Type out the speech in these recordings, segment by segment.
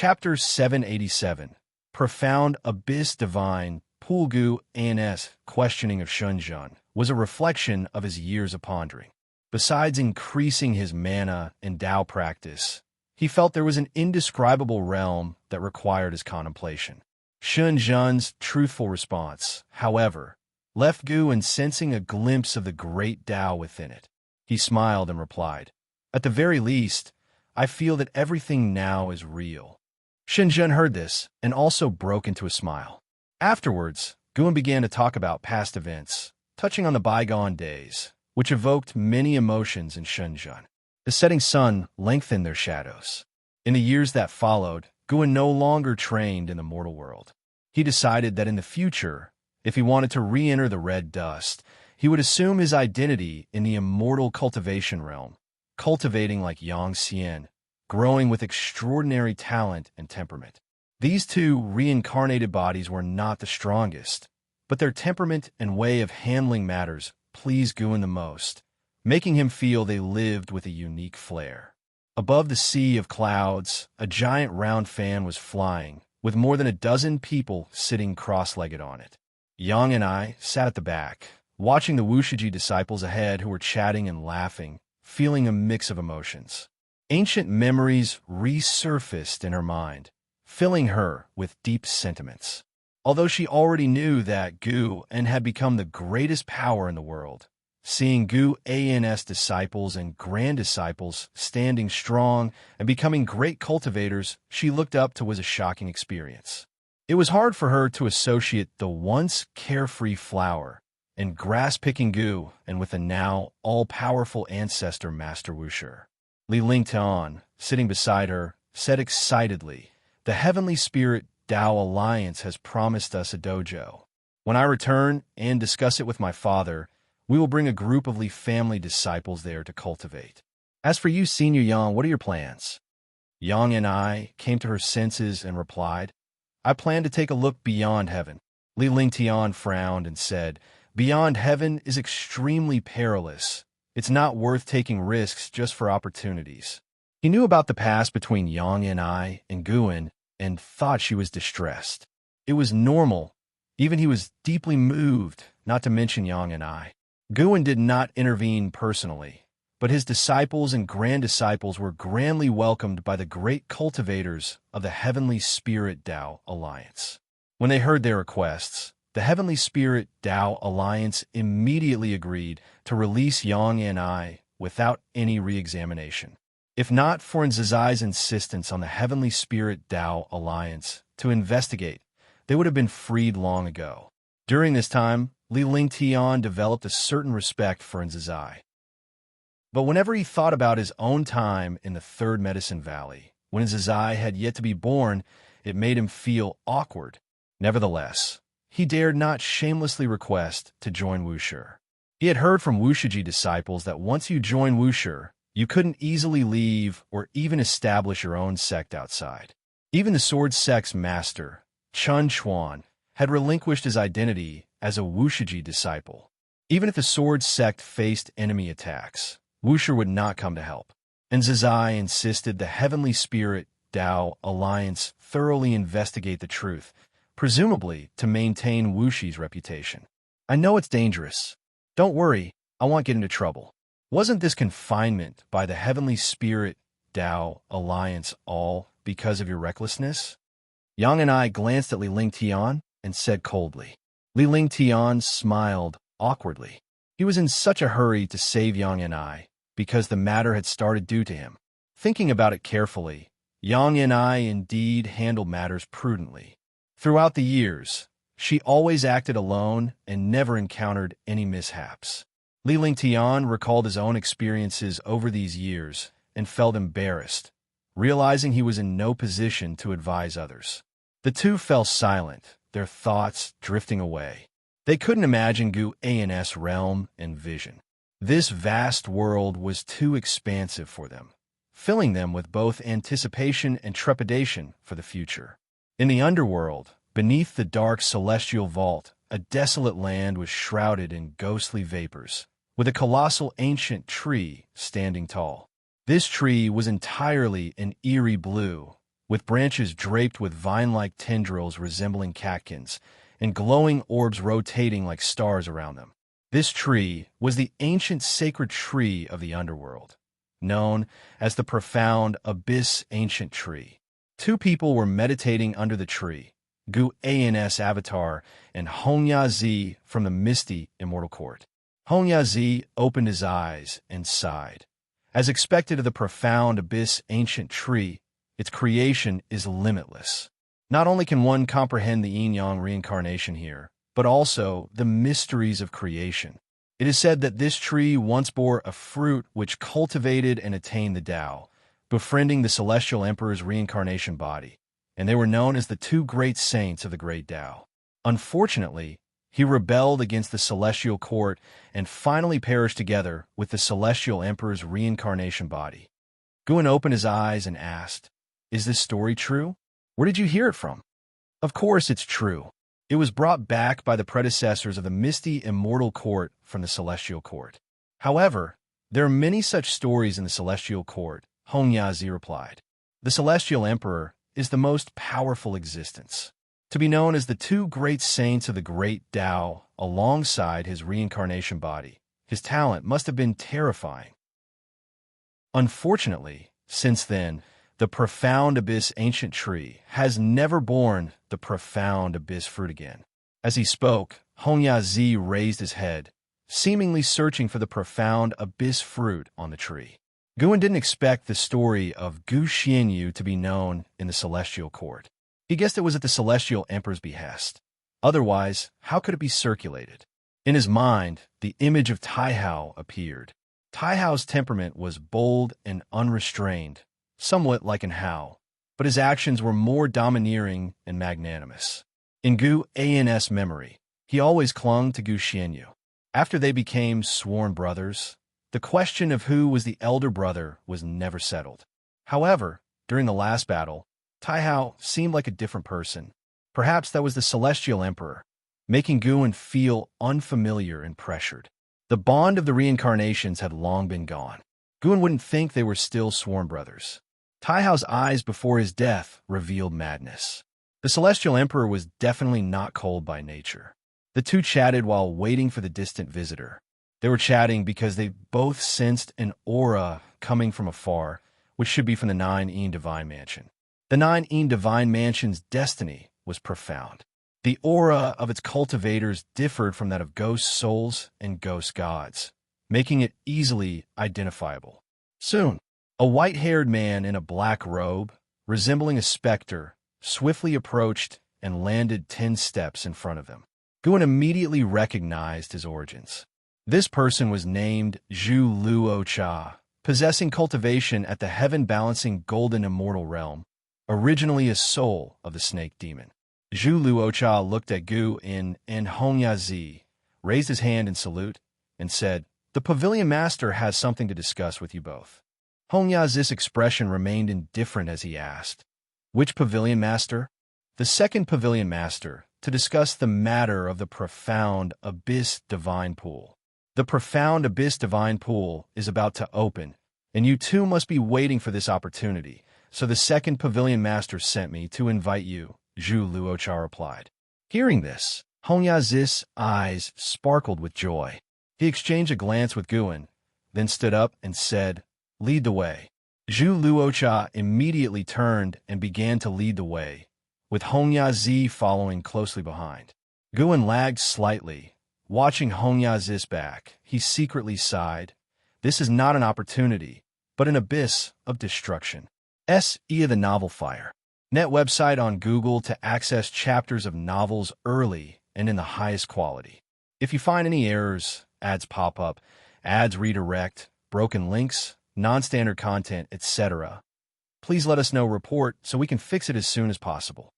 Chapter 787, Profound Abyss Divine, Pulgu Ans Questioning of Shunjun, was a reflection of his years of pondering. Besides increasing his mana and Tao practice, he felt there was an indescribable realm that required his contemplation. Shunjun's truthful response, however, left Guan sensing a glimpse of the great Tao within it. He smiled and replied, "At the very least, I feel that everything now is real." Shunjun heard this and also broke into a smile. Afterwards, Guan began to talk about past events, touching on the bygone days, which evoked many emotions in Shunjun. The setting sun lengthened their shadows. In the years that followed, Guan no longer trained in the mortal world. He decided that in the future, if he wanted to re-enter the red dust, he would assume his identity in the immortal cultivation realm, cultivating like Yang Xian, growing with extraordinary talent and temperament. These two reincarnated bodies were not the strongest, but their temperament and way of handling matters pleased Guan the most, making him feel they lived with a unique flair. Above the sea of clouds, a giant round fan was flying, with more than a dozen people sitting cross-legged on it. Yang and I sat at the back, watching the Wushiji disciples ahead who were chatting and laughing, feeling a mix of emotions. Ancient memories resurfaced in her mind, filling her with deep sentiments. Although she already knew that Gu and had become the greatest power in the world, seeing Gu Ans disciples and grand disciples standing strong and becoming great cultivators she looked up to was a shocking experience. It was hard for her to associate the once carefree flower and grass-picking Gu and with the now all-powerful ancestor Master Wusher. Li Lingtian, sitting beside her, said excitedly, "The Heavenly Spirit Tao Alliance has promised us a dojo. When I return and discuss it with my father, we will bring a group of Li family disciples there to cultivate. As for you, Senior Yang, what are your plans?" Yang and I came to her senses and replied, "I plan to take a look beyond heaven." Li Lingtian frowned and said, "Beyond heaven is extremely perilous. It's not worth taking risks just for opportunities." He knew about the past between Yang and I and Guan and thought she was distressed. It was normal. Even he was deeply moved, not to mention Yang and I. Guan did not intervene personally, but his disciples and grand disciples were grandly welcomed by the great cultivators of the Heavenly Spirit Tao Alliance. When they heard their requests, the Heavenly Spirit Tao Alliance immediately agreed to release Yang and I without any re-examination. If not for Nzazai's insistence on the Heavenly Spirit Tao Alliance to investigate, they would have been freed long ago. During this time, Li Lingtian developed a certain respect for Nzazai. But whenever he thought about his own time in the Third Medicine Valley, when Nzazai had yet to be born, it made him feel awkward. Nevertheless, he dared not shamelessly request to join Wusher. He had heard from Wushiji disciples that once you join Wusher, you couldn't easily leave or even establish your own sect outside. Even the sword sect's master, Chun Chuan, had relinquished his identity as a Wushiji disciple. Even if the sword sect faced enemy attacks, Wusher would not come to help. And Nzazai insisted the Heavenly Spirit Tao Alliance thoroughly investigate the truth, presumably to maintain Wushi's reputation. "I know it's dangerous. Don't worry, I won't get into trouble. Wasn't this confinement by the Heavenly Spirit Tao Alliance all because of your recklessness?" Yang and I glanced at Li Lingtian and said coldly. Li Lingtian smiled awkwardly. He was in such a hurry to save Yang and I because the matter had started due to him. Thinking about it carefully, Yang and I indeed handled matters prudently. Throughout the years, she always acted alone and never encountered any mishaps. Li Lingtian recalled his own experiences over these years and felt embarrassed, realizing he was in no position to advise others. The two fell silent, their thoughts drifting away. They couldn't imagine Gu Ans' realm and vision. This vast world was too expansive for them, filling them with both anticipation and trepidation for the future. In the underworld, beneath the dark celestial vault, a desolate land was shrouded in ghostly vapors, with a colossal ancient tree standing tall. This tree was entirely an eerie blue, with branches draped with vine-like tendrils resembling catkins, and glowing orbs rotating like stars around them. This tree was the ancient sacred tree of the underworld, known as the profound abyss ancient tree. Two people were meditating under the tree, Gu An's avatar and Hongya from the misty Immortal court. Hongya opened his eyes and sighed. As expected of the profound abyss ancient tree, its creation is limitless. Not only can one comprehend the yin-yang reincarnation here, but also the mysteries of creation. It is said that this tree once bore a fruit which cultivated and attained the Tao, befriending the celestial emperor's reincarnation body, and they were known as the two great saints of the great Tao. Unfortunately, he rebelled against the celestial court and finally perished together with the celestial emperor's reincarnation body. Guan opened his eyes and asked, "Is this story true? Where did you hear it from?" Of course it's true. It was brought back by the predecessors of the misty Immortal court from the celestial court. However, there are many such stories in the celestial court, Hongya replied. The celestial emperor is the most powerful existence. To be known as the two great saints of the great Tao alongside his reincarnation body, his talent must have been terrifying. Unfortunately, since then, the profound abyss ancient tree has never borne the profound abyss fruit again. As he spoke, Hongya raised his head, seemingly searching for the profound abyss fruit on the tree. Guan didn't expect the story of Gu Xianyu to be known in the celestial court. He guessed it was at the celestial emperor's behest. Otherwise, how could it be circulated? In his mind, the image of Taihao appeared. Taihao's temperament was bold and unrestrained, somewhat like an Hao, but his actions were more domineering and magnanimous. In Gu An's memory, he always clung to Gu Xianyu. After they became sworn brothers, the question of who was the elder brother was never settled. However, during the last battle, Taihao seemed like a different person. Perhaps that was the celestial emperor, making Guan feel unfamiliar and pressured. The bond of the reincarnations had long been gone. Guan wouldn't think they were still sworn brothers. Taihao's eyes before his death revealed madness. The celestial emperor was definitely not cold by nature. The two chatted while waiting for the distant visitor. They were chatting because they both sensed an aura coming from afar, which should be from the Nine Yin Divine Mansion. The Nine Yin Divine Mansion's destiny was profound. The aura of its cultivators differed from that of ghost souls and ghost gods, making it easily identifiable. Soon, a white-haired man in a black robe, resembling a specter, swiftly approached and landed 10 steps in front of them. Guan immediately recognized his origins. This person was named Zhu Luo, possessing cultivation at the heaven-balancing golden immortal realm, originally a soul of the snake demon. Zhu Luo looked at Gu and Hongya, raised his hand in salute, and said, "The pavilion master has something to discuss with you both." Hongya's expression remained indifferent as he asked, "Which pavilion master?" "The second pavilion master, to discuss the matter of the profound abyss divine pool. The profound abyss divine pool is about to open, and you two must be waiting for this opportunity. So the second pavilion master sent me to invite you," Zhu Luo replied. Hearing this, Hongya's eyes sparkled with joy. He exchanged a glance with Guan, then stood up and said, "Lead the way." Zhu Luo immediately turned and began to lead the way, with Hongya following closely behind. Guan lagged slightly. Watching Hongya's back, he secretly sighed. This is not an opportunity, but an abyss of destruction. The Novel Fire. Net website on Google to access chapters of novels early and in the highest quality. If you find any errors, ads pop up, ads redirect, broken links, non-standard content, etc., please let us know report so we can fix it as soon as possible.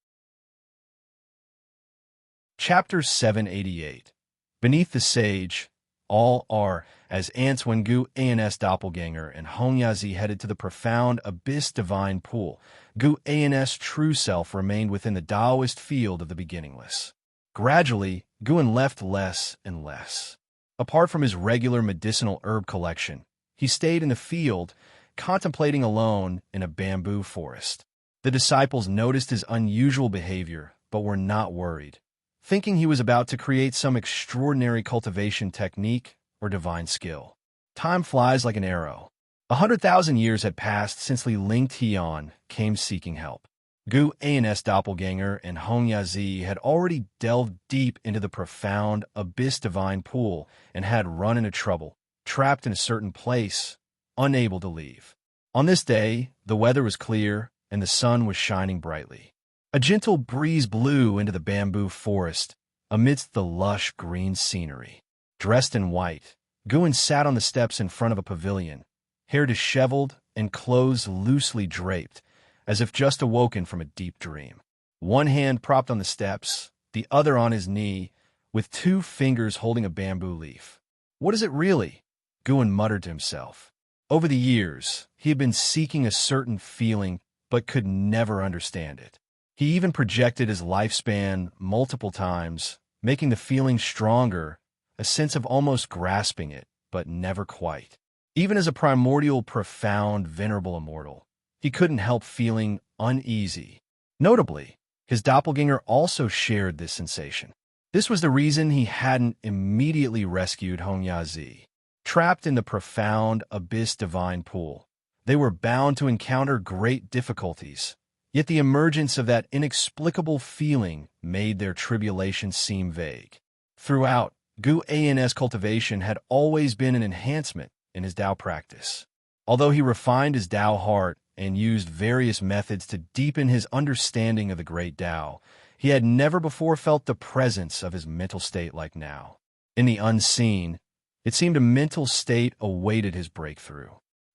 Chapter 788. Beneath the Sage, all are as ants when Gu An's doppelganger and Hongya headed to the profound abyss divine pool. Gu An's true self remained within the Taoist field of the beginningless. Gradually, Guan left less and less. Apart from his regular medicinal herb collection, he stayed in the field, contemplating alone in a bamboo forest. The disciples noticed his unusual behavior, but were not worried, thinking he was about to create some extraordinary cultivation technique or divine skill. Time flies like an arrow. 100,000 years had passed since Li Ling Tian came seeking help. Gu An's doppelganger and Hong Yazi had already delved deep into the profound abyss divine pool and had run into trouble, trapped in a certain place, unable to leave. On this day, the weather was clear and the sun was shining brightly. A gentle breeze blew into the bamboo forest amidst the lush green scenery. Dressed in white, Guan sat on the steps in front of a pavilion, hair disheveled and clothes loosely draped, as if just awoken from a deep dream. One hand propped on the steps, the other on his knee, with 2 fingers holding a bamboo leaf. What is it really? Guan muttered to himself. Over the years, he had been seeking a certain feeling but could never understand it. He even projected his lifespan multiple times, making the feeling stronger, a sense of almost grasping it, but never quite. Even as a primordial, profound, venerable immortal, he couldn't help feeling uneasy. Notably, his doppelganger also shared this sensation. This was the reason he hadn't immediately rescued Hong Yazi. Trapped in the profound abyss divine pool, they were bound to encounter great difficulties, yet the emergence of that inexplicable feeling made their tribulations seem vague. Throughout, Gu An's cultivation had always been an enhancement in his Tao practice. Although he refined his Tao heart and used various methods to deepen his understanding of the great Tao, he had never before felt the presence of his mental state like now. In the unseen, it seemed a mental state awaited his breakthrough.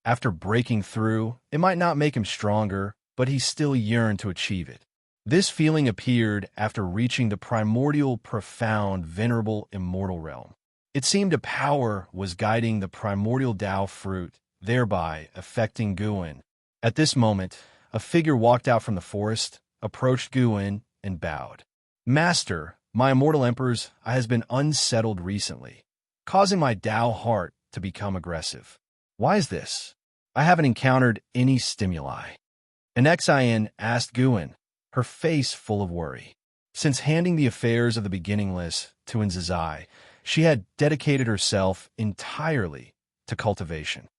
After breaking through, it might not make him stronger, but he still yearned to achieve it. This feeling appeared after reaching the primordial, profound, venerable, immortal realm. It seemed a power was guiding the primordial Tao fruit, thereby affecting Guan. At this moment, a figure walked out from the forest, approached Guan, and bowed. "Master, my immortal emperors, I has been unsettled recently, causing my Tao heart to become aggressive. Why is this? I haven't encountered any stimuli." Xian asked Guan, her face full of worry. Since handing the affairs of the beginningless to Nzazai, she had dedicated herself entirely to cultivation.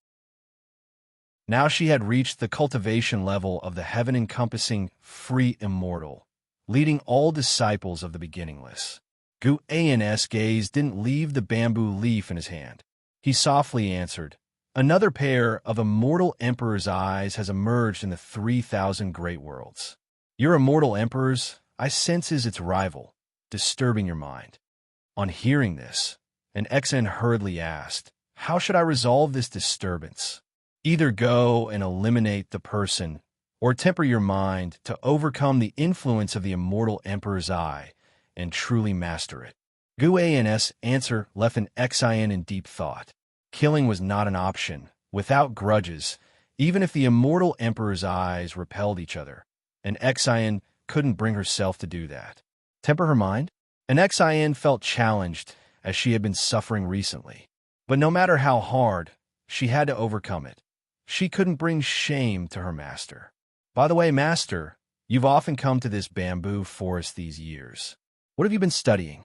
Now she had reached the cultivation level of the heaven-encompassing free immortal, leading all disciples of the beginningless. Gu An's gaze didn't leave the bamboo leaf in his hand. He softly answered, "Another pair of immortal emperor's eyes has emerged in the 3,000 great worlds. Your immortal emperor's, I sense, is its rival, disturbing your mind." On hearing this, Xian hurriedly asked, "How should I resolve this disturbance?" "Either go and eliminate the person, or temper your mind to overcome the influence of the immortal emperor's eye and truly master it." Gu An's answer left Xian in deep thought. Killing was not an option, without grudges, even if the immortal emperor's eyes repelled each other, and Xian couldn't bring herself to do that. Temper her mind? Xian felt challenged as she had been suffering recently. But no matter how hard, she had to overcome it. She couldn't bring shame to her master. "By the way, master, you've often come to this bamboo forest these years. What have you been studying?"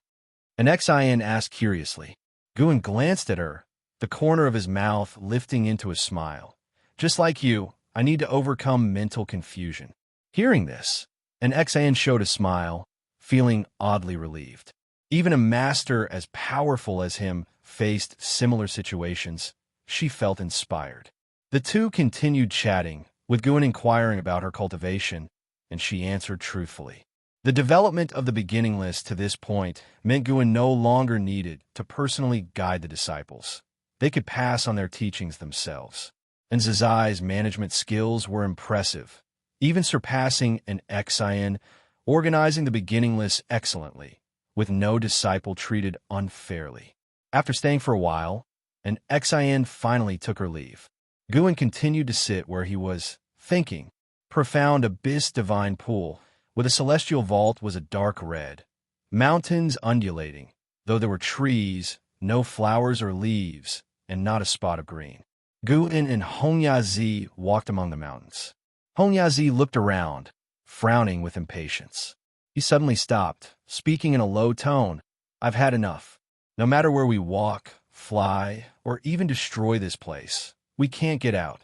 Xian asked curiously. Guan glanced at her, the corner of his mouth lifting into a smile. "Just like you, I need to overcome mental confusion." Hearing this, Xian showed a smile, feeling oddly relieved. Even a master as powerful as him faced similar situations. She felt inspired. The two continued chatting, with Guan inquiring about her cultivation, and she answered truthfully. The development of the beginningless to this point meant Guan no longer needed to personally guide the disciples. They could pass on their teachings themselves. And Zazai's management skills were impressive, even surpassing Xian, organizing the beginningless excellently, with no disciple treated unfairly. After staying for a while, Xian finally took her leave. Guan continued to sit where he was, thinking. Profound abyss divine pool, with a celestial vault, was a dark red. Mountains undulating, though there were trees, no flowers or leaves, and not a spot of green. Guan and Hong Yazi walked among the mountains. Hong Yazi looked around, frowning with impatience. He suddenly stopped, speaking in a low tone. I've had enough. No matter where we walk, fly, or even destroy this place, we can't get out.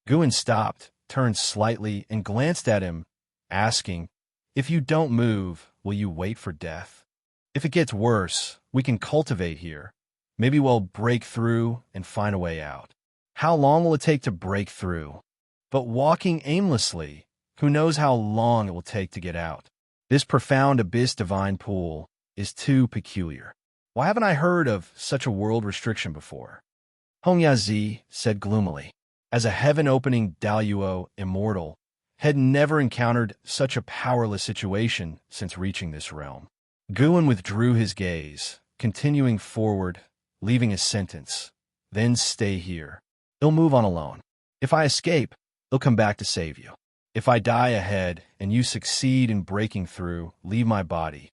Guan stopped, turned slightly, and glanced at him, asking, if you don't move, will you wait for death? If it gets worse, we can cultivate here. Maybe we'll break through and find a way out. How long will it take to break through? But walking aimlessly, who knows how long it will take to get out? This profound abyss divine pool is too peculiar. Why haven't I heard of such a world restriction before? Hong Yazi said gloomily, as a heaven-opening Daluo Immortal, had never encountered such a powerless situation since reaching this realm. Guan withdrew his gaze, continuing forward, leaving a sentence. Then stay here. He'll move on alone. If I escape, he'll come back to save you. If I die ahead and you succeed in breaking through, leave my body.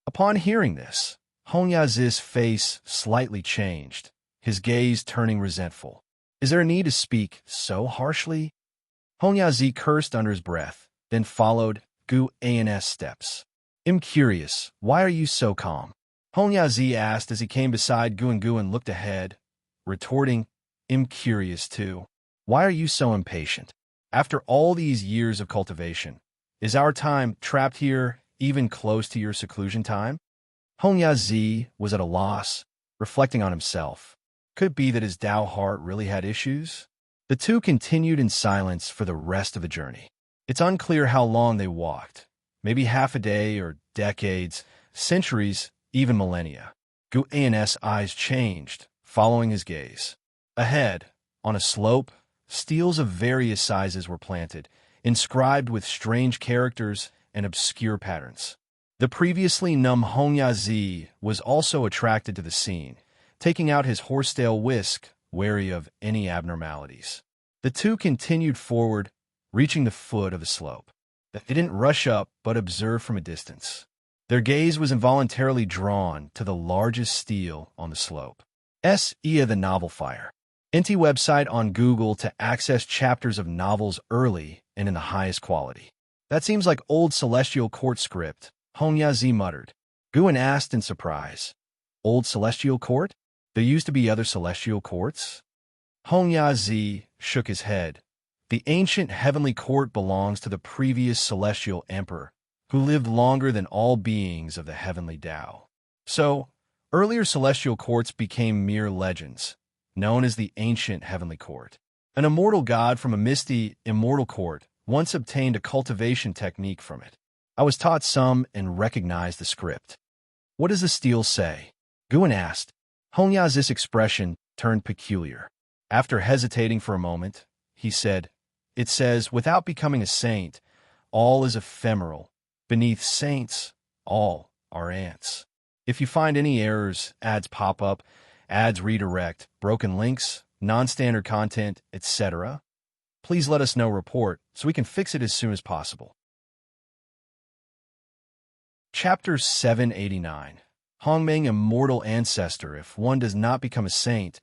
Upon hearing this, Hong Yazi's face slightly changed, his gaze turning resentful. Is there a need to speak so harshly? Hong Yazi cursed under his breath, then followed Gu An's steps. I'm curious, why are you so calm? Hong Yazi asked as he came beside Guan. Guan looked ahead, retorting, I'm curious too. Why are you so impatient? After all these years of cultivation, is our time trapped here even close to your seclusion time? Hong Yazi was at a loss, reflecting on himself. Could it be that his Tao heart really had issues? The two continued in silence for the rest of the journey. It's unclear how long they walked. Maybe half a day or decades, centuries, even millennia. Gu An's eyes changed, following his gaze. Ahead, on a slope, steels of various sizes were planted, inscribed with strange characters and obscure patterns. The previously numb Hong Yazi was also attracted to the scene, taking out his horsetail whisk, wary of any abnormalities. The two continued forward, reaching the foot of the slope. They didn't rush up, but observed from a distance. Their gaze was involuntarily drawn to the largest stele on the slope. Ia the Novel Fire. NT website on Google to access chapters of novels early and in the highest quality. That seems like old Celestial Court script, Hong Yazi muttered. Guan asked in surprise. Old Celestial Court? There used to be other Celestial Courts? Hong Yazi shook his head. The ancient heavenly court belongs to the previous celestial emperor, who lived longer than all beings of the heavenly Tao. So, earlier celestial courts became mere legends, known as the ancient heavenly court. An immortal god from a misty, immortal court once obtained a cultivation technique from it. I was taught some and recognized the script. What does the stele say? Guan asked. Hong Yazi's expression turned peculiar. After hesitating for a moment, he said, It says, without becoming a saint, all is ephemeral. Beneath saints, all are ants. If you find any errors, ads pop up, ads redirect, broken links, non-standard content, etc., please let us know report so we can fix it as soon as possible. Chapter 789. Hongmeng Immortal Ancestor. If one does not become a saint,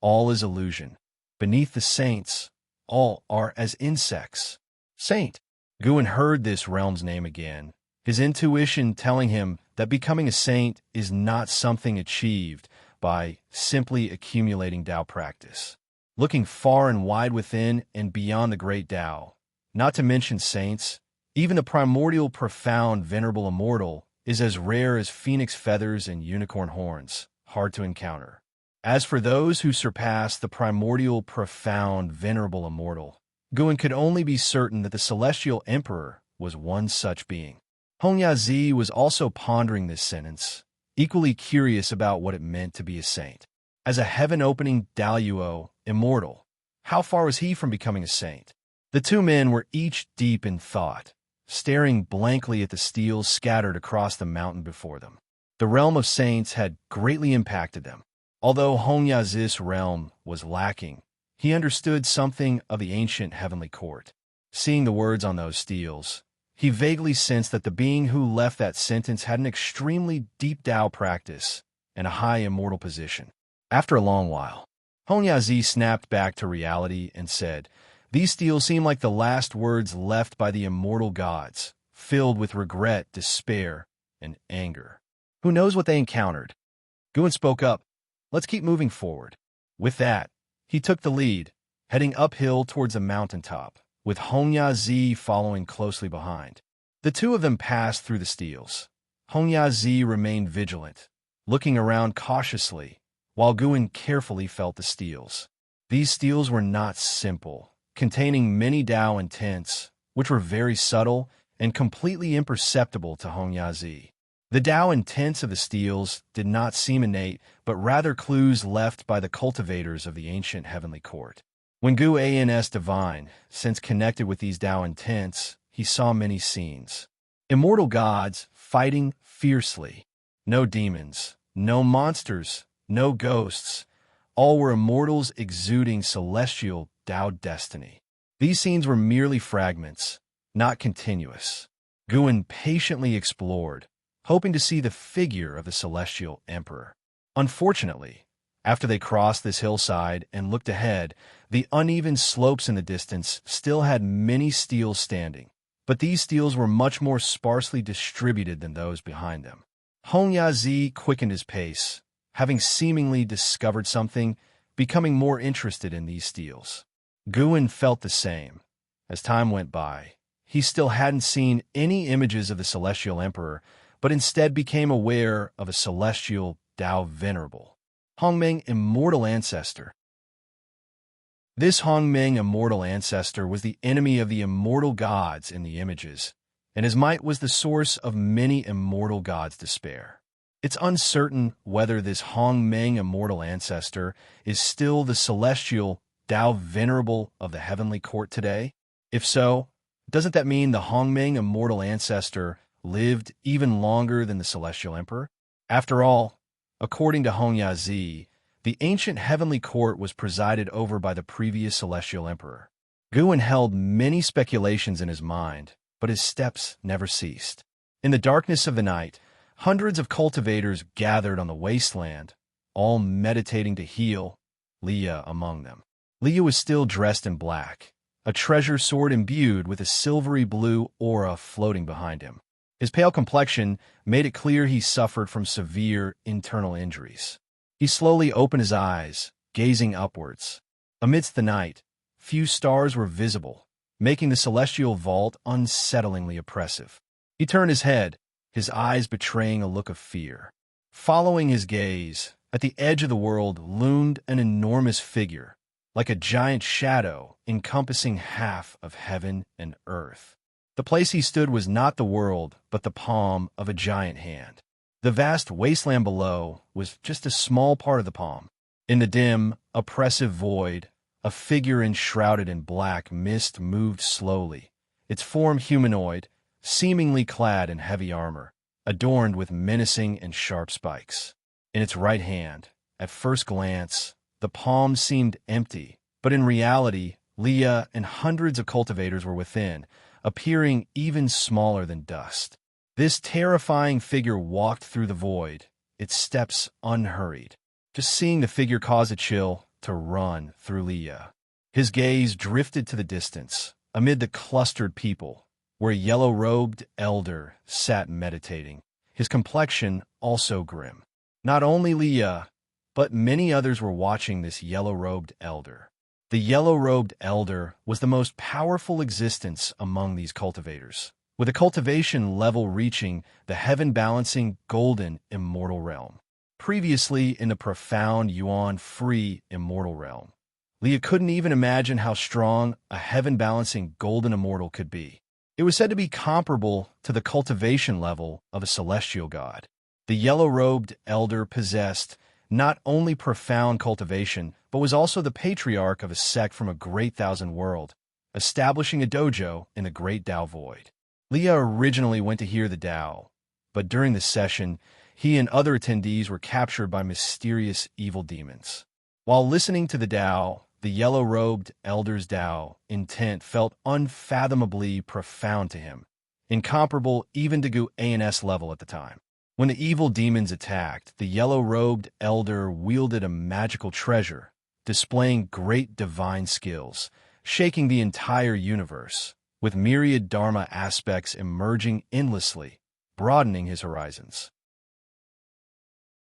all is illusion. Beneath the saints, all are as insects. Saint. Guan heard this realm's name again, his intuition telling him that becoming a saint is not something achieved by simply accumulating Tao practice. Looking far and wide within and beyond the great Tao, not to mention saints, even the primordial, profound, venerable immortal is as rare as phoenix feathers and unicorn horns, hard to encounter. As for those who surpass the primordial, profound, venerable immortal, Guan could only be certain that the celestial emperor was one such being. Hong Yazi was also pondering this sentence, equally curious about what it meant to be a saint. As a heaven-opening Daluo immortal, how far was he from becoming a saint? The two men were each deep in thought, staring blankly at the steles scattered across the mountain before them. The realm of saints had greatly impacted them. Although Hong Yazi's realm was lacking, he understood something of the ancient heavenly court. Seeing the words on those steles, he vaguely sensed that the being who left that sentence had an extremely deep Tao practice and a high immortal position. After a long while, Hong Yazi snapped back to reality and said, These steels seem like the last words left by the immortal gods, filled with regret, despair, and anger. Who knows what they encountered? Guin spoke up, "Let's keep moving forward." With that, he took the lead, heading uphill towards a mountaintop, with Hongya-Zi following closely behind. The two of them passed through the steels. Hongya-Zi remained vigilant, looking around cautiously, while Guin carefully felt the steels. These steels were not simple, containing many Dao intents, which were very subtle and completely imperceptible to Hongya-Zi. The Dao intents of the steels did not seem innate, but rather clues left by the cultivators of the ancient heavenly court. When Gu Ans divine, since connected with these Dao intents, he saw many scenes. Immortal gods fighting fiercely. No demons, no monsters, no ghosts. All were immortals exuding celestial Dao destiny. These scenes were merely fragments, not continuous. Guin patiently explored, hoping to see the figure of the celestial emperor. Unfortunately, after they crossed this hillside and looked ahead, the uneven slopes in the distance still had many steels standing, but these steels were much more sparsely distributed than those behind them. Hongya-Zi quickened his pace, having seemingly discovered something, becoming more interested in these steels. Guin felt the same. As time went by, he still hadn't seen any images of the celestial emperor, but instead became aware of a celestial Dao venerable, Hongmeng Immortal Ancestor. This Hongmeng Immortal Ancestor was the enemy of the immortal gods in the images, and his might was the source of many immortal gods' despair. It's uncertain whether this Hongmeng Immortal Ancestor is still the celestial Dao venerable of the heavenly court today. If so, doesn't that mean the Hongmeng Immortal Ancestor lived even longer than the celestial emperor? After all, according to Hongya-Zi, the ancient heavenly court was presided over by the previous celestial emperor. Guin held many speculations in his mind, but his steps never ceased. In the darkness of the night, hundreds of cultivators gathered on the wasteland, all meditating to heal, Leah among them. Leah was still dressed in black, a treasure sword imbued with a silvery blue aura floating behind him. His pale complexion made it clear he suffered from severe internal injuries. He slowly opened his eyes, gazing upwards. Amidst the night, few stars were visible, making the celestial vault unsettlingly oppressive. He turned his head, his eyes betraying a look of fear. Following his gaze, at the edge of the world loomed an enormous figure, like a giant shadow encompassing half of heaven and earth. The place he stood was not the world, but the palm of a giant hand. The vast wasteland below was just a small part of the palm. In the dim, oppressive void, a figure enshrouded in black mist moved slowly, its form humanoid, seemingly clad in heavy armor, adorned with menacing and sharp spikes. In its right hand, at first glance, the palm seemed empty, but in reality, Leah and hundreds of cultivators were within, appearing even smaller than dust. This terrifying figure walked through the void, its steps unhurried. Just seeing the figure caused a chill to run through Leah. His gaze drifted to the distance, amid the clustered people, where a yellow-robed elder sat meditating, his complexion also grim. Not only Leah, but many others were watching this yellow-robed elder. The yellow-robed elder was the most powerful existence among these cultivators, with a cultivation level reaching the heaven-balancing golden immortal realm. Previously in the profound yuan-free immortal realm, Leah couldn't even imagine how strong a heaven-balancing golden immortal could be. It was said to be comparable to the cultivation level of a celestial god. The yellow-robed elder possessed not only profound cultivation, but was also the patriarch of a sect from a great thousand world, establishing a dojo in the great Dao void. Leah originally went to hear the Dao, but during the session, he and other attendees were captured by mysterious evil demons. While listening to the Dao, the yellow-robed elder's Dao intent felt unfathomably profound to him, incomparable even to Gu Ans level at the time. When the evil demons attacked, the yellow-robed elder wielded a magical treasure, displaying great divine skills, shaking the entire universe, with myriad Dharma aspects emerging endlessly, broadening his horizons.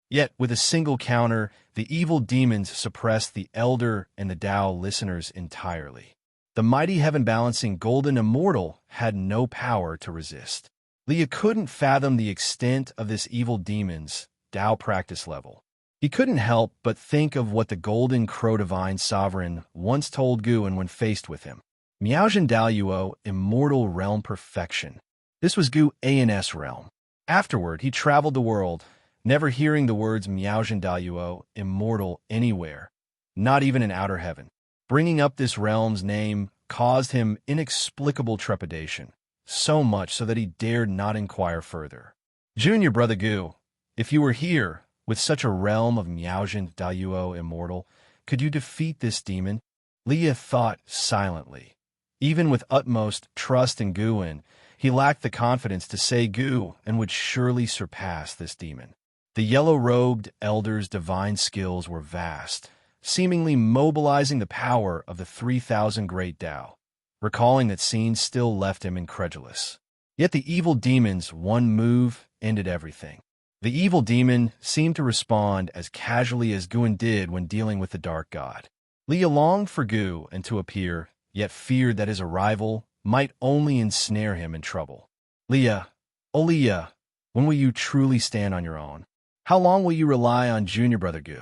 Yet, with a single counter, the evil demons suppressed the Elder and the Tao listeners entirely. The mighty heaven-balancing golden Immortal had no power to resist. Leah couldn't fathom the extent of this evil demon's Tao practice level. He couldn't help but think of what the golden crow divine sovereign once told Guan when faced with him. Miaojian Daluo, immortal realm perfection. This was Guan's realm. Afterward, he traveled the world, never hearing the words Miaojian Daluo, immortal, anywhere, not even in outer heaven. Bringing up this realm's name caused him inexplicable trepidation, so much so that he dared not inquire further. Junior brother Gu, if you were here, with such a realm of Miaojian Daluo immortal, could you defeat this demon? Leah thought silently. Even with utmost trust in Guan, he lacked the confidence to say Gu and would surely surpass this demon. The yellow-robed elder's divine skills were vast, seemingly mobilizing the power of the 3,000 great Tao. Recalling that scene still left him incredulous. Yet the evil demon's one move ended everything. The evil demon seemed to respond as casually as Guan did when dealing with the Dark God. Leah longed for Gu and to appear, yet feared that his arrival might only ensnare him in trouble. Leah, oh Leah, when will you truly stand on your own? How long will you rely on Junior Brother Gu?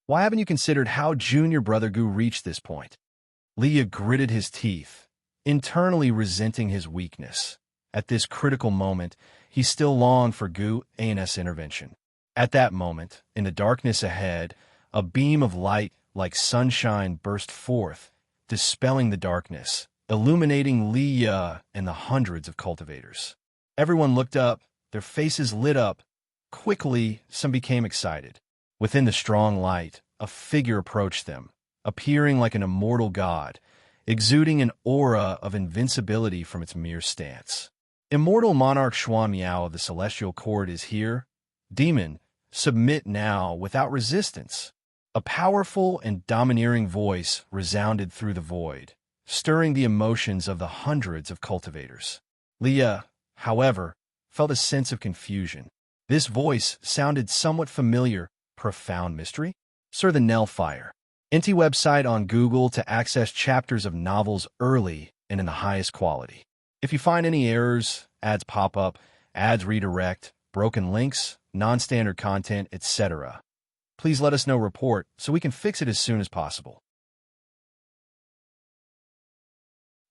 Why haven't you considered how Junior Brother Gu reached this point? Leah gritted his teeth, internally resenting his weakness. At this critical moment, he still longed for Guan's intervention. At that moment, in the darkness ahead, a beam of light like sunshine burst forth, dispelling the darkness, illuminating Leah and the hundreds of cultivators. Everyone looked up, their faces lit up. Quickly, some became excited. Within the strong light, a figure approached them, appearing like an immortal god, exuding an aura of invincibility from its mere stance. Immortal monarch Xuan Miao of the celestial court is here. Demon, submit now without resistance. A powerful and domineering voice resounded through the void, stirring the emotions of the hundreds of cultivators. Leah, however, felt a sense of confusion. This voice sounded somewhat familiar. Profound mystery? Sir the Nellfire. NT website on Google to access chapters of novels early and in the highest quality. If you find any errors, ads pop up, ads redirect, broken links, non-standard content, etc., please let us know report so we can fix it as soon as possible.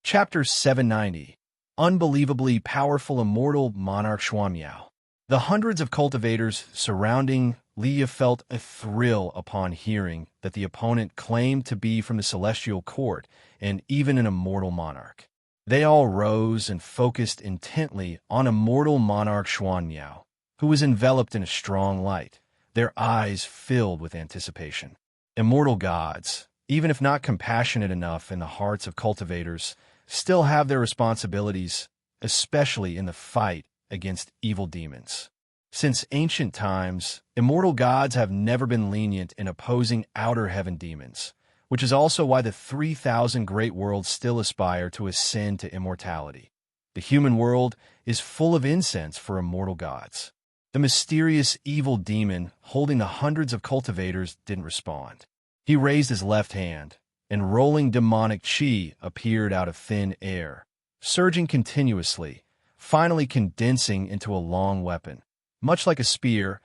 Chapter 790. Unbelievably powerful immortal monarch Xuan Miao. The hundreds of cultivators surrounding Leah felt a thrill upon hearing that the opponent claimed to be from the celestial court and even an immortal monarch. They all rose and focused intently on immortal monarch Xuan Miao, who was enveloped in a strong light, their eyes filled with anticipation. Immortal gods, even if not compassionate enough in the hearts of cultivators, still have their responsibilities, especially in the fight against evil demons. Since ancient times, immortal gods have never been lenient in opposing outer heaven demons, which is also why the 3,000 great worlds still aspire to ascend to immortality. The human world is full of incense for immortal gods. The mysterious evil demon holding the hundreds of cultivators didn't respond. He raised his left hand, and rolling demonic chi appeared out of thin air, surging continuously, finally condensing into a long weapon. Much like a spear,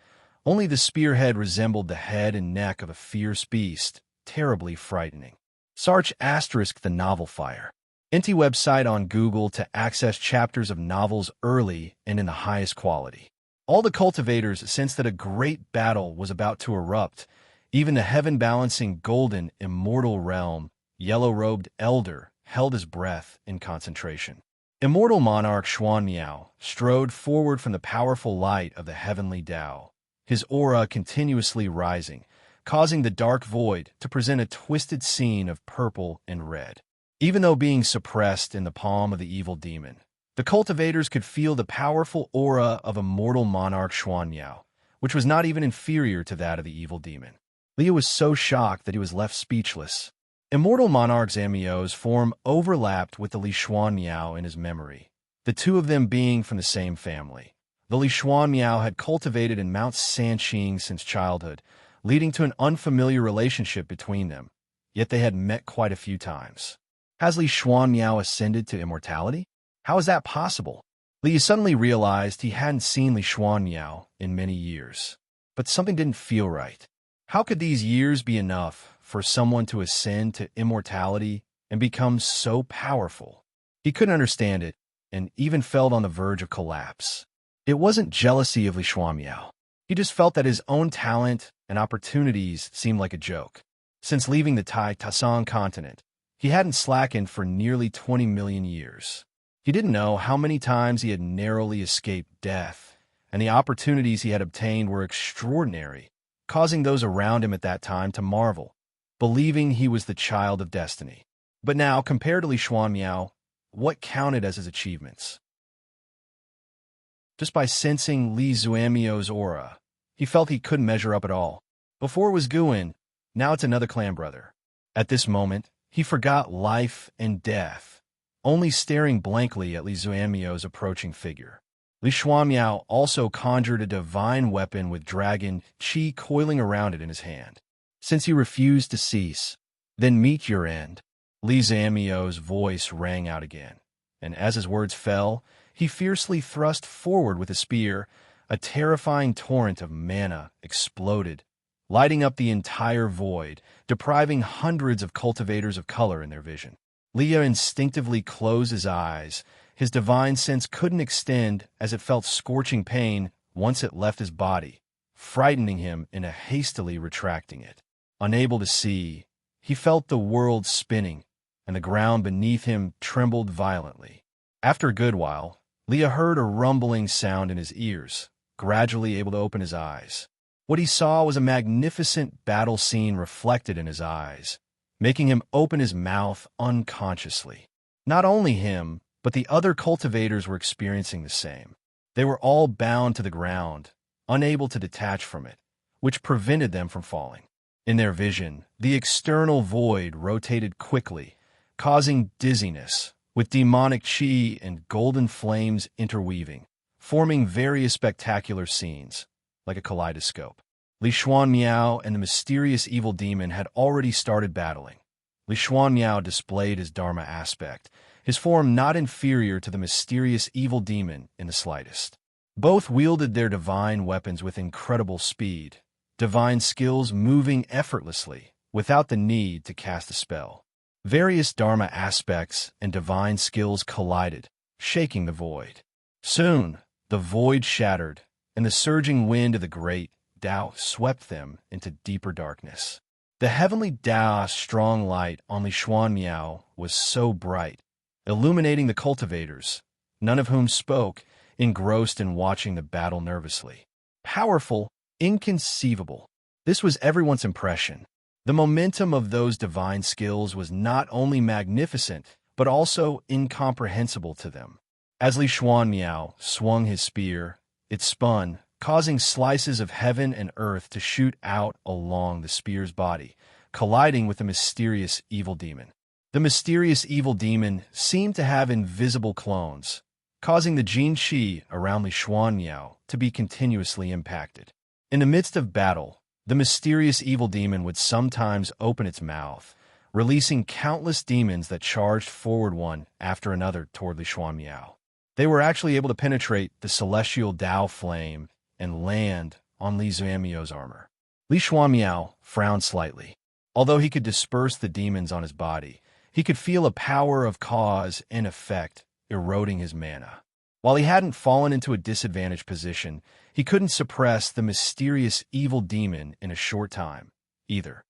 only the spearhead resembled the head and neck of a fierce beast, terribly frightening. Search * the novel fire. NT website on Google to access chapters of novels early and in the highest quality. All the cultivators sensed that a great battle was about to erupt. Even the heaven-balancing golden immortal realm, yellow-robed elder, held his breath in concentration. Immortal monarch Xuan Miao strode forward from the powerful light of the heavenly Tao, his aura continuously rising, causing the dark void to present a twisted scene of purple and red. Even though being suppressed in the palm of the evil demon, the cultivators could feel the powerful aura of immortal monarch Xuan Miao, which was not even inferior to that of the evil demon. Leah was so shocked that he was left speechless. Immortal monarch Zamio's form overlapped with the Li Xuan Miao in his memory, the two of them being from the same family. The Li Xuan Miao had cultivated in Mount Sanqing since childhood, leading to an unfamiliar relationship between them, yet they had met quite a few times. Has Li Xuan Miao ascended to immortality? How is that possible? Li suddenly realized he hadn't seen Li Xuan Miao in many years. But something didn't feel right. How could these years be enough for someone to ascend to immortality and become so powerful? He couldn't understand it, and even felt on the verge of collapse. It wasn't jealousy of Li Xuan Miao. He just felt that his own talent and opportunities seemed like a joke. Since leaving the Tai-Tasang continent, he hadn't slackened for nearly 20 million years. He didn't know how many times he had narrowly escaped death, and the opportunities he had obtained were extraordinary, causing those around him at that time to marvel, believing he was the child of destiny. But now, compared to Li Xuan Miao, what counted as his achievements? Just by sensing Li Xuanmiao's aura, he felt he couldn't measure up at all. Before it was Guan, now it's another clan brother. At this moment, he forgot life and death, only staring blankly at Li Xuanmiao's approaching figure. Li Xuan Miao also conjured a divine weapon with dragon qi coiling around it in his hand. Since he refused to cease, then meet your end. Li Xuanmiao's voice rang out again, and as his words fell, he fiercely thrust forward with a spear. A terrifying torrent of mana exploded, lighting up the entire void, depriving hundreds of cultivators of color in their vision. Leah instinctively closed his eyes. His divine sense couldn't extend as it felt scorching pain once it left his body, frightening him into hastily retracting it. Unable to see, he felt the world spinning, and the ground beneath him trembled violently. After a good while, Leah heard a rumbling sound in his ears, gradually able to open his eyes. What he saw was a magnificent battle scene reflected in his eyes, making him open his mouth unconsciously. Not only him, but the other cultivators were experiencing the same. They were all bound to the ground, unable to detach from it, which prevented them from falling. In their vision, the external void rotated quickly, causing dizziness, with demonic qi and golden flames interweaving, forming various spectacular scenes, like a kaleidoscope. Li Xuan Miao and the mysterious evil demon had already started battling. Li Xuan Miao displayed his Dharma aspect, his form not inferior to the mysterious evil demon in the slightest. Both wielded their divine weapons with incredible speed, divine skills moving effortlessly, without the need to cast a spell. Various Dharma aspects and divine skills collided, shaking the void. Soon, the void shattered, and the surging wind of the great Tao swept them into deeper darkness. The heavenly Tao's strong light on Li Xuan Miao was so bright, illuminating the cultivators, none of whom spoke, engrossed in watching the battle nervously. Powerful, inconceivable. This was everyone's impression. The momentum of those divine skills was not only magnificent, but also incomprehensible to them. As Li Xuan Miao swung his spear, it spun, causing slices of heaven and earth to shoot out along the spear's body, colliding with the mysterious evil demon. The mysterious evil demon seemed to have invisible clones, causing the Jin Qi around Li Xuan Miao to be continuously impacted. In the midst of battle, the mysterious evil demon would sometimes open its mouth, releasing countless demons that charged forward one after another toward Li Xuan Miao. They were actually able to penetrate the celestial Tao flame and land on Li Xuanmiao's armor. Li Xuan Miao frowned slightly. Although he could disperse the demons on his body, he could feel a power of cause and effect eroding his mana. While he hadn't fallen into a disadvantaged position, he couldn't suppress the mysterious evil demon in a short time, either.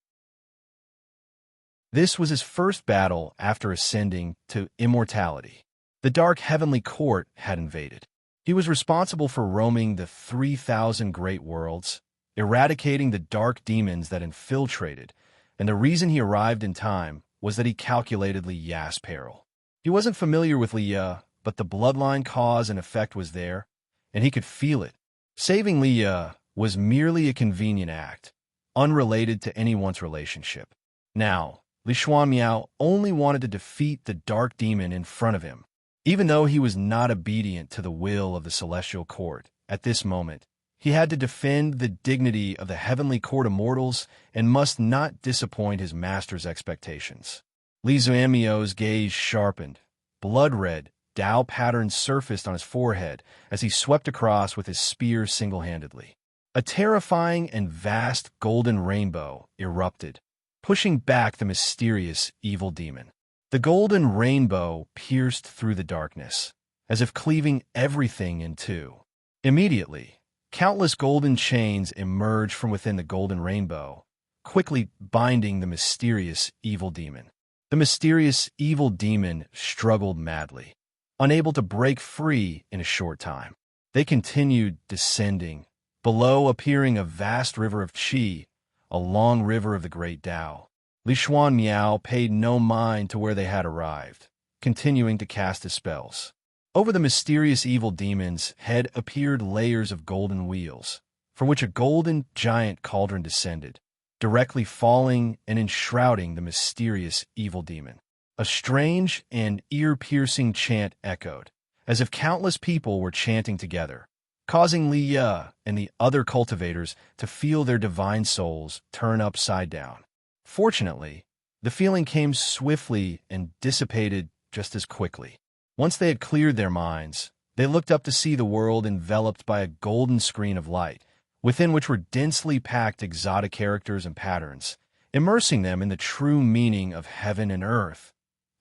This was his first battle after ascending to immortality. The dark heavenly court had invaded. He was responsible for roaming the 3,000 great worlds, eradicating the dark demons that infiltrated, and the reason he arrived in time was that he calculated Li Ya's peril. He wasn't familiar with Li Ya, but the bloodline cause and effect was there, and he could feel it. Saving Li Ya was merely a convenient act, unrelated to anyone's relationship. Now, Li Xuanmiao only wanted to defeat the dark demon in front of him. Even though he was not obedient to the will of the celestial court, at this moment, he had to defend the dignity of the heavenly court of mortals and must not disappoint his master's expectations. Li Xuanmiao's gaze sharpened. Blood-red, Tao patterns surfaced on his forehead as he swept across with his spear single-handedly. A terrifying and vast golden rainbow erupted, pushing back the mysterious evil demon. The golden rainbow pierced through the darkness, as if cleaving everything in two. Immediately, countless golden chains emerged from within the golden rainbow, quickly binding the mysterious evil demon. The mysterious evil demon struggled madly, unable to break free in a short time. They continued descending, below appearing a vast river of qi, a long river of the great Tao. Li Xuanmiao paid no mind to where they had arrived, continuing to cast his spells. Over the mysterious evil demon's head appeared layers of golden wheels, from which a golden giant cauldron descended, directly falling and enshrouding the mysterious evil demon. A strange and ear-piercing chant echoed, as if countless people were chanting together, causing Li Ye and the other cultivators to feel their divine souls turn upside down. Fortunately, the feeling came swiftly and dissipated just as quickly. Once they had cleared their minds, they looked up to see the world enveloped by a golden screen of light, within which were densely packed exotic characters and patterns, immersing them in the true meaning of heaven and earth,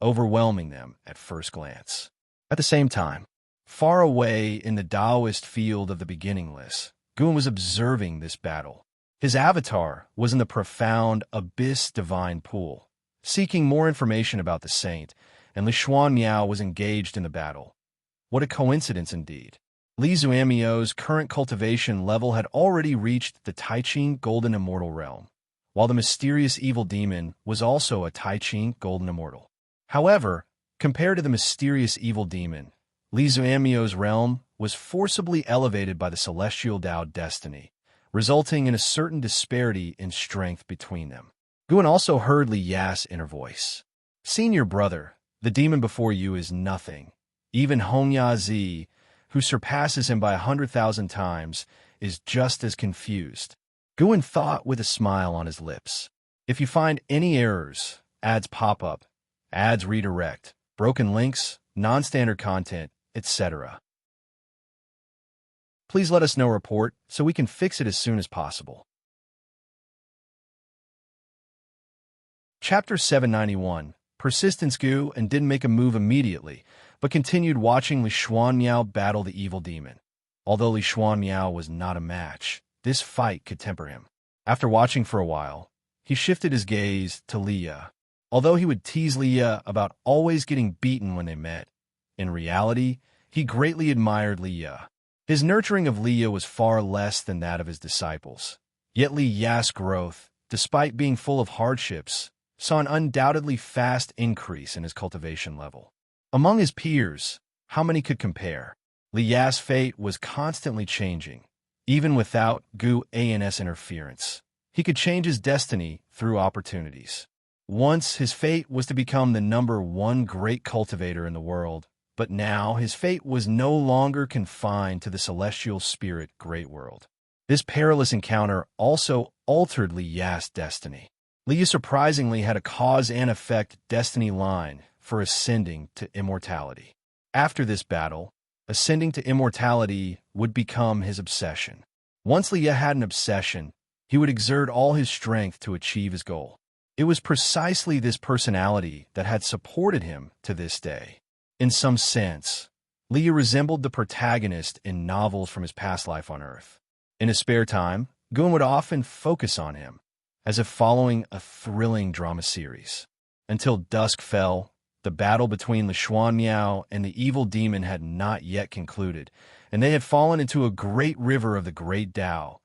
overwhelming them at first glance. At the same time, far away in the Taoist field of the beginningless, Gun was observing this battle. His avatar was in the profound abyss divine pool, seeking more information about the saint, and Li Xuanmiao was engaged in the battle. What a coincidence indeed. Li Xuanmiao's current cultivation level had already reached the Taiqing Golden Immortal realm, while the mysterious evil demon was also a Taiqing Golden Immortal. However, compared to the mysterious evil demon, Li Xuanmiao's realm was forcibly elevated by the celestial Tao destiny, resulting in a certain disparity in strength between them. Gun also heard Li Ya's inner voice. "Senior brother, the demon before you is nothing. Even Hongya Zi, who surpasses him by 100,000 times, is just as confused." Gun thought with a smile on his lips. If you find any errors, ads pop up, ads redirect, broken links, non-standard content, etc., please let us know report so we can fix it as soon as possible. Chapter 791. Persistence grew and didn't make a move immediately, but continued watching Li Xuanmiao battle the evil demon. Although Li Xuanmiao was not a match, this fight could temper him. After watching for a while, he shifted his gaze to Li Ye. Although he would tease Li Ye about always getting beaten when they met, in reality, he greatly admired Li Ye. His nurturing of Li Ye was far less than that of his disciples. Yet Li Ye's growth, despite being full of hardships, saw an undoubtedly fast increase in his cultivation level. Among his peers, how many could compare? Li Ye's fate was constantly changing, even without Gu An's interference. He could change his destiny through opportunities. Once his fate was to become the #1 great cultivator in the world, but now his fate was no longer confined to the celestial spirit great world. This perilous encounter also altered Li Ya's destiny. Li Ye surprisingly had a cause and effect destiny line for ascending to immortality. After this battle, ascending to immortality would become his obsession. Once Li Ye had an obsession, he would exert all his strength to achieve his goal. It was precisely this personality that had supported him to this day. In some sense, Li Ye resembled the protagonist in novels from his past life on Earth. In his spare time, Gun would often focus on him, as if following a thrilling drama series. Until dusk fell, the battle between Li Xuanmiao and the evil demon had not yet concluded, and they had fallen into a great river of the great Tao,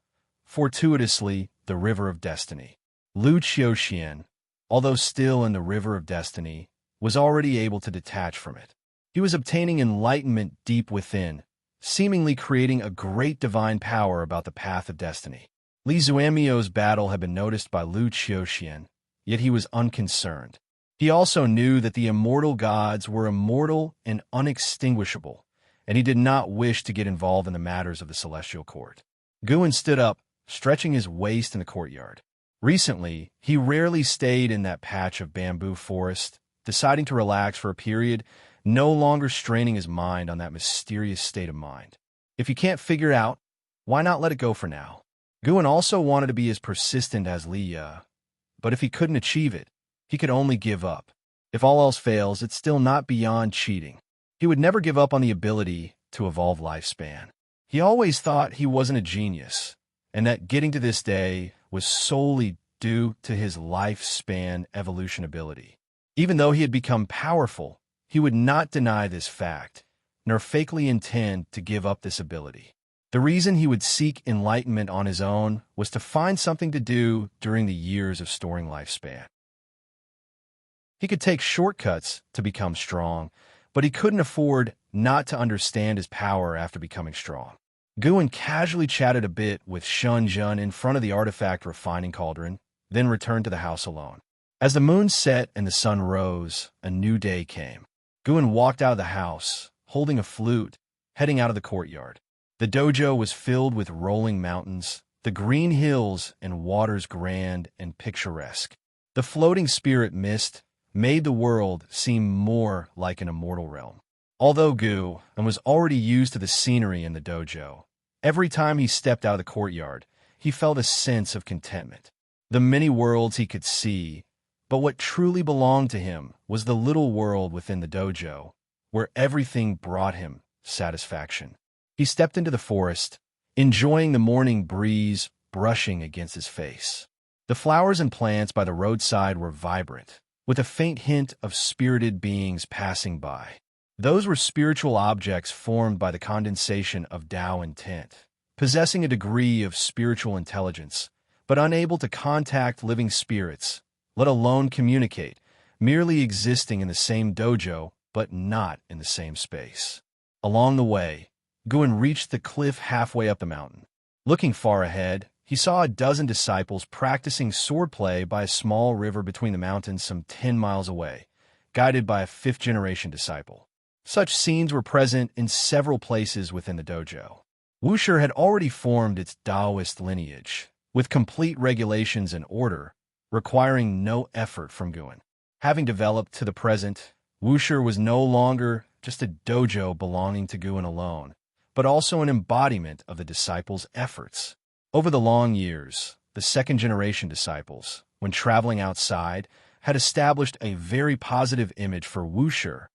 fortuitously the river of destiny. Lu Qiuxian, although still in the river of destiny, was already able to detach from it. He was obtaining enlightenment deep within, seemingly creating a great divine power about the path of destiny. Li Xuanmiao's battle had been noticed by Lu Qiuxian, yet he was unconcerned. He also knew that the immortal gods were immortal and unextinguishable, and he did not wish to get involved in the matters of the celestial court. Guin stood up, stretching his waist in the courtyard. Recently, he rarely stayed in that patch of bamboo forest, deciding to relax for a period, no longer straining his mind on that mysterious state of mind. If you can't figure it out, why not let it go for now? Guin also wanted to be as persistent as Leah, but if he couldn't achieve it, he could only give up. If all else fails, it's still not beyond cheating. He would never give up on the ability to evolve lifespan. He always thought he wasn't a genius, and that getting to this day was solely due to his lifespan evolution ability. Even though he had become powerful, he would not deny this fact, nor fakely intend to give up this ability. The reason he would seek enlightenment on his own was to find something to do during the years of storing lifespan. He could take shortcuts to become strong, but he couldn't afford not to understand his power after becoming strong. Guin casually chatted a bit with Shunjun in front of the artifact refining cauldron, then returned to the house alone. As the moon set and the sun rose, a new day came. Guin walked out of the house, holding a flute, heading out of the courtyard. The dojo was filled with rolling mountains, the green hills and waters grand and picturesque. The floating spirit mist made the world seem more like an immortal realm. Although Guin was already used to the scenery in the dojo, every time he stepped out of the courtyard, he felt a sense of contentment. The many worlds he could see, but what truly belonged to him was the little world within the dojo, where everything brought him satisfaction. He stepped into the forest, enjoying the morning breeze brushing against his face. The flowers and plants by the roadside were vibrant, with a faint hint of spirited beings passing by. Those were spiritual objects formed by the condensation of Tao intent, possessing a degree of spiritual intelligence, but unable to contact living spirits, let alone communicate, merely existing in the same dojo, but not in the same space. Along the way, Guin reached the cliff halfway up the mountain. Looking far ahead, he saw a dozen disciples practicing swordplay by a small river between the mountains some 10 miles away, guided by a fifth-generation disciple. Such scenes were present in several places within the dojo. Wuxia had already formed its Taoist lineage, with complete regulations and order, requiring no effort from Guin. Having developed to the present, Wuxia was no longer just a dojo belonging to Guin alone, but also an embodiment of the disciples' efforts. Over the long years, the second-generation disciples, when traveling outside, had established a very positive image for Wuxia,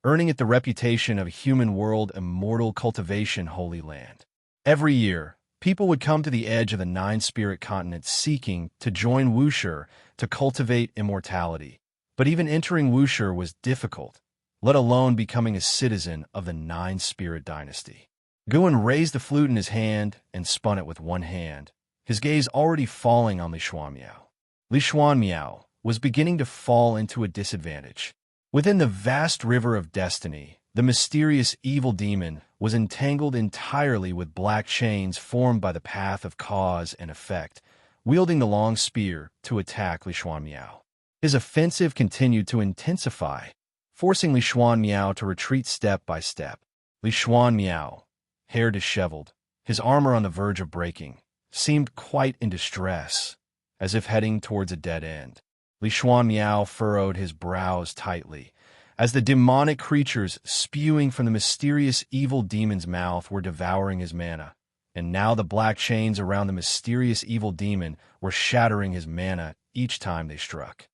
earning it the reputation of a human world immortal cultivation holy land. Every year, people would come to the edge of the 9-spirit continent seeking to join Wuxia to cultivate immortality. But even entering Wuxia was difficult, let alone becoming a citizen of the 9-spirit dynasty. Guin raised the flute in his hand and spun it with one hand, his gaze already falling on Li Xuanmiao. Li Xuanmiao was beginning to fall into a disadvantage. Within the vast river of destiny, the mysterious evil demon was entangled entirely with black chains formed by the path of cause and effect, wielding the long spear to attack Li Xuanmiao. His offensive continued to intensify, forcing Li Xuanmiao to retreat step by step. Li Xuanmiao, hair disheveled, his armor on the verge of breaking, seemed quite in distress, as if heading towards a dead end. Li Xuanmiao furrowed his brows tightly, as the demonic creatures spewing from the mysterious evil demon's mouth were devouring his mana, and now the black chains around the mysterious evil demon were shattering his mana each time they struck.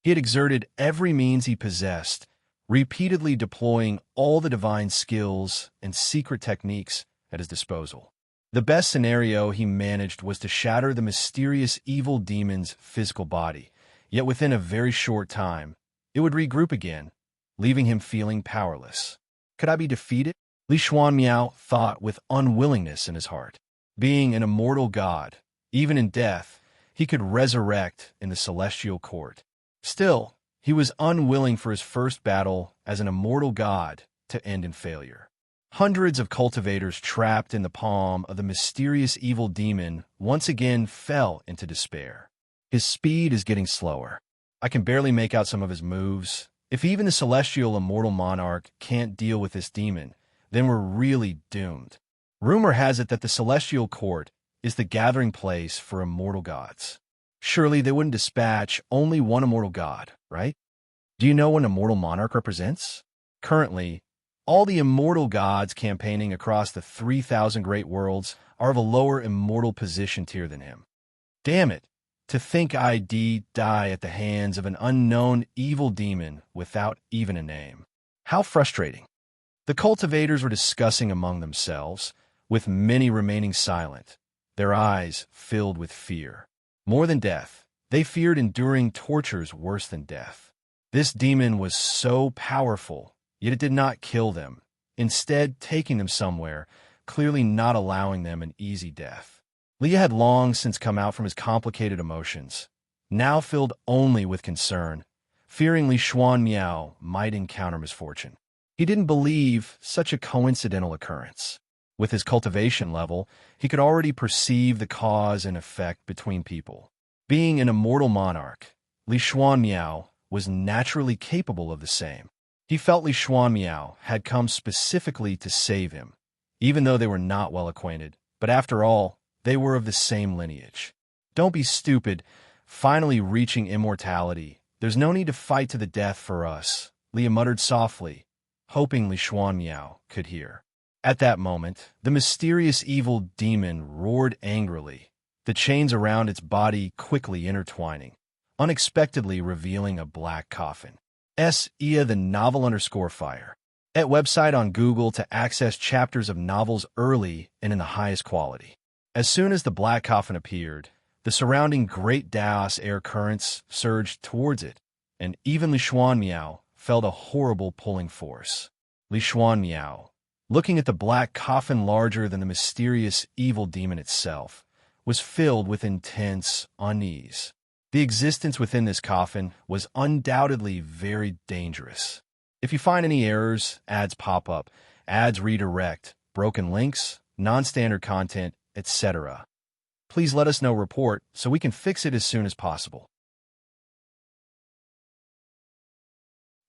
He had exerted every means he possessed, repeatedly deploying all the divine skills and secret techniques at his disposal. The best scenario he managed was to shatter the mysterious evil demon's physical body, yet within a very short time, it would regroup again, leaving him feeling powerless. Could I be defeated? Li Xuanmiao thought with unwillingness in his heart. Being an immortal god, even in death, he could resurrect in the celestial court. Still, he was unwilling for his first battle as an immortal god to end in failure. Hundreds of cultivators trapped in the palm of the mysterious evil demon once again fell into despair. His speed is getting slower. I can barely make out some of his moves. If even the celestial immortal monarch can't deal with this demon, then we're really doomed. Rumor has it that the celestial court is the gathering place for immortal gods. Surely they wouldn't dispatch only one immortal god, right? Do you know what an immortal monarch represents? Currently, all the immortal gods campaigning across the 3,000 great worlds are of a lower immortal position tier than him. Damn it, to think I'd die at the hands of an unknown evil demon without even a name. How frustrating. The cultivators were discussing among themselves, with many remaining silent, their eyes filled with fear. More than death, they feared enduring tortures worse than death. This demon was so powerful, yet it did not kill them, instead taking them somewhere, clearly not allowing them an easy death. Leah had long since come out from his complicated emotions, now filled only with concern, fearing Li Xuan Miao might encounter misfortune. He didn't believe such a coincidental occurrence. With his cultivation level, he could already perceive the cause and effect between people. Being an immortal monarch, Li Xuan Miao was naturally capable of the same. He felt Li Xuan Miao had come specifically to save him, even though they were not well acquainted. But after all, they were of the same lineage. Don't be stupid. Finally reaching immortality. There's no need to fight to the death for us, Leah muttered softly, hoping Li Xuan Miao could hear. At that moment, the mysterious evil demon roared angrily, the chains around its body quickly intertwining, unexpectedly revealing a black coffin. Ia the novel_fire. At website on Google to access chapters of novels early and in the highest quality. As soon as the black coffin appeared, the surrounding Great Daos air currents surged towards it, and even Li Xuan Miao felt a horrible pulling force. Li Xuan Miao, looking at the black coffin larger than the mysterious evil demon itself, was filled with intense unease. The existence within this coffin was undoubtedly very dangerous. If you find any errors, ads pop up, ads redirect, broken links, non-standard content, etc., please let us know report so we can fix it as soon as possible.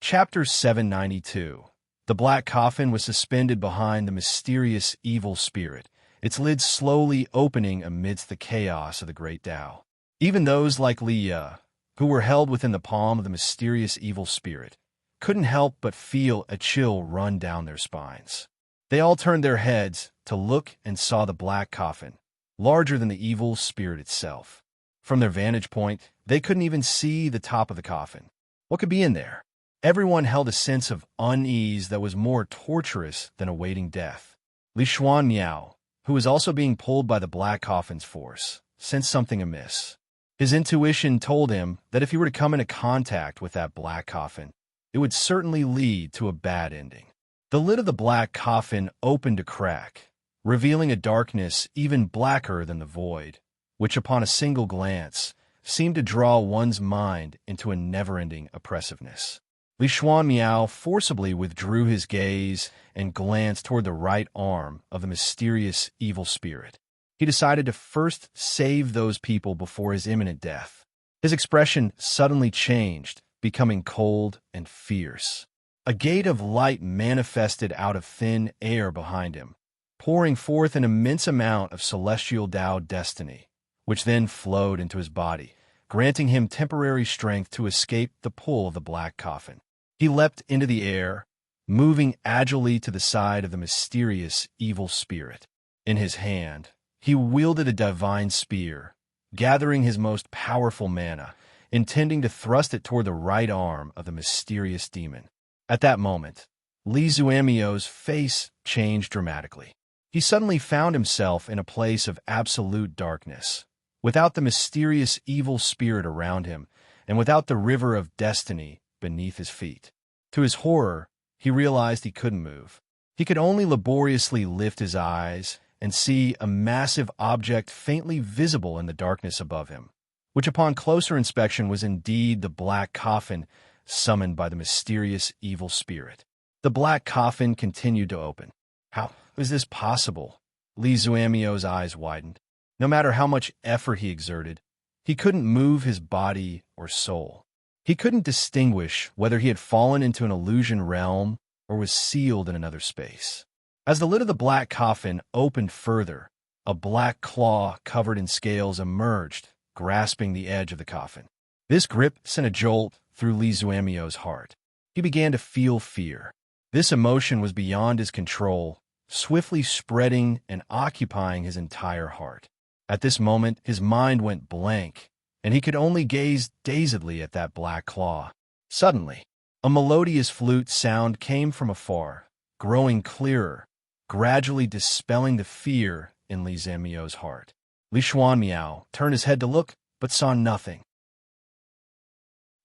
Chapter 792. The black coffin was suspended behind the mysterious evil spirit, its lid slowly opening amidst the chaos of the Great Tao. Even those like Leah, who were held within the palm of the mysterious evil spirit, couldn't help but feel a chill run down their spines. They all turned their heads to look and saw the black coffin, larger than the evil spirit itself. From their vantage point, they couldn't even see the top of the coffin. What could be in there? Everyone held a sense of unease that was more torturous than awaiting death. Li Xuan Miao, who was also being pulled by the black coffin's force, sensed something amiss. His intuition told him that if he were to come into contact with that black coffin, it would certainly lead to a bad ending. The lid of the black coffin opened a crack, revealing a darkness even blacker than the void, which upon a single glance seemed to draw one's mind into a never-ending oppressiveness. Li Xuan Miao forcibly withdrew his gaze and glanced toward the right arm of the mysterious evil spirit. He decided to first save those people before his imminent death. His expression suddenly changed, becoming cold and fierce. A gate of light manifested out of thin air behind him, pouring forth an immense amount of celestial Tao destiny, which then flowed into his body, granting him temporary strength to escape the pull of the black coffin. He leapt into the air, moving agilely to the side of the mysterious evil spirit. In his hand, he wielded a divine spear, gathering his most powerful mana, intending to thrust it toward the right arm of the mysterious demon. At that moment, Li Xuanmiao's face changed dramatically. He suddenly found himself in a place of absolute darkness, without the mysterious evil spirit around him, and without the river of destiny beneath his feet. To his horror, he realized he couldn't move. He could only laboriously lift his eyes and see a massive object faintly visible in the darkness above him, which upon closer inspection was indeed the black coffin summoned by the mysterious evil spirit. The black coffin continued to open. How is this possible? Li Xuanmiao's eyes widened. No matter how much effort he exerted, He couldn't move his body or soul. He couldn't distinguish whether he had fallen into an illusion realm or was sealed in another space. As the lid of the black coffin opened further, a black claw covered in scales emerged, grasping the edge of the coffin. This grip sent a jolt through Li Zuamio's heart. He began to feel fear. This emotion was beyond his control, swiftly spreading and occupying his entire heart. At this moment, his mind went blank, and he could only gaze dazedly at that black claw. Suddenly, a melodious flute sound came from afar, growing clearer, gradually dispelling the fear in Li Zuamio's heart. Li Xuanmiao turned his head to look, but saw nothing.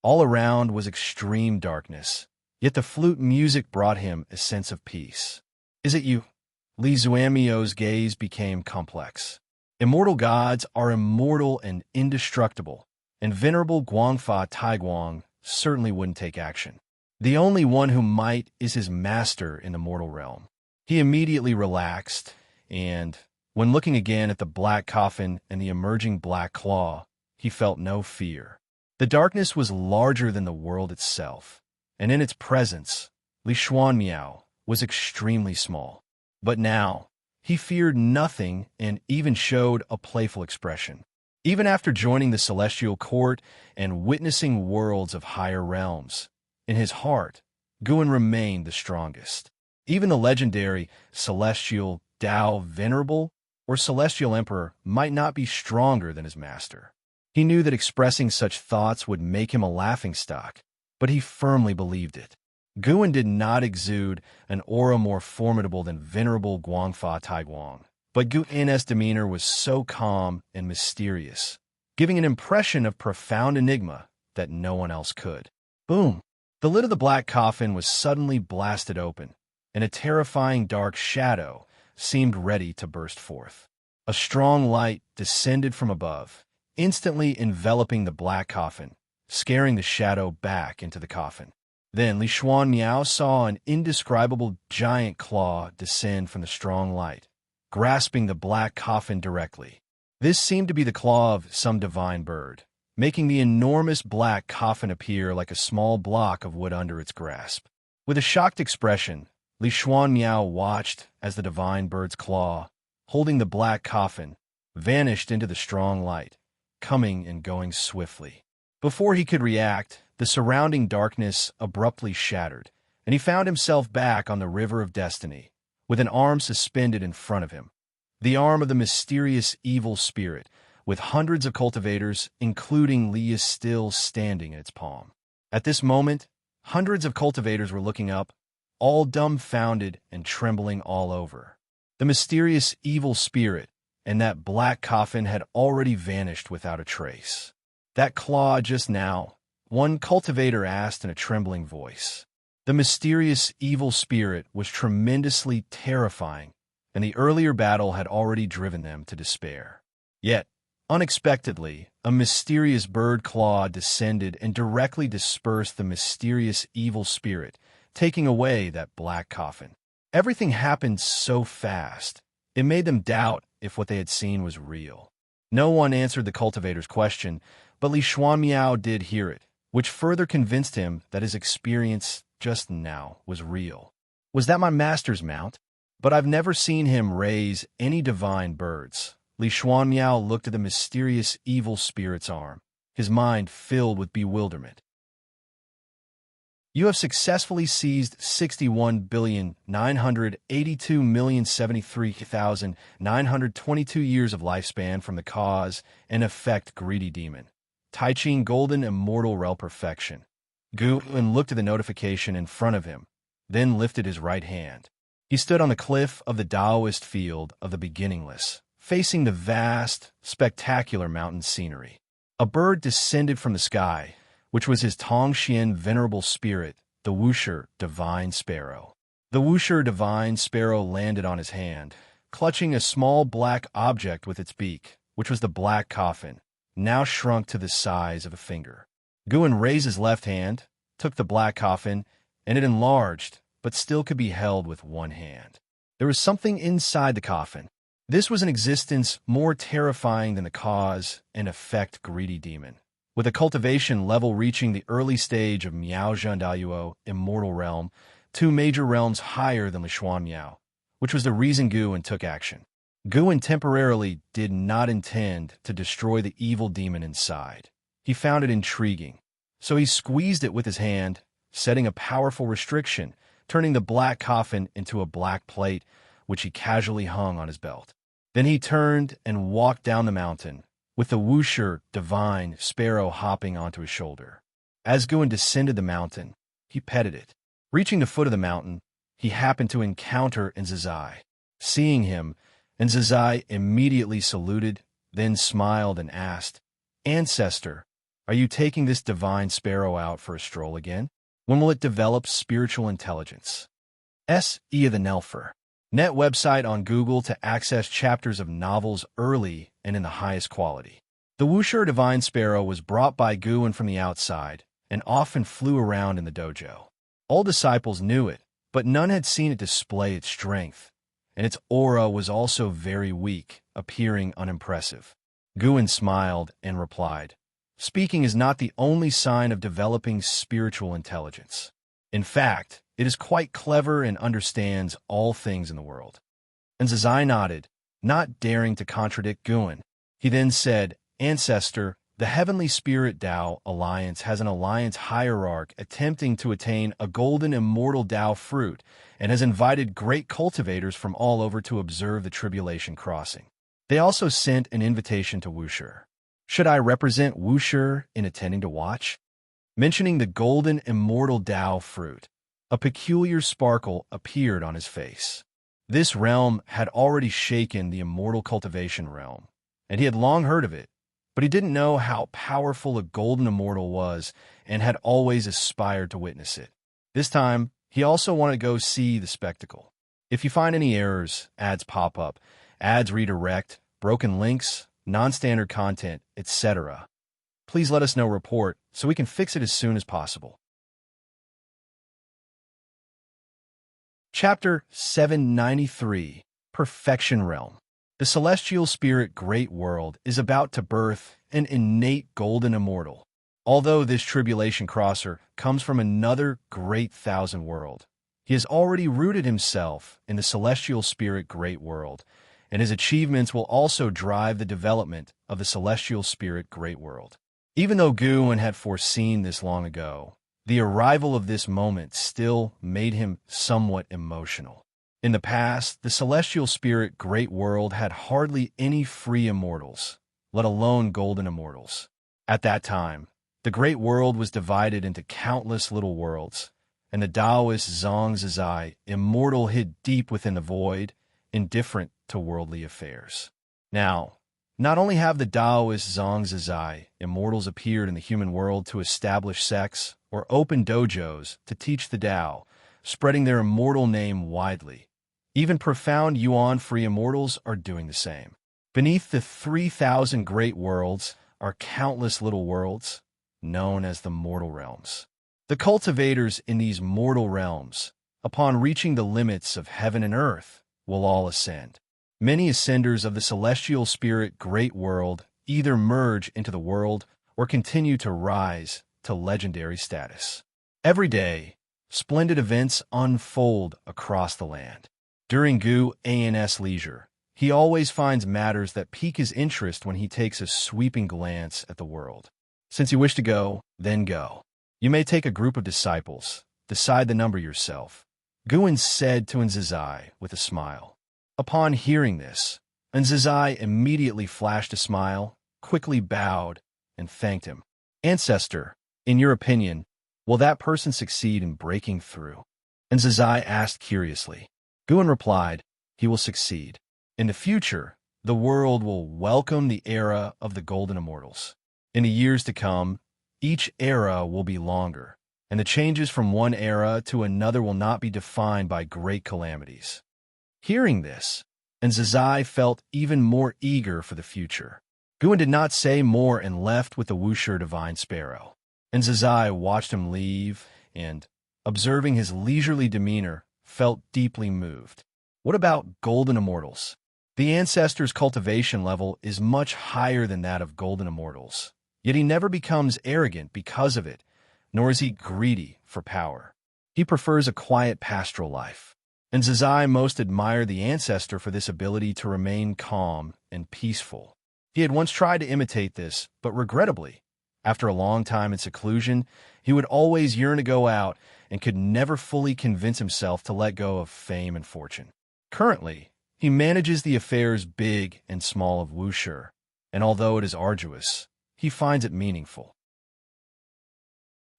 All around was extreme darkness, yet the flute music brought him a sense of peace. "Is it you?" Li Zuamio's gaze became complex. Immortal gods are immortal and indestructible, and venerable Guangfa Taiguang certainly wouldn't take action. The only one who might is his master in the mortal realm. He immediately relaxed, and, when looking again at the black coffin and the emerging black claw, he felt no fear. The darkness was larger than the world itself, and in its presence, Li Xuanmiao was extremely small. But now, he feared nothing and even showed a playful expression. Even after joining the celestial court and witnessing worlds of higher realms, in his heart, Guan remained the strongest. Even the legendary celestial Dao Venerable or celestial emperor might not be stronger than his master. He knew that expressing such thoughts would make him a laughingstock, but he firmly believed it. Guan did not exude an aura more formidable than venerable Guangfa Taiguang, but Guan's demeanor was so calm and mysterious, giving an impression of profound enigma that no one else could. Boom! The lid of the black coffin was suddenly blasted open, and a terrifying dark shadow seemed ready to burst forth. A strong light descended from above, instantly enveloping the black coffin, scaring the shadow back into the coffin. Then Li Xuanmiao saw an indescribable giant claw descend from the strong light, grasping the black coffin directly. This seemed to be the claw of some divine bird, making the enormous black coffin appear like a small block of wood under its grasp. With a shocked expression, Li Xuanmiao watched as the divine bird's claw, holding the black coffin, vanished into the strong light, coming and going swiftly. Before he could react, the surrounding darkness abruptly shattered, and he found himself back on the river of destiny, with an arm suspended in front of him. The arm of the mysterious evil spirit, with hundreds of cultivators, including Li, is still standing in its palm. At this moment, hundreds of cultivators were looking up, all dumbfounded and trembling all over. The mysterious evil spirit and that black coffin had already vanished without a trace. "That claw just now," one cultivator asked in a trembling voice. The mysterious evil spirit was tremendously terrifying, and the earlier battle had already driven them to despair. Yet, unexpectedly, a mysterious bird claw descended and directly dispersed the mysterious evil spirit, taking away that black coffin. Everything happened so fast, it made them doubt if what they had seen was real. No one answered the cultivator's question, but Li Xuanmiao did hear it, which further convinced him that his experience just now was real. "Was that my master's mount? But I've never seen him raise any divine birds." Li Xuanmiao looked at the mysterious evil spirit's arm, his mind filled with bewilderment. "You have successfully seized 61,982,073,922 years of lifespan from the cause and effect greedy demon. Taiching Golden Immortal Rel Perfection." Guan looked at the notification in front of him, then lifted his right hand. He stood on the cliff of the Taoist field of the beginningless, facing the vast, spectacular mountain scenery. A bird descended from the sky, which was his Tongxian venerable spirit, the Wuxia Divine Sparrow. The Wuxia Divine Sparrow landed on his hand, clutching a small black object with its beak, which was the black coffin, now shrunk to the size of a finger. Guan raised his left hand, took the black coffin, and it enlarged, but still could be held with one hand. There was something inside the coffin. This was an existence more terrifying than the cause and effect greedy demon, with a cultivation level reaching the early stage of Miao Zhendaluo, Immortal Realm, two major realms higher than Lishuan Miao, which was the reason Guan took action. Guan temporarily did not intend to destroy the evil demon inside. He found it intriguing, so he squeezed it with his hand, setting a powerful restriction, turning the black coffin into a black plate, which he casually hung on his belt. Then he turned and walked down the mountain, with the Wuxia divine sparrow hopping onto his shoulder. As Guan descended the mountain, he petted it. Reaching the foot of the mountain, he happened to encounter Nzazai. Seeing him, Nzazai immediately saluted, then smiled and asked, "Ancestor, are you taking this divine sparrow out for a stroll again? When will it develop spiritual intelligence?" Ia the Nelfer. Net website on Google to access chapters of novels early and in the highest quality. The Wuxia divine sparrow was brought by Guan from the outside and often flew around in the dojo. All disciples knew it, but none had seen it display its strength, and its aura was also very weak, appearing unimpressive. Guan smiled and replied, "Speaking is not the only sign of developing spiritual intelligence. In fact, it is quite clever and understands all things in the world." Nzazai nodded, not daring to contradict Guan. He then said, "Ancestor, the Heavenly Spirit Tao Alliance has an alliance hierarch attempting to attain a golden immortal Tao fruit and has invited great cultivators from all over to observe the tribulation crossing. They also sent an invitation to Wuxia. Should I represent Wuxia in attending to watch?" Mentioning the golden immortal Tao fruit, a peculiar sparkle appeared on his face. This realm had already shaken the immortal cultivation realm, and he had long heard of it, but he didn't know how powerful a golden immortal was and had always aspired to witness it. This time, he also wanted to go see the spectacle. If you find any errors, ads pop up, ads redirect, broken links, non-standard content, etc., please let us know report so we can fix it as soon as possible. Chapter 793, Perfection Realm. The celestial spirit Great World is about to birth an innate golden immortal. Although this tribulation crosser comes from another great thousand world, he has already rooted himself in the celestial spirit Great World, and his achievements will also drive the development of the celestial spirit Great World. Even though Guan had foreseen this long ago, the arrival of this moment still made him somewhat emotional. In the past, the celestial spirit Great World had hardly any free immortals, let alone golden immortals. At that time, the Great World was divided into countless little worlds, and the Taoist Zhangzizai, immortal, hid deep within the void, indifferent to worldly affairs. Now, not only have the Taoist Zhangzizai, immortals, appeared in the human world to establish sects or open dojos to teach the Tao, spreading their immortal name widely. Even profound Yuan-free immortals are doing the same. Beneath the 3,000 great worlds are countless little worlds, known as the mortal realms. The cultivators in these mortal realms, upon reaching the limits of heaven and earth, will all ascend. Many ascenders of the celestial spirit Great World either merge into the world or continue to rise to legendary status. Every day, splendid events unfold across the land. During Guan's leisure, he always finds matters that pique his interest when he takes a sweeping glance at the world. Since you wish to go, then go. You may take a group of disciples, decide the number yourself, Guan said to Nzazai with a smile. Upon hearing this, Nzazai immediately flashed a smile, quickly bowed, and thanked him. "Ancestor, in your opinion, will that person succeed in breaking through?" Nzazai asked curiously. Guan replied, "He will succeed. In the future, the world will welcome the era of the Golden Immortals. In the years to come, each era will be longer, and the changes from one era to another will not be defined by great calamities." Hearing this, Nzazai felt even more eager for the future. Guan did not say more and left with the Wuxia divine sparrow. Nzazai watched him leave and, observing his leisurely demeanor, felt deeply moved. What about golden immortals? The ancestor's cultivation level is much higher than that of golden immortals, yet he never becomes arrogant because of it, nor is he greedy for power. He prefers a quiet pastoral life, and Zazai most admired the ancestor for this ability to remain calm and peaceful. He had once tried to imitate this, but regrettably, after a long time in seclusion, he would always yearn to go out and could never fully convince himself to let go of fame and fortune. Currently, he manages the affairs big and small of Wuxia, and although it is arduous, he finds it meaningful.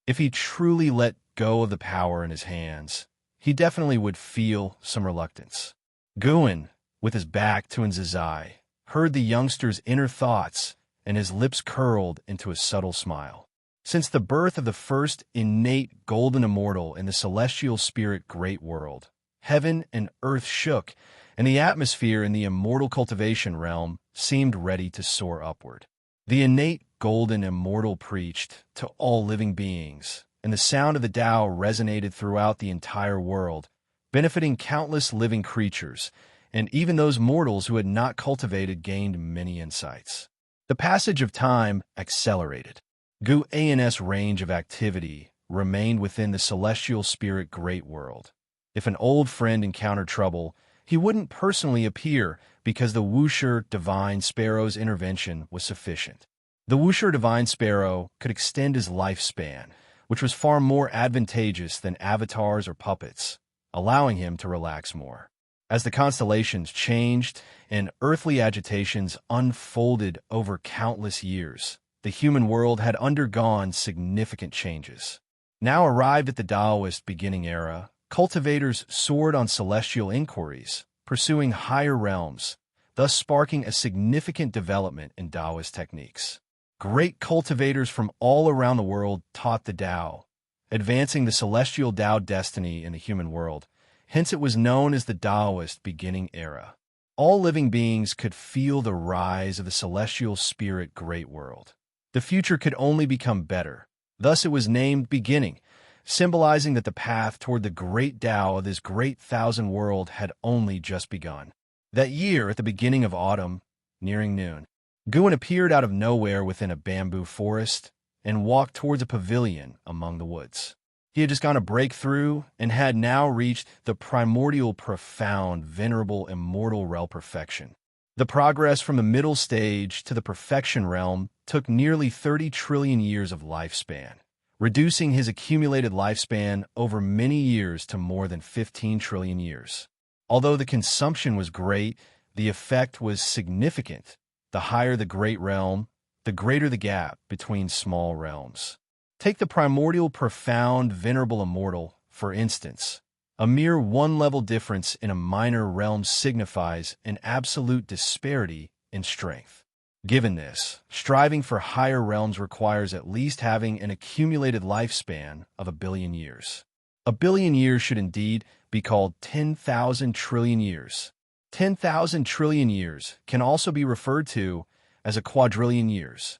If he truly let go of the power in his hands, he definitely would feel some reluctance. Guin, with his back to Nzazai, heard the youngster's inner thoughts, and his lips curled into a subtle smile. Since the birth of the first innate golden immortal in the celestial spirit great world, heaven and earth shook, and the atmosphere in the immortal cultivation realm seemed ready to soar upward. The innate golden immortal preached to all living beings, and the sound of the Tao resonated throughout the entire world, benefiting countless living creatures, and even those mortals who had not cultivated gained many insights. The passage of time accelerated. Gu An's range of activity remained within the celestial spirit great world. If an old friend encountered trouble, he wouldn't personally appear because the Wuxia Divine Sparrow's intervention was sufficient. The Wuxia Divine Sparrow could extend his lifespan, which was far more advantageous than avatars or puppets, allowing him to relax more. As the constellations changed and earthly agitations unfolded over countless years, the human world had undergone significant changes. Now arrived at the Taoist beginning era, cultivators soared on celestial inquiries, pursuing higher realms, thus sparking a significant development in Taoist techniques. Great cultivators from all around the world taught the Tao, advancing the celestial Tao destiny in the human world. Hence it was known as the Taoist beginning era. All living beings could feel the rise of the celestial spirit great world. The future could only become better. Thus it was named beginning, symbolizing that the path toward the great Tao of this great thousand world had only just begun. That year, at the beginning of autumn, nearing noon, Guin appeared out of nowhere within a bamboo forest and walked towards a pavilion among the woods. He had just gone a breakthrough and had now reached the primordial, profound, venerable, immortal realm perfection. The progress from the middle stage to the perfection realm took nearly 30 trillion years of lifespan, reducing his accumulated lifespan over many years to more than 15 trillion years. Although the consumption was great, the effect was significant. The higher the great realm, the greater the gap between small realms. Take the primordial, profound, venerable immortal, for instance. A mere one-level difference in a minor realm signifies an absolute disparity in strength. Given this, striving for higher realms requires at least having an accumulated lifespan of 1 billion years. 1 billion years should indeed be called 10,000 trillion years. 10,000 trillion years can also be referred to as a quadrillion years.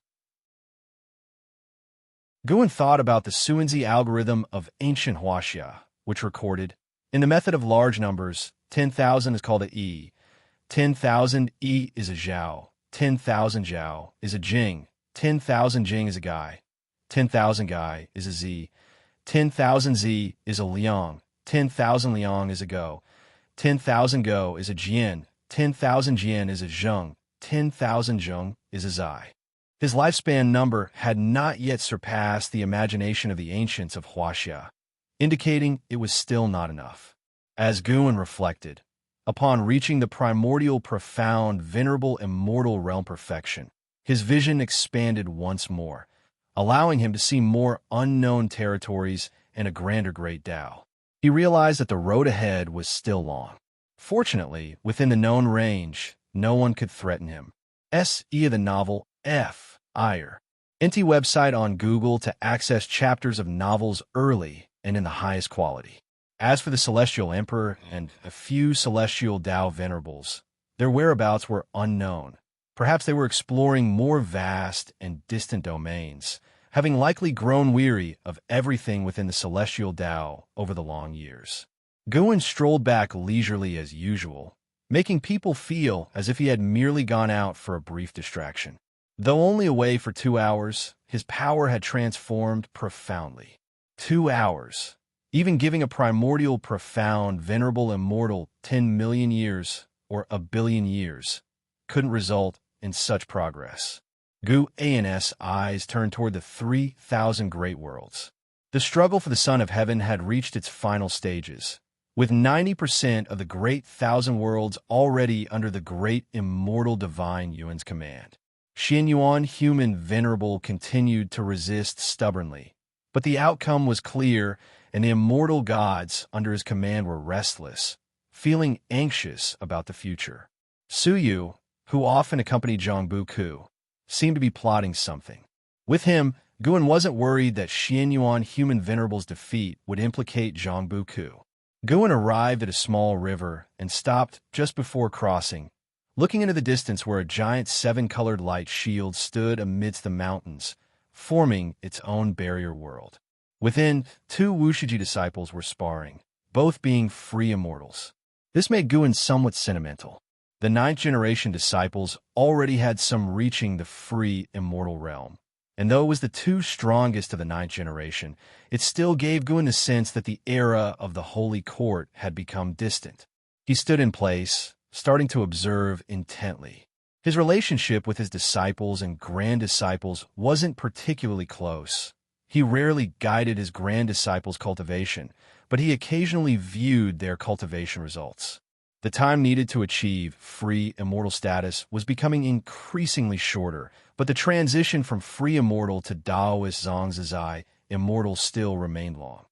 Guin thought about the Suanzi algorithm of ancient Huaxia, which recorded, in the method of large numbers, 10,000 is called a yi, 10,000 yi is a zhao, 10,000 zhao is a jing, 10,000 jing is a gai, 10,000 gai is a zi, 10,000 zi is a liang, 10,000 liang is a go, 10,000 go is a jian, 10,000 jian is a zheng, 10,000 zheng is a zai. His lifespan number had not yet surpassed the imagination of the ancients of Huaxia, indicating it was still not enough. As Guin reflected, upon reaching the primordial, profound, venerable, immortal realm perfection, his vision expanded once more, allowing him to see more unknown territories and a grander great Tao. He realized that the road ahead was still long. Fortunately, within the known range, no one could threaten him. S.E. of the novel F. Ire. NT website on Google to access chapters of novels early and in the highest quality. As for the Celestial Emperor and a few Celestial Tao Venerables, their whereabouts were unknown. Perhaps they were exploring more vast and distant domains, having likely grown weary of everything within the Celestial Tao over the long years. Guin strolled back leisurely as usual, making people feel as if he had merely gone out for a brief distraction. Though only away for 2 hours, his power had transformed profoundly. 2 hours. Even giving a primordial, profound, venerable immortal 10 million years, or a billion years, couldn't result in such progress. Guan's eyes turned toward the 3,000 great worlds. The struggle for the Son of Heaven had reached its final stages, with 90% of the great 1,000 worlds already under the great immortal divine Yuan's command. Xianyuan, human venerable, continued to resist stubbornly, but the outcome was clear, and the immortal gods under his command were restless, feeling anxious about the future. Suyu, who often accompanied Zhongbu Ku, seemed to be plotting something. With him, Guan wasn't worried that Xianyuan human venerable's defeat would implicate Zhongbu Ku. Guan arrived at a small river and stopped just before crossing, looking into the distance where a giant 7-colored light shield stood amidst the mountains, forming its own barrier world. Within, 2 Wushiji disciples were sparring, both being free immortals. This made Guan somewhat sentimental. The 9th-generation disciples already had some reaching the free immortal realm, and though it was the 2 strongest of the 9th generation, it still gave Guan the sense that the era of the Holy Court had become distant. He stood in place, starting to observe intently. His relationship with his disciples and grand disciples wasn't particularly close. He rarely guided his grand disciples' cultivation, but he occasionally viewed their cultivation results. The time needed to achieve free immortal status was becoming increasingly shorter, but the transition from free immortal to Daoist Zhongzhizai immortal still remained long.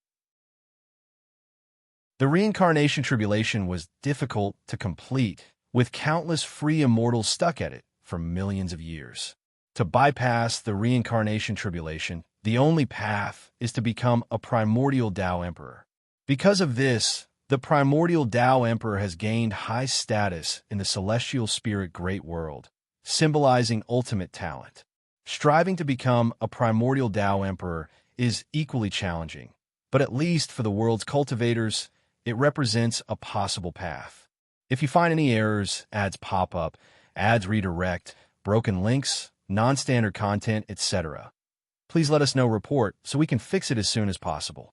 The reincarnation tribulation was difficult to complete, with countless free immortals stuck at it for millions of years. To bypass the reincarnation tribulation, the only path is to become a primordial Tao Emperor. Because of this, the primordial Tao Emperor has gained high status in the celestial spirit great world, symbolizing ultimate talent. Striving to become a primordial Tao Emperor is equally challenging, but at least for the world's cultivators, it represents a possible path. If you find any errors, ads pop up, ads redirect, broken links, non-standard content, etc., please let us know. Report so we can fix it as soon as possible.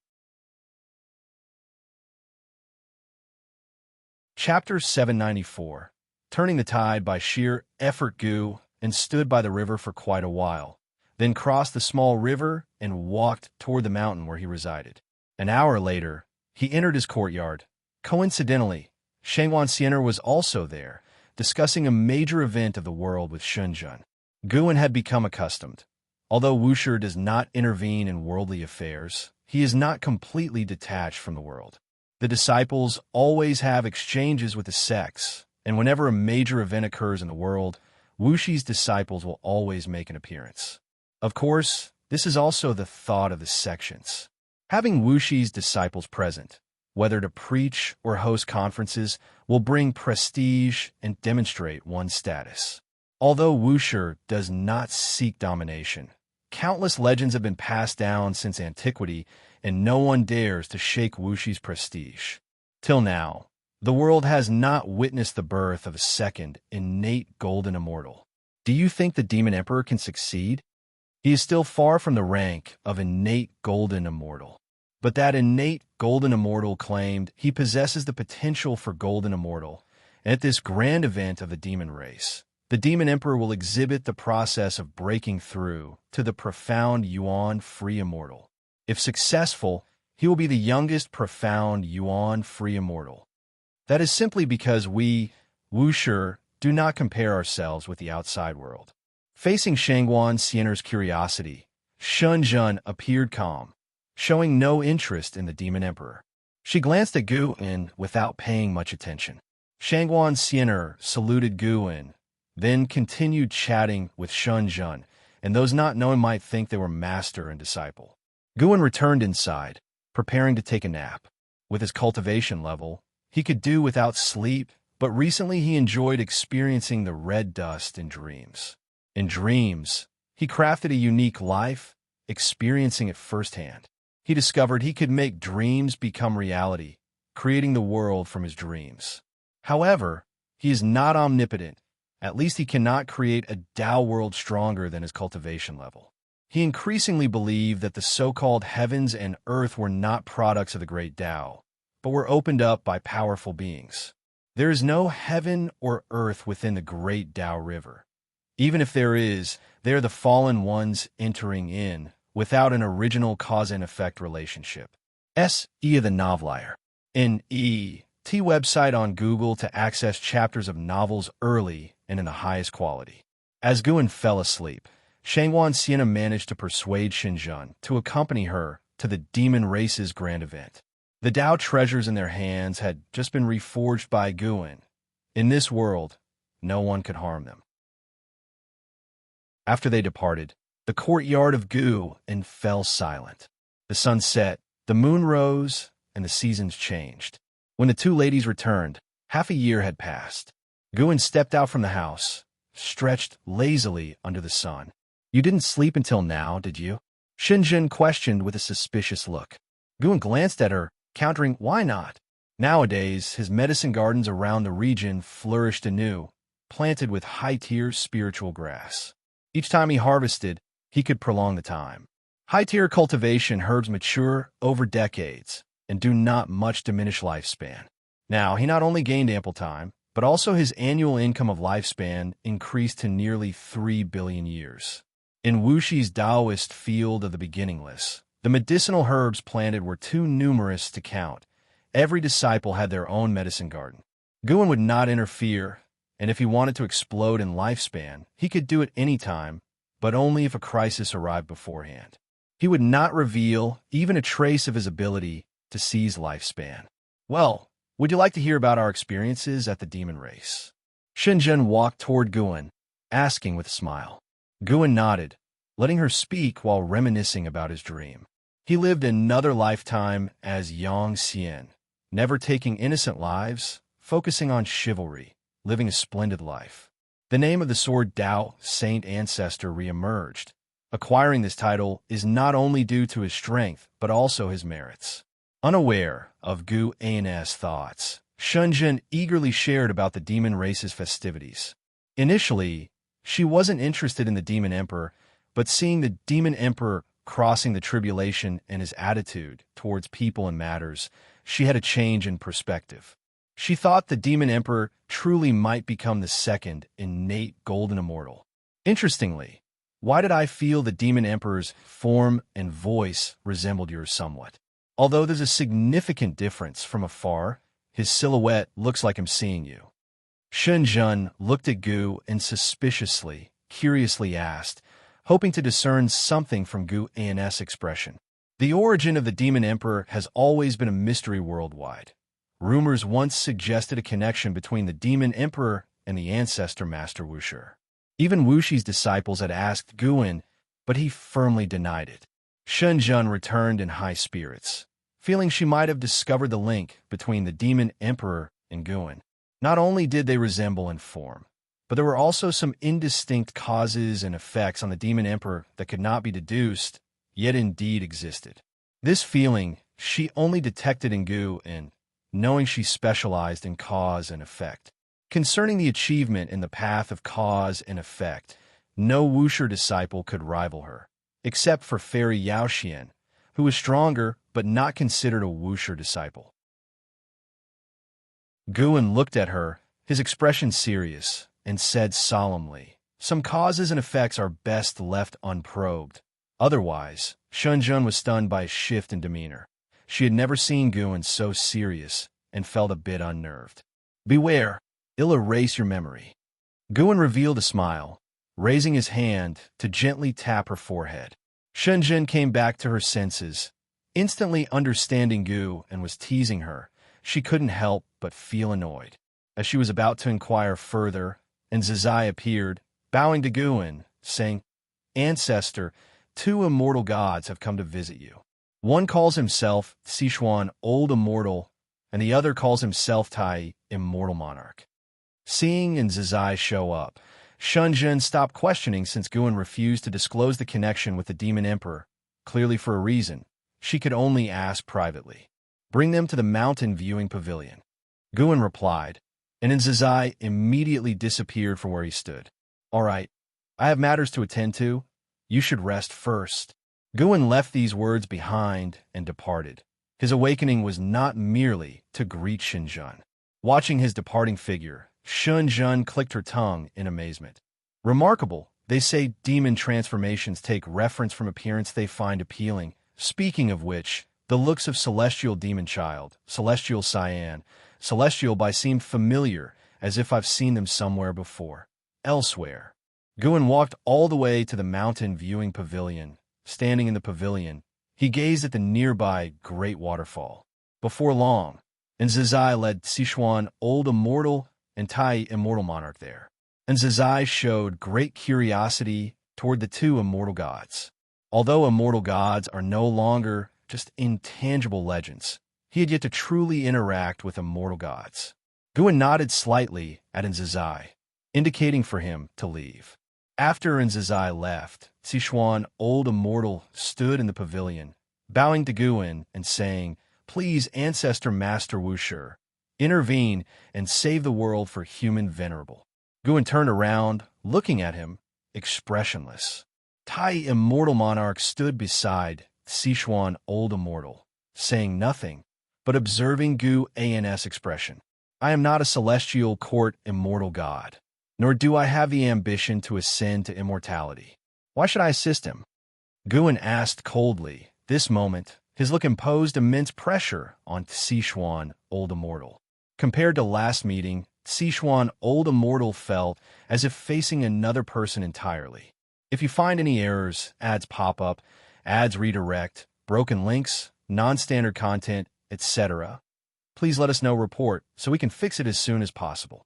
Chapter 794. Turning the tide by sheer effort. Gu and stood by the river for quite a while, then crossed the small river and walked toward the mountain where he resided. An hour later, he entered his courtyard. Coincidentally, Shangwan Xianer was also there, discussing a major event of the world with Shunjun. Guan had become accustomed. Although Wuxia does not intervene in worldly affairs, he is not completely detached from the world. The disciples always have exchanges with the sects, and whenever a major event occurs in the world, Wuxi's disciples will always make an appearance. Of course, this is also the thought of the sections. Having Wuxi's disciples present, whether to preach or host conferences, will bring prestige and demonstrate one's status. Although Wuxia does not seek domination, countless legends have been passed down since antiquity, and no one dares to shake Wuxi's prestige. Till now, the world has not witnessed the birth of a second, innate golden immortal. Do you think the Demon Emperor can succeed? He is still far from the rank of innate golden immortal. But that innate golden immortal claimed he possesses the potential for golden immortal, and at this grand event of the demon race, the Demon Emperor will exhibit the process of breaking through to the profound Yuan free immortal. If successful, he will be the youngest profound Yuan free immortal. That is simply because we, Wuxia, do not compare ourselves with the outside world. Facing Shangwan Xianer's curiosity, Shunjun appeared calm, showing no interest in the Demon Emperor. She glanced at Guan without paying much attention. Shangwan Xianer saluted Guan, then continued chatting with Shunjun, and those not knowing might think they were master and disciple. Guan returned inside, preparing to take a nap. With his cultivation level, he could do without sleep, but recently he enjoyed experiencing the red dust in dreams. In dreams, he crafted a unique life, experiencing it firsthand. He discovered he could make dreams become reality, creating the world from his dreams. However, He is not omnipotent. At least he cannot create a Tao world stronger than his cultivation level. He increasingly believed that the so-called heavens and earth were not products of the great Tao, but were opened up by powerful beings. There is no heaven or earth within the great Tao river. Even if there is, they are the fallen ones entering in, without an original cause and effect relationship. S.E. the Novelier. N.E.T. website on Google to access chapters of novels early and in the highest quality. As Guan fell asleep, Shanghuan Sienna managed to persuade Xinjun to accompany her to the demon race's grand event. The Tao treasures in their hands had just been reforged by Guan. In this world, no one could harm them. After they departed, the courtyard of Guan fell silent. The sun set, the moon rose, and the seasons changed. When the two ladies returned, half a year had passed. Guan stepped out from the house, stretched lazily under the sun. "You didn't sleep until now, did you?" Xinjun questioned with a suspicious look. Guan glanced at her, countering, "Why not?" Nowadays, his medicine gardens around the region flourished anew, planted with high-tier spiritual grass. Each time he harvested, he could prolong the time. High-tier cultivation herbs mature over decades and do not much diminish lifespan. Now, he not only gained ample time, but also his annual income of lifespan increased to nearly 3 billion years. In Wushi's Taoist field of the beginningless, the medicinal herbs planted were too numerous to count. Every disciple had their own medicine garden. Guan would not interfere, and if he wanted to explode in lifespan, he could do it any time, but only if a crisis arrived beforehand. He would not reveal even a trace of his ability to seize lifespan. "Well, would you like to hear about our experiences at the demon race?" Xinjun walked toward Guan, asking with a smile. Guan nodded, letting her speak while reminiscing about his dream. He lived another lifetime as Yang Xian, never taking innocent lives, focusing on chivalry, living a splendid life. The name of the sword Tao Saint ancestor re-emerged. Acquiring this title is not only due to his strength, but also his merits. Unaware of Gu An's thoughts, Xinjun eagerly shared about the demon race's festivities. Initially, she wasn't interested in the demon emperor, but seeing the demon emperor crossing the tribulation and his attitude towards people and matters, she had a change in perspective. She thought the demon emperor truly might become the second innate golden immortal. Interestingly, why did I feel the demon emperor's form and voice resembled yours somewhat? Although there's a significant difference from afar, his silhouette looks like I'm seeing you. Xinjun looked at Gu and suspiciously, curiously asked, hoping to discern something from Gu An's expression. The origin of the demon emperor has always been a mystery worldwide. Rumors once suggested a connection between the demon emperor and the ancestor master Wusher. Even Wushi's disciples had asked Guan, but he firmly denied it. Xinjun returned in high spirits, feeling she might have discovered the link between the demon emperor and Guan. Not only did they resemble in form, but there were also some indistinct causes and effects on the demon emperor that could not be deduced, yet indeed existed. This feeling she only detected in Guan, knowing she specialized in cause and effect. Concerning the achievement in the path of cause and effect, no Wusher disciple could rival her, except for Fairy Yaoxian, who was stronger but not considered a Wusher disciple. Guan looked at her, his expression serious, and said solemnly, "Some causes and effects are best left unprobed." Otherwise, Xinjun was stunned by a shift in demeanor. She had never seen Guan so serious and felt a bit unnerved. "Beware, it'll erase your memory." Guan revealed a smile, raising his hand to gently tap her forehead. Xinjun came back to her senses, instantly understanding Gu and was teasing her. She couldn't help but feel annoyed. As she was about to inquire further, and Zizai appeared, bowing to Guan, saying, "Ancestor, 2 immortal gods have come to visit you. One calls himself Sichuan Old Immortal, and the other calls himself Tai Immortal Monarch." Seeing and Zizai show up, Xinjun stopped questioning since Guan refused to disclose the connection with the demon emperor, clearly for a reason. She could only ask privately. "Bring them to the mountain viewing pavilion." Guan replied, and Nzazai immediately disappeared from where he stood. "All right, I have matters to attend to. You should rest first." Guin left these words behind and departed. His awakening was not merely to greet Xinjun. Watching his departing figure, Xinjun clicked her tongue in amazement. "Remarkable. They say demon transformations take reference from appearance they find appealing. Speaking of which, the looks of Celestial Demon Child, Celestial Cyan, Celestial Bai seemed familiar, as if I've seen them somewhere before. Elsewhere." Guin walked all the way to the mountain viewing pavilion. Standing in the pavilion, he gazed at the nearby great waterfall. Before long, Nzazai led Sichuan Old Immortal and Tai Immortal Monarch there. Nzazai showed great curiosity toward the two immortal gods. Although immortal gods are no longer just intangible legends, he had yet to truly interact with immortal gods. Guin nodded slightly at Nzazai, indicating for him to leave. After Nzazai left, Sichuan Old Immortal stood in the pavilion, bowing to Guin and saying, "Please, Ancestor Master Wuxia, intervene and save the world for human venerable." Guin turned around, looking at him, expressionless. Tai Immortal Monarch stood beside Sichuan Old Immortal, saying nothing, but observing Gu An's expression. "I am not a celestial court immortal god, nor do I have the ambition to ascend to immortality. Why should I assist him?" Guin asked coldly. This moment, his look imposed immense pressure on Sichuan Old Immortal. Compared to last meeting, Sichuan Old Immortal felt as if facing another person entirely. If you find any errors, ads pop up, ads redirect, broken links, non-standard content, etc., please let us know report so we can fix it as soon as possible.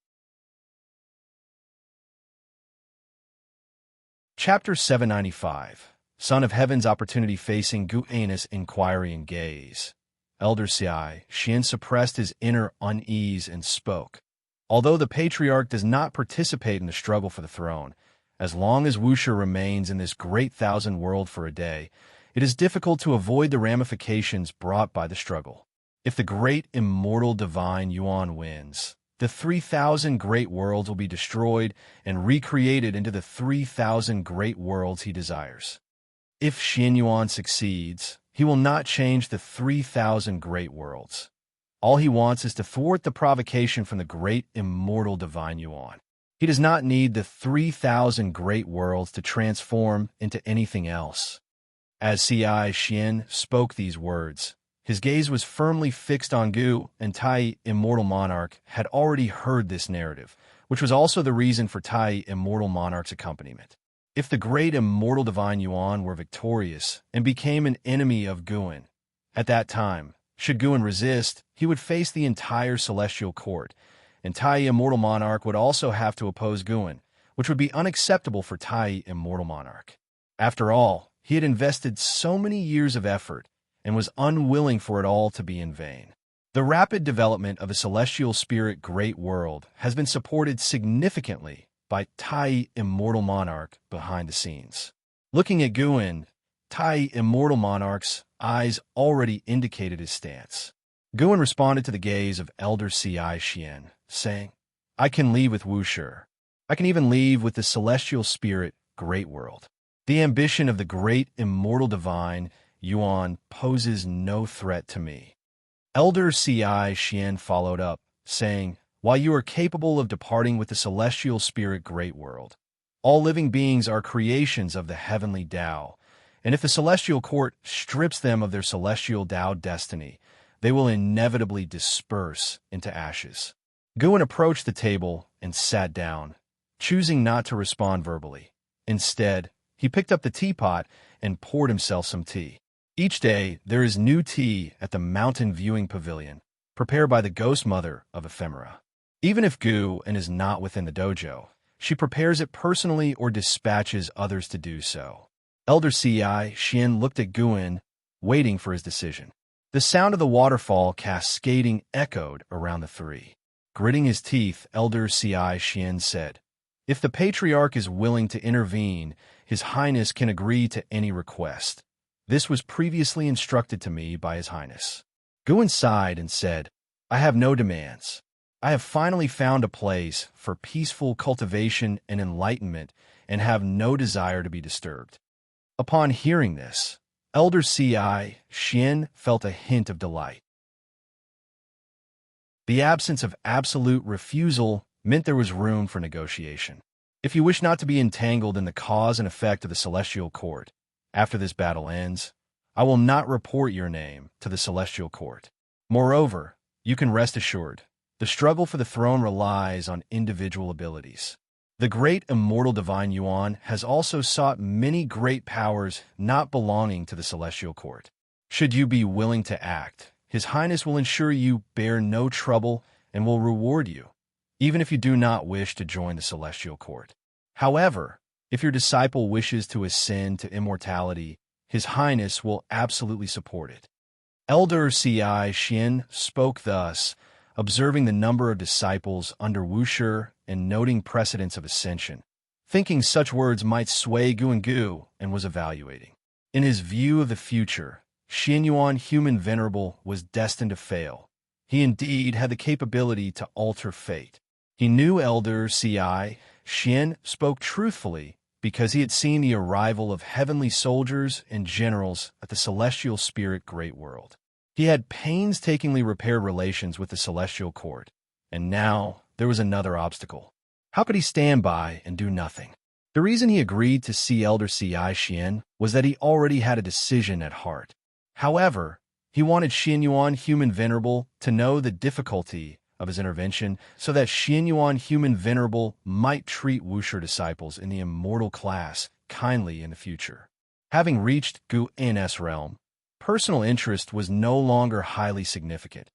Chapter 795, Son of Heaven's Opportunity Facing Gu Anus Inquiry and Gaze. Elder Xiai Xian suppressed his inner unease and spoke. Although the Patriarch does not participate in the struggle for the throne, as long as Wuxia remains in this great thousand world for a day, it is difficult to avoid the ramifications brought by the struggle. If the great immortal divine Yuan wins, the 3,000 great worlds will be destroyed and recreated into the 3,000 great worlds he desires. If Xin Yuan succeeds, he will not change the 3,000 great worlds. All he wants is to thwart the provocation from the great immortal divine Yuan. He does not need the 3,000 great worlds to transform into anything else. As Xiai Xian spoke these words, his gaze was firmly fixed on Gu, and Tai Immortal Monarch had already heard this narrative, which was also the reason for Tai Immortal Monarch's accompaniment. If the great immortal divine Yuan were victorious and became an enemy of Guin, at that time, should Guin resist, he would face the entire celestial court, and Tai Immortal Monarch would also have to oppose Guin, which would be unacceptable for Tai Immortal Monarch. After all, he had invested so many years of effort and was unwilling for it all to be in vain. The rapid development of a celestial spirit great world has been supported significantly by Tai Immortal Monarch behind the scenes. Looking at Guin, Tai Immortal Monarch's eyes already indicated his stance. Guin responded to the gaze of Elder Xiai Xian, saying, "I can leave with Wuxia. I can even leave with the celestial spirit great world. The ambition of the great immortal divine Yuan poses no threat to me." Elder Xiai Xian followed up, saying, "While you are capable of departing with the celestial spirit great world, all living beings are creations of the heavenly Tao, and if the celestial court strips them of their celestial Tao destiny, they will inevitably disperse into ashes." Guin approached the table and sat down, choosing not to respond verbally. Instead, he picked up the teapot and poured himself some tea. Each day, there is new tea at the Mountain Viewing Pavilion, prepared by the Ghost Mother of Ephemera. Even if Gu is not within the dojo, she prepares it personally or dispatches others to do so. Elder Xiai Xian looked at Guin, waiting for his decision. The sound of the waterfall cascading echoed around the three. Gritting his teeth, Elder Xiai Xian said, "If the Patriarch is willing to intervene, His Highness can agree to any request. This was previously instructed to me by His Highness." Guin sighed and said, "I have no demands. I have finally found a place for peaceful cultivation and enlightenment and have no desire to be disturbed." Upon hearing this, Elder Ci Xian felt a hint of delight. The absence of absolute refusal meant there was room for negotiation. "If you wish not to be entangled in the cause and effect of the Celestial Court, after this battle ends, I will not report your name to the Celestial Court. Moreover, you can rest assured, the struggle for the throne relies on individual abilities. The great immortal divine Yuan has also sought many great powers not belonging to the Celestial Court. Should you be willing to act, His Highness will ensure you bear no trouble and will reward you, even if you do not wish to join the Celestial Court. However, if your disciple wishes to ascend to immortality, His Highness will absolutely support it." Elder Ci Xian spoke thus, observing the number of disciples under Wushi and noting precedents of ascension, thinking such words might sway Gu, and was evaluating. In his view of the future, Xianyuan Human Venerable was destined to fail. He indeed had the capability to alter fate. He knew Elder Ci Xian spoke truthfully because he had seen the arrival of heavenly soldiers and generals at the celestial spirit great world. He had painstakingly repaired relations with the Celestial Court, and now there was another obstacle. How could he stand by and do nothing? The reason he agreed to see Elder Ci Xian was that he already had a decision at heart. However, he wanted Xianyuan Human Venerable to know the difficulty of his intervention so that Xianyuan Human Venerable might treat Wushi disciples in the immortal class kindly in the future. Having reached Gu's realm, personal interest was no longer highly significant.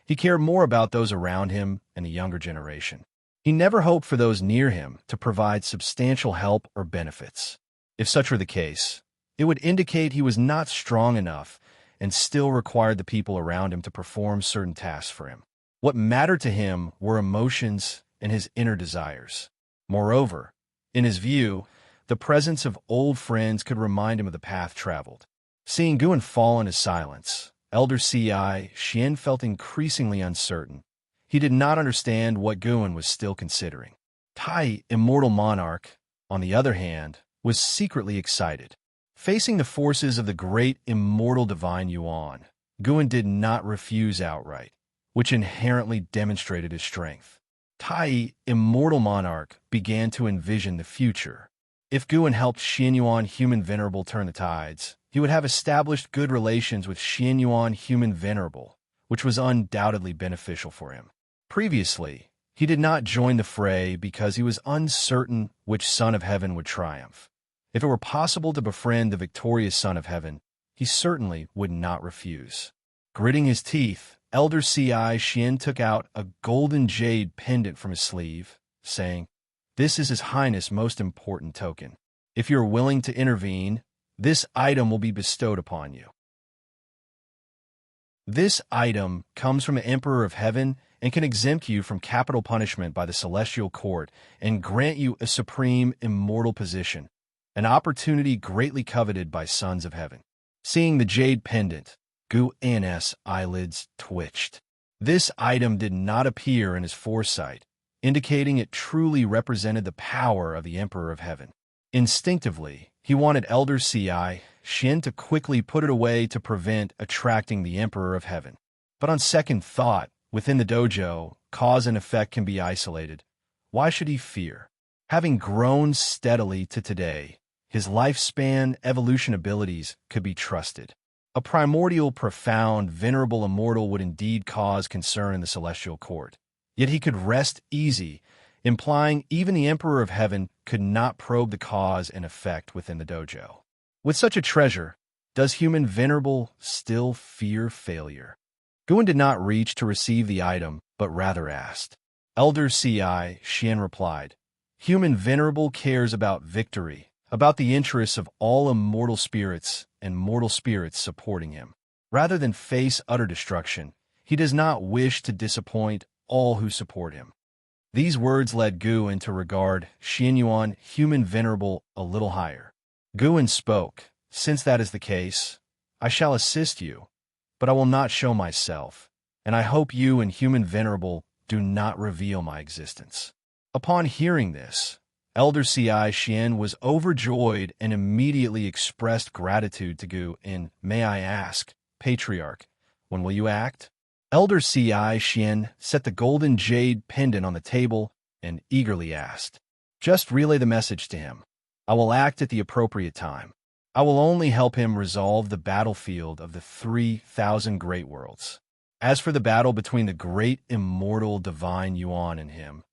He cared more about those around him and the younger generation. He never hoped for those near him to provide substantial help or benefits. If such were the case, it would indicate he was not strong enough and still required the people around him to perform certain tasks for him. What mattered to him were emotions and his inner desires. Moreover, in his view, the presence of old friends could remind him of the path traveled. Seeing Gu fall in his silence, Elder Ci Xian felt increasingly uncertain. He did not understand what Gu was still considering. Tai, Immortal Monarch, on the other hand, was secretly excited. Facing the forces of the great immortal divine Yuan, Gu did not refuse outright, which inherently demonstrated his strength. Tai, Immortal Monarch, began to envision the future. If Gu helped Xianyuan Human Venerable turn the tides, he would have established good relations with Xianyuan Human Venerable, which was undoubtedly beneficial for him. Previously, he did not join the fray because he was uncertain which Son of Heaven would triumph. If it were possible to befriend the victorious Son of Heaven, he certainly would not refuse. Gritting his teeth, Elder Ci Xian took out a golden jade pendant from his sleeve, saying, "This is His Highness' most important token. If you are willing to intervene, this item will be bestowed upon you." This item comes from the Emperor of Heaven and can exempt you from capital punishment by the Celestial Court and grant you a supreme immortal position, an opportunity greatly coveted by sons of heaven. Seeing the jade pendant, Gu's eyelids twitched. This item did not appear in his foresight, indicating it truly represented the power of the Emperor of Heaven. Instinctively, he wanted Elder Ci Xian to quickly put it away to prevent attracting the Emperor of Heaven. But on second thought, within the dojo, cause and effect can be isolated. Why should he fear? Having grown steadily to today, his lifespan evolution abilities could be trusted. A primordial, profound, venerable immortal would indeed cause concern in the Celestial Court. Yet he could rest easy, implying even the Emperor of Heaven could not probe the cause and effect within the dojo. With such a treasure, does Human Venerable still fear failure? Gu did not reach to receive the item, but rather asked. Elder Ci Xian replied, "Human Venerable cares about victory, about the interests of all immortal spirits and mortal spirits supporting him. Rather than face utter destruction, he does not wish to disappoint all who support him." These words led Gu to regard Xianyuan Human Venerable a little higher. Gu spoke, "Since that is the case, I shall assist you, but I will not show myself, and I hope you and Human Venerable do not reveal my existence." Upon hearing this, Elder Ci Xian was overjoyed and immediately expressed gratitude to Gu in, "May I ask, Patriarch, when will you act?" Elder Ci Xian set the golden jade pendant on the table and eagerly asked, "Just relay the message to him. I will act at the appropriate time. I will only help him resolve the battlefield of the 3,000 great worlds. As for the battle between the great immortal divine Yuan and him,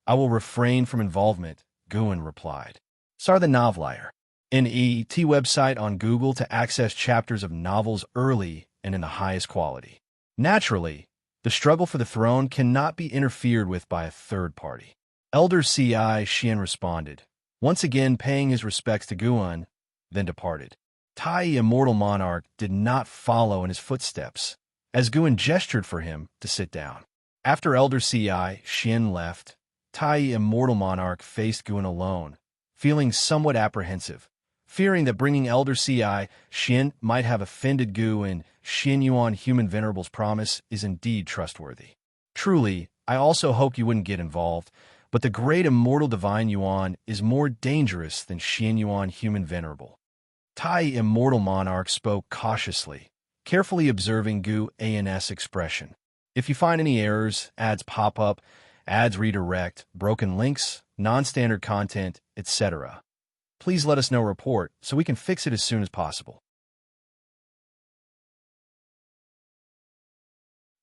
I will refrain from involvement," Guan replied. Sar the Novelier, NET website on Google to access chapters of novels early and in the highest quality. Naturally, the struggle for the throne cannot be interfered with by a third party. Elder Ci Xian responded, once again paying his respects to Guan, then departed. Tai, Immortal Monarch, did not follow in his footsteps, as Guan gestured for him to sit down. After Elder Ci Xian left, Tai, Immortal Monarch, faced Guan alone, feeling somewhat apprehensive, fearing that bringing Elder Ci Xian might have offended Gu, and Xian Yuan Human Venerable's promise is indeed trustworthy. Truly, I also hoped you wouldn't get involved, but the great immortal divine Yuan is more dangerous than Xian Yuan Human Venerable. Tai, Immortal Monarch, spoke cautiously, carefully observing Gu An's expression. If you find any errors, ads pop up, ads redirect, broken links, non-standard content, etc., please let us know report so we can fix it as soon as possible.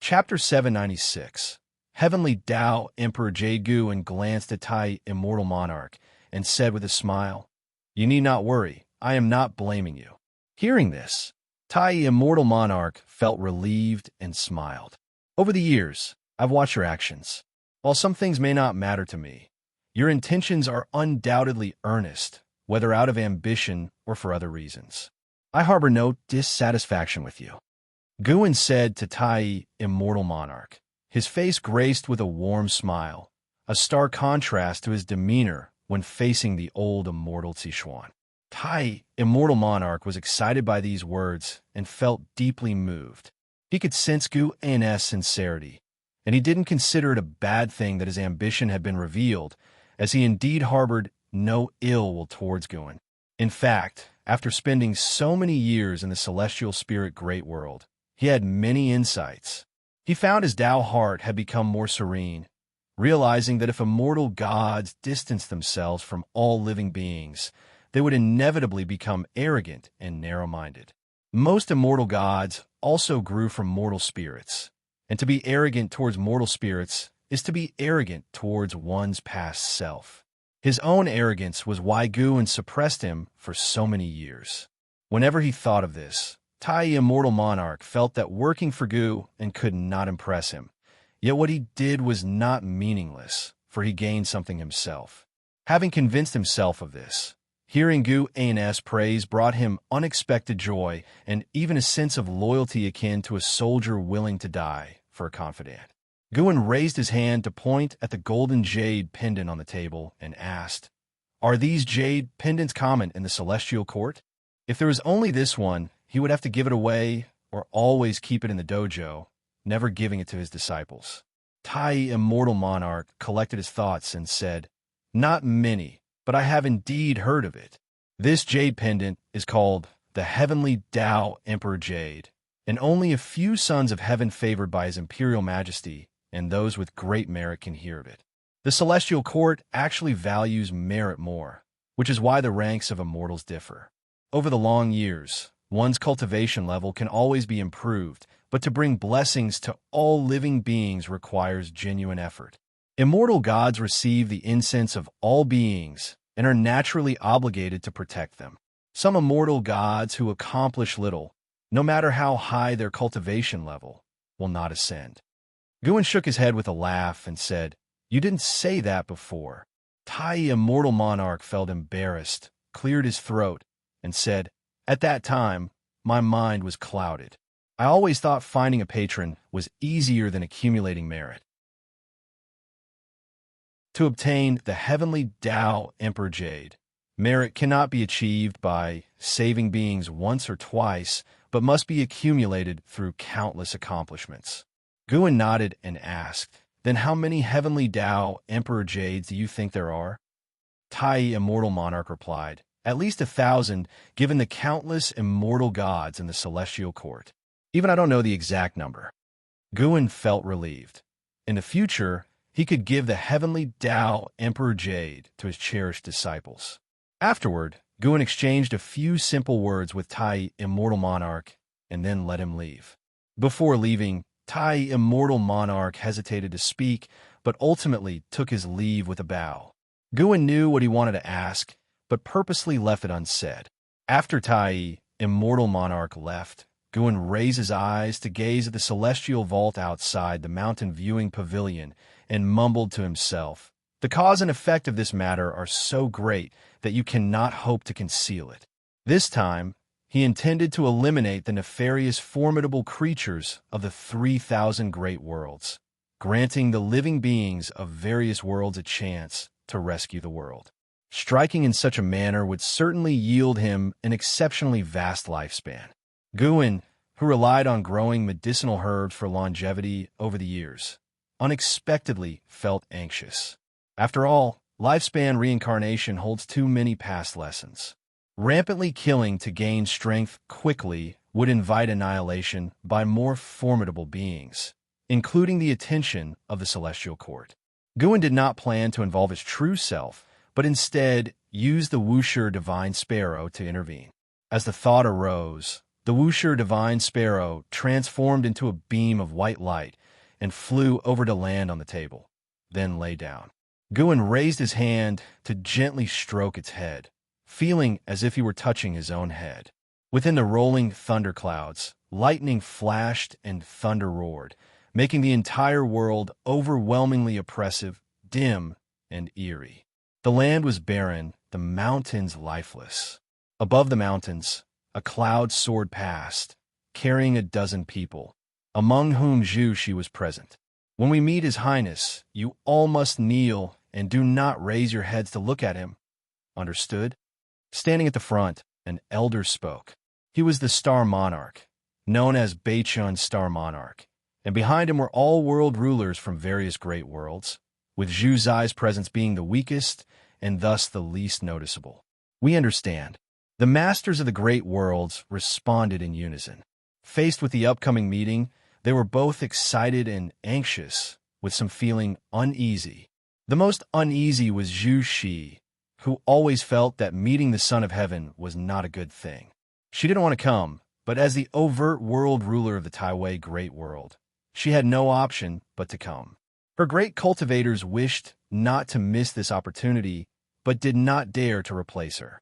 Chapter 796. Heavenly Tao Emperor Jade Guan glanced at Tai, Immortal Monarch, and said with a smile, "You need not worry, I am not blaming you." Hearing this, Tai, Immortal Monarch, felt relieved and smiled. "Over the years, I've watched your actions. While some things may not matter to me, your intentions are undoubtedly earnest, whether out of ambition or for other reasons. I harbor no dissatisfaction with you," Guan said to Tai, Immortal Monarch, his face graced with a warm smile, a stark contrast to his demeanor when facing the old immortal Zixuan. Tai, Immortal Monarch, was excited by these words and felt deeply moved. He could sense Gu An's sincerity, and he didn't consider it a bad thing that his ambition had been revealed, as he indeed harbored no ill will towards Guan. In fact, after spending so many years in the celestial spirit great world, he had many insights. He found his Tao heart had become more serene, realizing that if immortal gods distanced themselves from all living beings, they would inevitably become arrogant and narrow-minded. Most immortal gods also grew from mortal spirits, and to be arrogant towards mortal spirits is to be arrogant towards one's past self. His own arrogance was why Guan suppressed him for so many years. Whenever he thought of this, Tai, Immortal Monarch, felt that working for Gu and could not impress him. Yet what he did was not meaningless, for he gained something himself. Having convinced himself of this, hearing Gu An's praise brought him unexpected joy and even a sense of loyalty akin to a soldier willing to die for a confidant. Guan raised his hand to point at the golden jade pendant on the table and asked, "Are these jade pendants common in the celestial court? If there is only this one, he would have to give it away or always keep it in the dojo, never giving it to his disciples." Tai, Immortal Monarch, collected his thoughts and said, "Not many, but I have indeed heard of it. This jade pendant is called the Heavenly Tao Emperor Jade, and only a few sons of heaven favored by his imperial majesty and those with great merit can hear of it. The celestial court actually values merit more, which is why the ranks of immortals differ. Over the long years, one's cultivation level can always be improved, but to bring blessings to all living beings requires genuine effort. Immortal gods receive the incense of all beings and are naturally obligated to protect them. Some immortal gods who accomplish little, no matter how high their cultivation level, will not ascend." Guan shook his head with a laugh and said, "You didn't say that before." Tai, Immortal Monarch, felt embarrassed, cleared his throat, and said, "At that time, my mind was clouded. I always thought finding a patron was easier than accumulating merit. To obtain the Heavenly Tao Emperor Jade, merit cannot be achieved by saving beings once or twice, but must be accumulated through countless accomplishments." Guan nodded and asked, Then how many heavenly Tao Emperor Jades do you think there are? Tai, Immortal Monarch, replied, at least 1,000, given the countless immortal gods in the celestial court. Even I don't know the exact number. Guin felt relieved. In the future, he could give the heavenly Tao Emperor Jade to his cherished disciples. Afterward, Guin exchanged a few simple words with Tai, Immortal Monarch, and then let him leave. Before leaving, Tai, Immortal Monarch hesitated to speak, but ultimately took his leave with a bow. Guin knew what he wanted to ask, but purposely left it unsaid. After Tai, Immortal Monarch left, Guin raised his eyes to gaze at the celestial vault outside the mountain viewing pavilion and mumbled to himself, the cause and effect of this matter are so great that you cannot hope to conceal it. This time, he intended to eliminate the nefarious formidable creatures of the 3,000 great worlds, granting the living beings of various worlds a chance to rescue the world. Striking in such a manner would certainly yield him an exceptionally vast lifespan. Guin, who relied on growing medicinal herbs for longevity over the years, unexpectedly felt anxious. After all, lifespan reincarnation holds too many past lessons. Rampantly killing to gain strength quickly would invite annihilation by more formidable beings, including the attention of the celestial court. Guin did not plan to involve his true self, but instead used the Wuxia Divine Sparrow to intervene. As the thought arose, the Wuxia Divine Sparrow transformed into a beam of white light and flew over to land on the table, then lay down. Guin raised his hand to gently stroke its head, feeling as if he were touching his own head. Within the rolling thunderclouds, lightning flashed and thunder roared, making the entire world overwhelmingly oppressive, dim, and eerie. The land was barren, the mountains lifeless. Above the mountains, a cloud soared past, carrying a dozen people, among whom Zhu Shi was present. When we meet His Highness, you all must kneel and do not raise your heads to look at him. Understood? Standing at the front, an elder spoke. He was the Star Monarch, known as Beichun Star Monarch, and behind him were all world rulers from various great worlds, with Zhu Zai's presence being the weakest and thus the least noticeable. We understand. The masters of the great worlds responded in unison. Faced with the upcoming meeting, they were both excited and anxious, with some feeling uneasy. The most uneasy was Zhu Shi, who always felt that meeting the Son of Heaven was not a good thing. She didn't want to come, but as the overt world ruler of the Taiwei Great World, she had no option but to come. Her great cultivators wished not to miss this opportunity, but did not dare to replace her.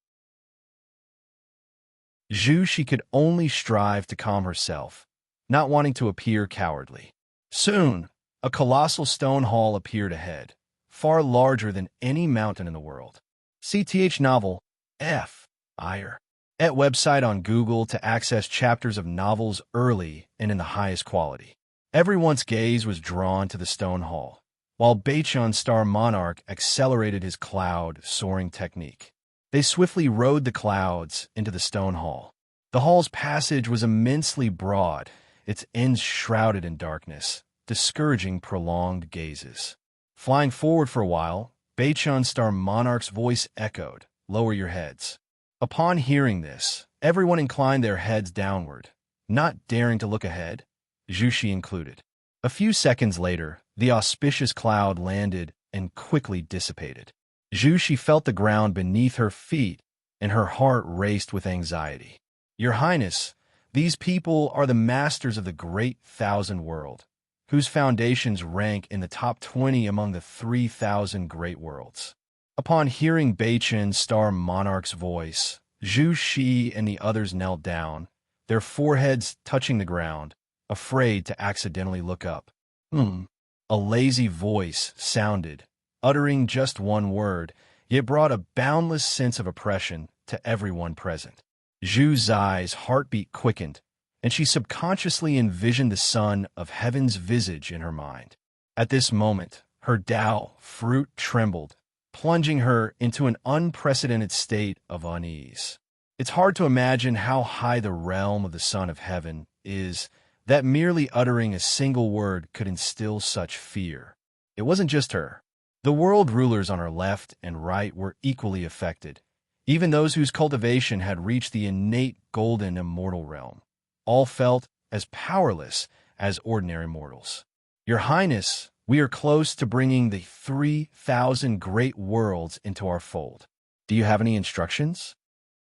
Zhu Shi could only strive to calm herself, not wanting to appear cowardly. Soon, a colossal stone hall appeared ahead, far larger than any mountain in the world. CTH novel, F. Ire. At website on Google to access chapters of novels early and in the highest quality. Everyone's gaze was drawn to the stone hall, while Beichun Star Monarch accelerated his cloud-soaring technique. They swiftly rode the clouds into the stone hall. The hall's passage was immensely broad, its ends shrouded in darkness, discouraging prolonged gazes. Flying forward for a while, Beichun Star Monarch's voice echoed, "Lower your heads." Upon hearing this, everyone inclined their heads downward, not daring to look ahead, Zhu Shi included. A few seconds later, the auspicious cloud landed and quickly dissipated. Zhu Shi felt the ground beneath her feet, and her heart raced with anxiety. "Your Highness, these people are the masters of the great 1,000 world, whose foundations rank in the top 20 among the 3,000 great worlds." Upon hearing Beichun Star Monarch's voice, Zhu Shi and the others knelt down, their foreheads touching the ground, afraid to accidentally look up. A lazy voice sounded, uttering just one word, yet brought a boundless sense of oppression to everyone present. Zhu Zai's heartbeat quickened, and she subconsciously envisioned the Son of Heaven's visage in her mind. At this moment, her Tao fruit trembled, plunging her into an unprecedented state of unease. It's hard to imagine how high the realm of the Son of Heaven is, that merely uttering a single word could instill such fear. It wasn't just her. The world rulers on her left and right were equally affected, even those whose cultivation had reached the innate golden immortal realm. All felt as powerless as ordinary mortals. Your Highness, we are close to bringing the 3,000 great worlds into our fold. Do you have any instructions?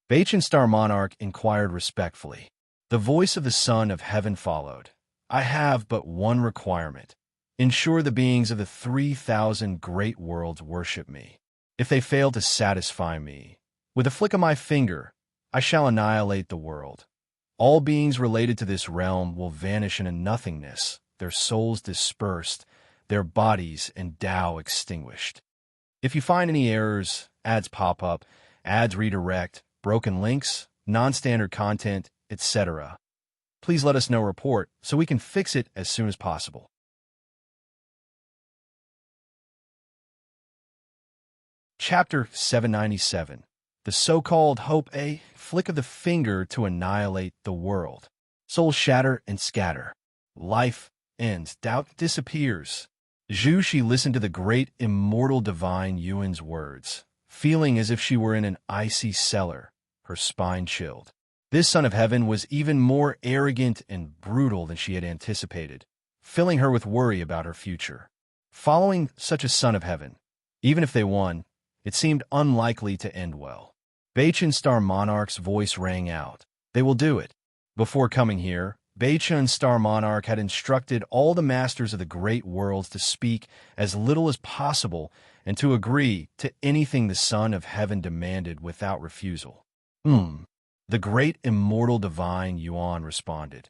Bachan Star Monarch inquired respectfully. The voice of the Son of Heaven followed. I have but one requirement. Ensure the beings of the 3,000 great worlds worship me. If they fail to satisfy me, with a flick of my finger, I shall annihilate the world. All beings related to this realm will vanish into nothingness, their souls dispersed, their bodies and Tao extinguished. If you find any errors, ads pop up, ads redirect, broken links, non-standard content, etc., please let us know report so we can fix it as soon as possible. Chapter 797. The so-called Hope A flick of the finger to annihilate the world. Souls shatter and scatter. Life ends. Doubt disappears. Zhu Shi listened to the great immortal divine Yuan's words, feeling as if she were in an icy cellar, her spine chilled. This Son of Heaven was even more arrogant and brutal than she had anticipated, filling her with worry about her future. Following such a Son of Heaven, even if they won, it seemed unlikely to end well. Bachan Star Monarch's voice rang out. They will do it. Before coming here, Bachan Star Monarch had instructed all the masters of the great worlds to speak as little as possible and to agree to anything the Son of Heaven demanded without refusal. The great immortal divine Yuan responded,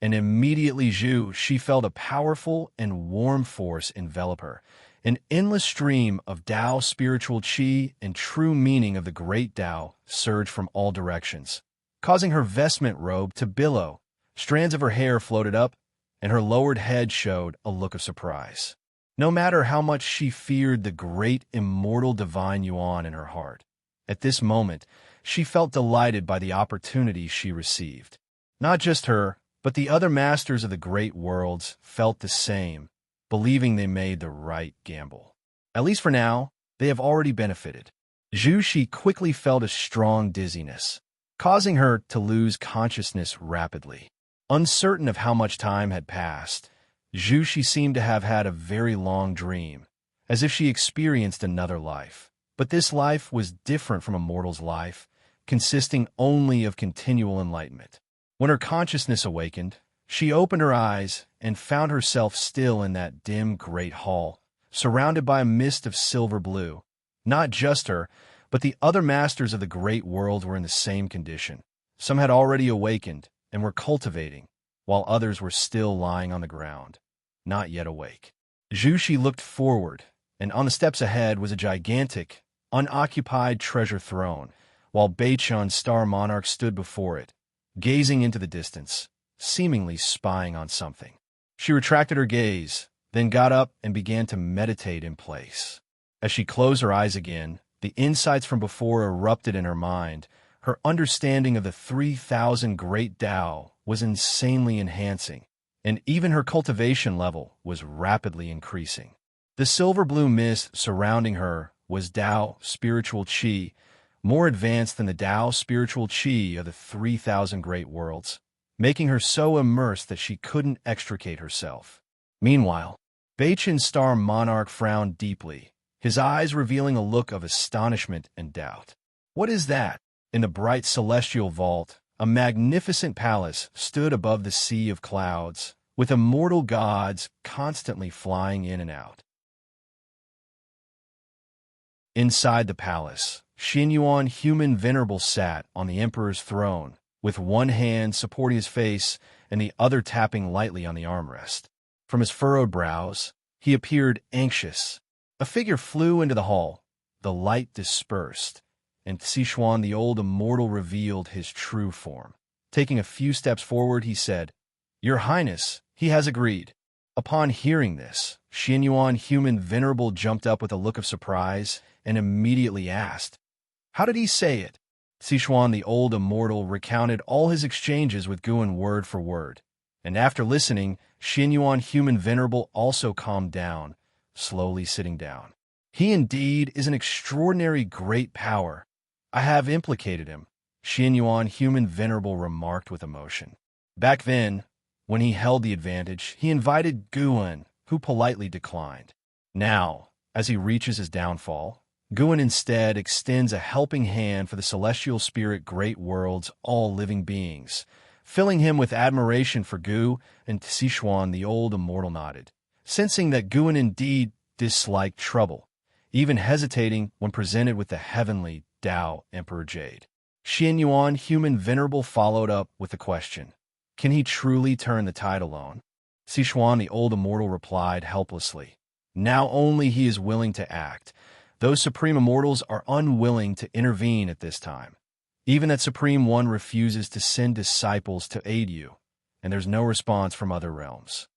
and immediately Zhu Shi felt a powerful and warm force envelop her. An endless stream of Tao spiritual qi and true meaning of the great Tao surged from all directions, causing her vestment robe to billow. Strands of her hair floated up, and her lowered head showed a look of surprise. No matter how much she feared the great immortal divine Yuan in her heart, at this moment she felt delighted by the opportunity she received. Not just her, but the other masters of the great worlds felt the same, believing they made the right gamble. At least for now, they have already benefited. Zhu Shi quickly felt a strong dizziness, causing her to lose consciousness rapidly. Uncertain of how much time had passed, Zhu Shi seemed to have had a very long dream, as if she experienced another life. But this life was different from a mortal's life, consisting only of continual enlightenment. When her consciousness awakened, she opened her eyes and found herself still in that dim great hall, surrounded by a mist of silver blue. Not just her, but the other masters of the great world were in the same condition. Some had already awakened and were cultivating, while others were still lying on the ground, not yet awake. Zhu Shi looked forward, and on the steps ahead was a gigantic, unoccupied treasure throne, while Bachan Star Monarch stood before it, gazing into the distance, seemingly spying on something. She retracted her gaze, then got up and began to meditate in place. As she closed her eyes again, the insights from before erupted in her mind. Her understanding of the 3,000 great Tao was insanely enhancing, and even her cultivation level was rapidly increasing. The silver-blue mist surrounding her was Tao spiritual qi, more advanced than the Tao spiritual qi of the 3,000 great worlds, making her so immersed that she couldn't extricate herself. Meanwhile, Bachan Star Monarch frowned deeply, his eyes revealing a look of astonishment and doubt. What is that? In the bright celestial vault, a magnificent palace stood above the sea of clouds, with immortal gods constantly flying in and out. Inside the palace, Xin Yuan Human Venerable sat on the emperor's throne, with one hand supporting his face and the other tapping lightly on the armrest. From his furrowed brows, he appeared anxious. A figure flew into the hall. The light dispersed, and Sichuan the old immortal revealed his true form. Taking a few steps forward, he said, "Your Highness, he has agreed." Upon hearing this, Xin Yuan Human Venerable jumped up with a look of surprise and immediately asked, "How did he say it?" Sichuan the old immortal recounted all his exchanges with Guan word for word, and after listening, Xin Yuan Human Venerable also calmed down, slowly sitting down. He indeed is an extraordinary great power. I have implicated him, Xianyuan Human Venerable remarked with emotion. Back then, when he held the advantage, he invited Guan, who politely declined. Now, as he reaches his downfall, Guan instead extends a helping hand for the celestial spirit great worlds, all living beings. Filling him with admiration for Gu, and Sichuan the old immortal nodded, sensing that Guan indeed disliked trouble, even hesitating when presented with the heavenly Tao Emperor Jade. Xianyuan Human Venerable followed up with the question, can he truly turn the tide alone? Sichuan the old immortal replied helplessly, now only he is willing to act. Those supreme immortals are unwilling to intervene at this time. Even that Supreme One refuses to send disciples to aid you, and there's no response from other realms.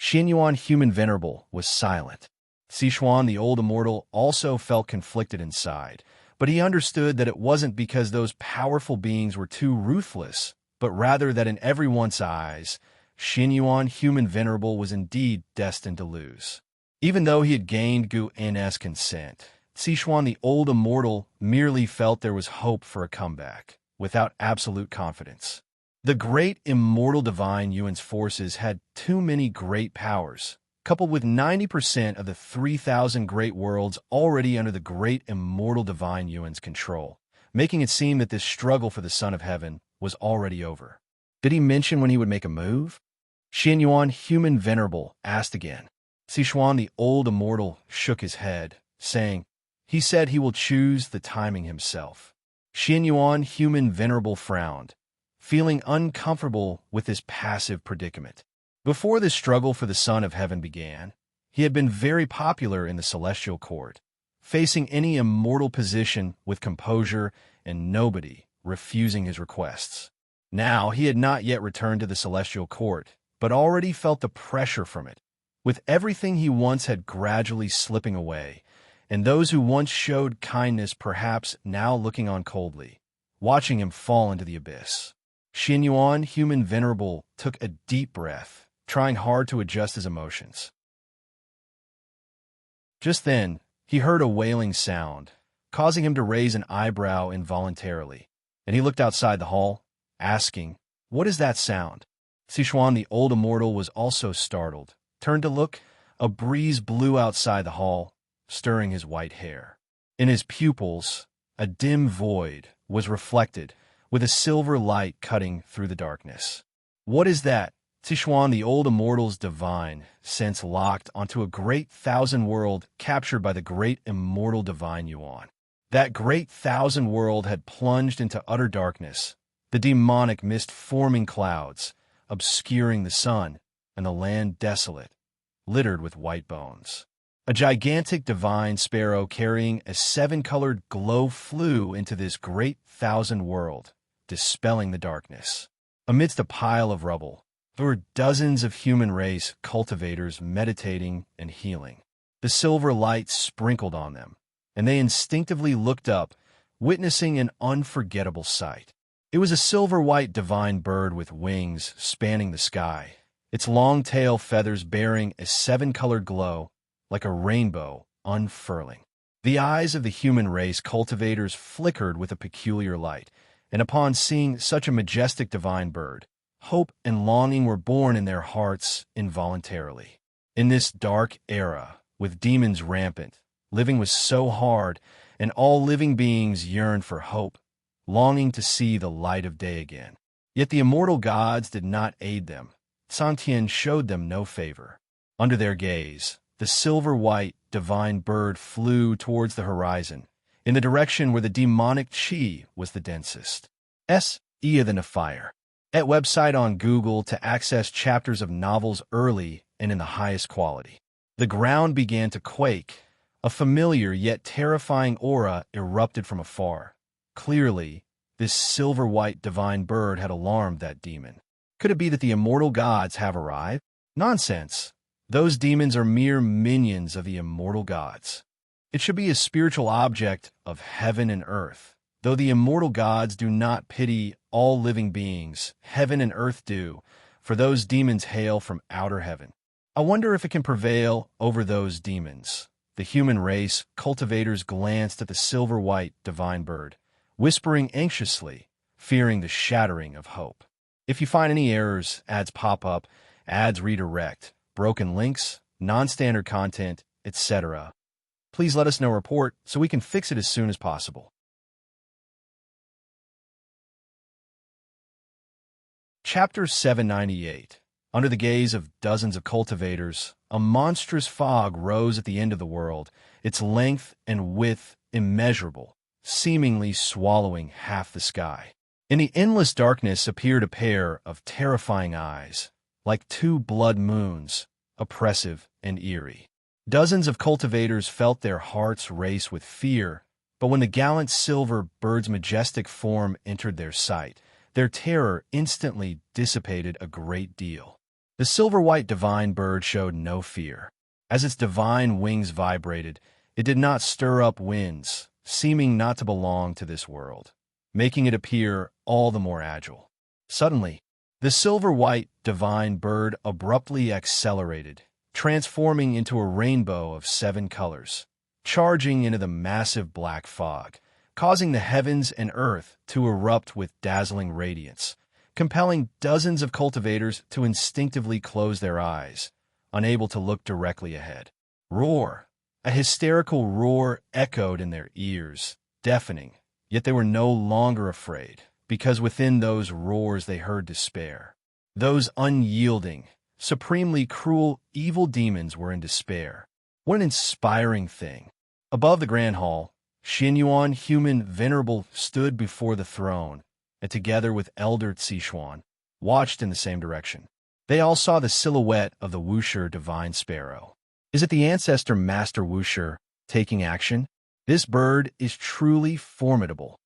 Xianyuan Human Venerable was silent. Sichuan the old immortal also felt conflicted inside, but he understood that it wasn't because those powerful beings were too ruthless, but rather that in everyone's eyes, Xianyuan Human Venerable was indeed destined to lose. Even though he had gained Gu An's consent, Sichuan the old immortal merely felt there was hope for a comeback, without absolute confidence. The great immortal divine Yuan's forces had too many great powers, coupled with 90% of the 3,000 great worlds already under the great immortal divine Yuan's control, making it seem that this struggle for the Son of Heaven was already over. Did he mention when he would make a move? Xianyuan Human Venerable asked again. Sichuan the old immortal shook his head, saying, he said he will choose the timing himself. Xianyuan Human Venerable frowned, feeling uncomfortable with this passive predicament. Before this struggle for the Son of Heaven began, he had been very popular in the celestial court, facing any immortal position with composure and nobody refusing his requests. Now he had not yet returned to the celestial court, but already felt the pressure from it, with everything he once had gradually slipping away, and those who once showed kindness perhaps now looking on coldly, watching him fall into the abyss. Xianyuan Human Venerable took a deep breath, trying hard to adjust his emotions. Just then, he heard a wailing sound, causing him to raise an eyebrow involuntarily, and he looked outside the hall, asking, what is that sound? Sichuan the old immortal was also startled, turned to look. A breeze blew outside the hall, stirring his white hair. In his pupils, a dim void was reflected, with a silver light cutting through the darkness. What is that? Sichuan the old immortal's divine sense locked onto a great thousand world captured by the great immortal divine Yuan. That great thousand world had plunged into utter darkness, the demonic mist-forming clouds, obscuring the sun, and the land desolate, littered with white bones. A gigantic divine sparrow carrying a seven-colored glow flew into this great thousand world, dispelling the darkness. Amidst a pile of rubble, there were dozens of human race cultivators meditating and healing. The silver light sprinkled on them, and they instinctively looked up, witnessing an unforgettable sight. It was a silver-white divine bird with wings spanning the sky, its long tail feathers bearing a seven-colored glow, like a rainbow unfurling. The eyes of the human race cultivators flickered with a peculiar light, and upon seeing such a majestic divine bird, hope and longing were born in their hearts involuntarily. In this dark era, with demons rampant, living was so hard, and all living beings yearned for hope, longing to see the light of day again. Yet the immortal gods did not aid them. Santian showed them no favor. Under their gaze, the silver-white divine bird flew towards the horizon, in the direction where the demonic chi was the densest. Ia than a fire. At website on Google to access chapters of novels early and in the highest quality. The ground began to quake. A familiar yet terrifying aura erupted from afar. Clearly, this silver-white divine bird had alarmed that demon. Could it be that the immortal gods have arrived? Nonsense. Those demons are mere minions of the immortal gods. It should be a spiritual object of heaven and earth. Though the immortal gods do not pity all living beings, heaven and earth do, for those demons hail from outer heaven. I wonder if it can prevail over those demons. The human race cultivators glanced at the silver-white divine bird, whispering anxiously, fearing the shattering of hope. If you find any errors, ads pop up, ads redirect, broken links, non-standard content, etc., please let us know report so we can fix it as soon as possible. Chapter 798. Under the gaze of dozens of cultivators, a monstrous fog rose at the end of the world, its length and width immeasurable, seemingly swallowing half the sky. In the endless darkness appeared a pair of terrifying eyes, like two blood moons, oppressive and eerie. Dozens of cultivators felt their hearts race with fear, but when the gallant silver bird's majestic form entered their sight, their terror instantly dissipated a great deal. The silver-white divine bird showed no fear. As its divine wings vibrated, it did not stir up winds, seeming not to belong to this world, making it appear all the more agile. Suddenly, the silver-white divine bird abruptly accelerated, transforming into a rainbow of 7 colors, charging into the massive black fog, causing the heavens and earth to erupt with dazzling radiance, compelling dozens of cultivators to instinctively close their eyes, unable to look directly ahead. Roar! A hysterical roar echoed in their ears, deafening, yet they were no longer afraid, because within those roars they heard despair. Those unyielding, supremely cruel, evil demons were in despair. What an inspiring thing! Above the grand hall, Xianyuan, human venerable, stood before the throne, and together with Elder Zixuan, watched in the same direction. They all saw the silhouette of the Wuxia divine sparrow. Is it the ancestor Master Wuxia taking action? This bird is truly formidable.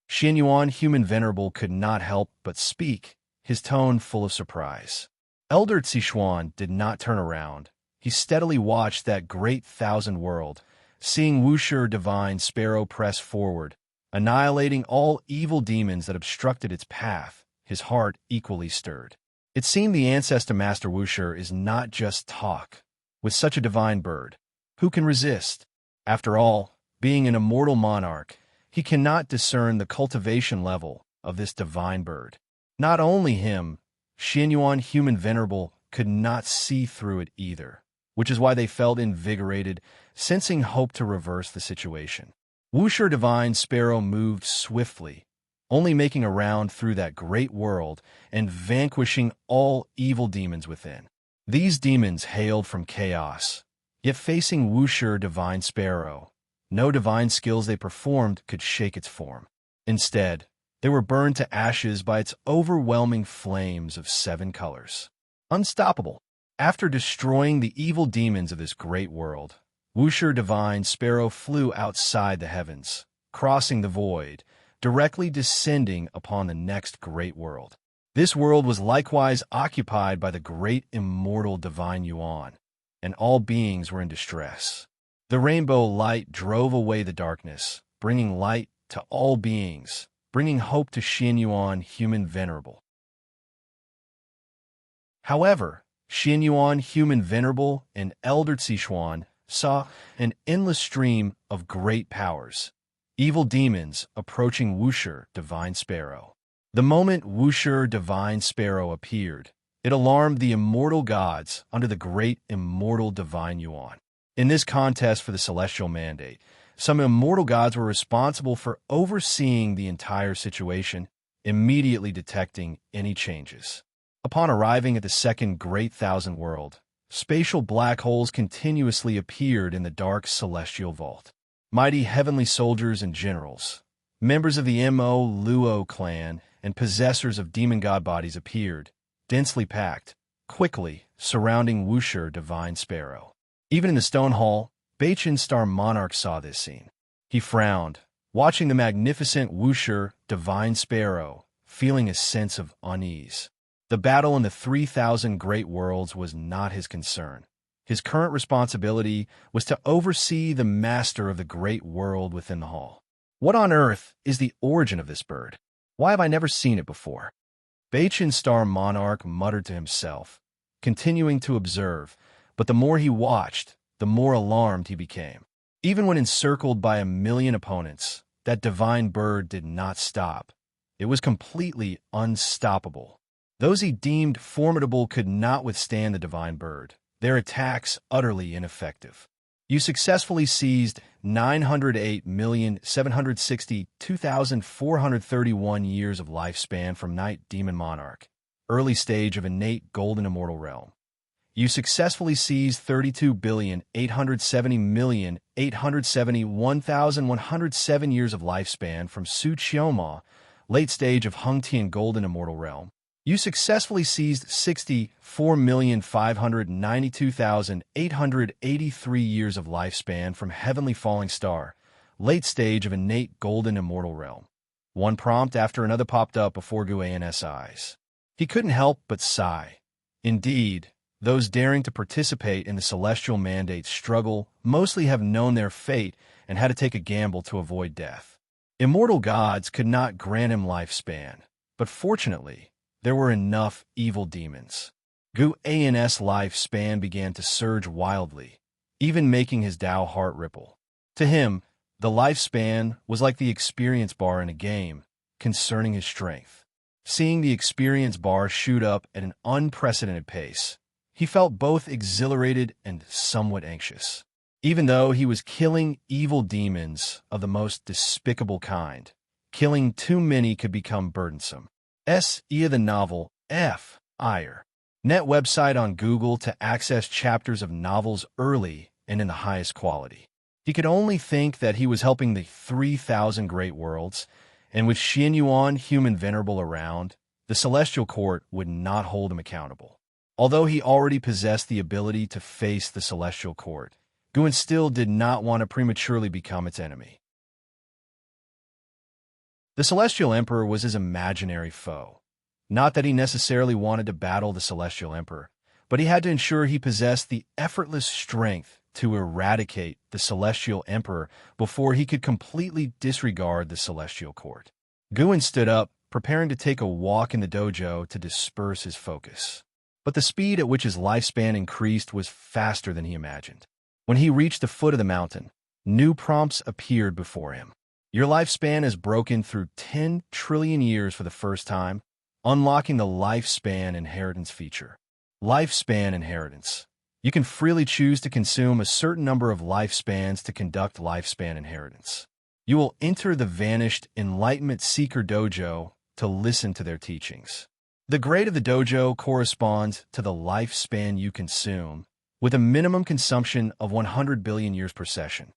Xianyuan, human venerable, could not help but speak, his tone full of surprise. Elder Zixuan did not turn around. He steadily watched that great thousand world, seeing Wuxia divine sparrow press forward, annihilating all evil demons that obstructed its path. His heart equally stirred. It seemed the ancestor Master Wuxia is not just talk. With such a divine bird, who can resist? After all, being an immortal monarch, he cannot discern the cultivation level of this divine bird. Not only him, Xianyuan, human venerable, could not see through it either, which is why they felt invigorated, sensing hope to reverse the situation. Wuxia divine sparrow moved swiftly, only making a round through that great world and vanquishing all evil demons within. These demons hailed from chaos, yet facing Wuxia divine sparrow, no divine skills they performed could shake its form. Instead, they were burned to ashes by its overwhelming flames of 7 colors. Unstoppable. After destroying the evil demons of this great world, Wuxia divine sparrow flew outside the heavens, crossing the void, directly descending upon the next great world. This world was likewise occupied by the great immortal divine Yuan, and all beings were in distress. The rainbow light drove away the darkness, bringing light to all beings, bringing hope to Xianyuan, human venerable. However, Xianyuan, human venerable, and Elder Zixuan saw an endless stream of great powers, evil demons approaching Wuxia divine sparrow. The moment Wuxia divine sparrow appeared, it alarmed the immortal gods under the great immortal divine Yuan. In this contest for the celestial mandate, some immortal gods were responsible for overseeing the entire situation, immediately detecting any changes. Upon arriving at the second great thousand world, spatial black holes continuously appeared in the dark celestial vault. Mighty heavenly soldiers and generals, members of the Mo Luo clan, and possessors of demon god bodies appeared, densely packed, quickly surrounding Wuxia divine sparrow. Even in the stone hall, Beichin Star Monarch saw this scene. He frowned, watching the magnificent Wuxia divine sparrow, feeling a sense of unease. The battle in the 3,000 great worlds was not his concern. His current responsibility was to oversee the master of the great world within the hall. What on earth is the origin of this bird? Why have I never seen it before? Beichin Star Monarch muttered to himself, continuing to observe, But the more he watched, the more alarmed he became. Even when encircled by 1,000,000 opponents, that divine bird did not stop. It was completely unstoppable. Those he deemed formidable could not withstand the divine bird, their attacks utterly ineffective. You successfully seized 908,762,431 years of lifespan from Night Demon Monarch, early stage of innate golden immortal realm. You successfully seized 32,870,871,107 years of lifespan from Su Qioma, late stage of Hengtian golden immortal realm. You successfully seized 64,592,883 years of lifespan from Heavenly Falling Star, late stage of innate golden immortal realm. One prompt after another popped up before Guan's eyes. He couldn't help but sigh. Indeed, those daring to participate in the celestial mandate's struggle mostly have known their fate and had to take a gamble to avoid death. Immortal gods could not grant him lifespan, but fortunately, there were enough evil demons. Guan's lifespan began to surge wildly, even making his Tao heart ripple. To him, the lifespan was like the experience bar in a game, concerning his strength. Seeing the experience bar shoot up at an unprecedented pace, he felt both exhilarated and somewhat anxious. Even though he was killing evil demons of the most despicable kind, killing too many could become burdensome. The novel F. Ire. Net website on Google to access chapters of novels early and in the highest quality. He could only think that he was helping the 3,000 great worlds, and with Xin Yuan human venerable around, the celestial court would not hold him accountable. Although he already possessed the ability to face the celestial court, Guan still did not want to prematurely become its enemy. The Celestial Emperor was his imaginary foe. Not that he necessarily wanted to battle the Celestial Emperor, but he had to ensure he possessed the effortless strength to eradicate the Celestial Emperor before he could completely disregard the Celestial Court. Guan stood up, preparing to take a walk in the dojo to disperse his focus. But the speed at which his lifespan increased was faster than he imagined. When he reached the foot of the mountain, new prompts appeared before him. Your lifespan is broken through 10 trillion years for the first time, unlocking the lifespan inheritance feature. Lifespan inheritance. You can freely choose to consume a certain number of lifespans to conduct lifespan inheritance. You will enter the vanished Enlightenment Seeker Dojo to listen to their teachings. The grade of the dojo corresponds to the lifespan you consume, with a minimum consumption of 100 billion years per session.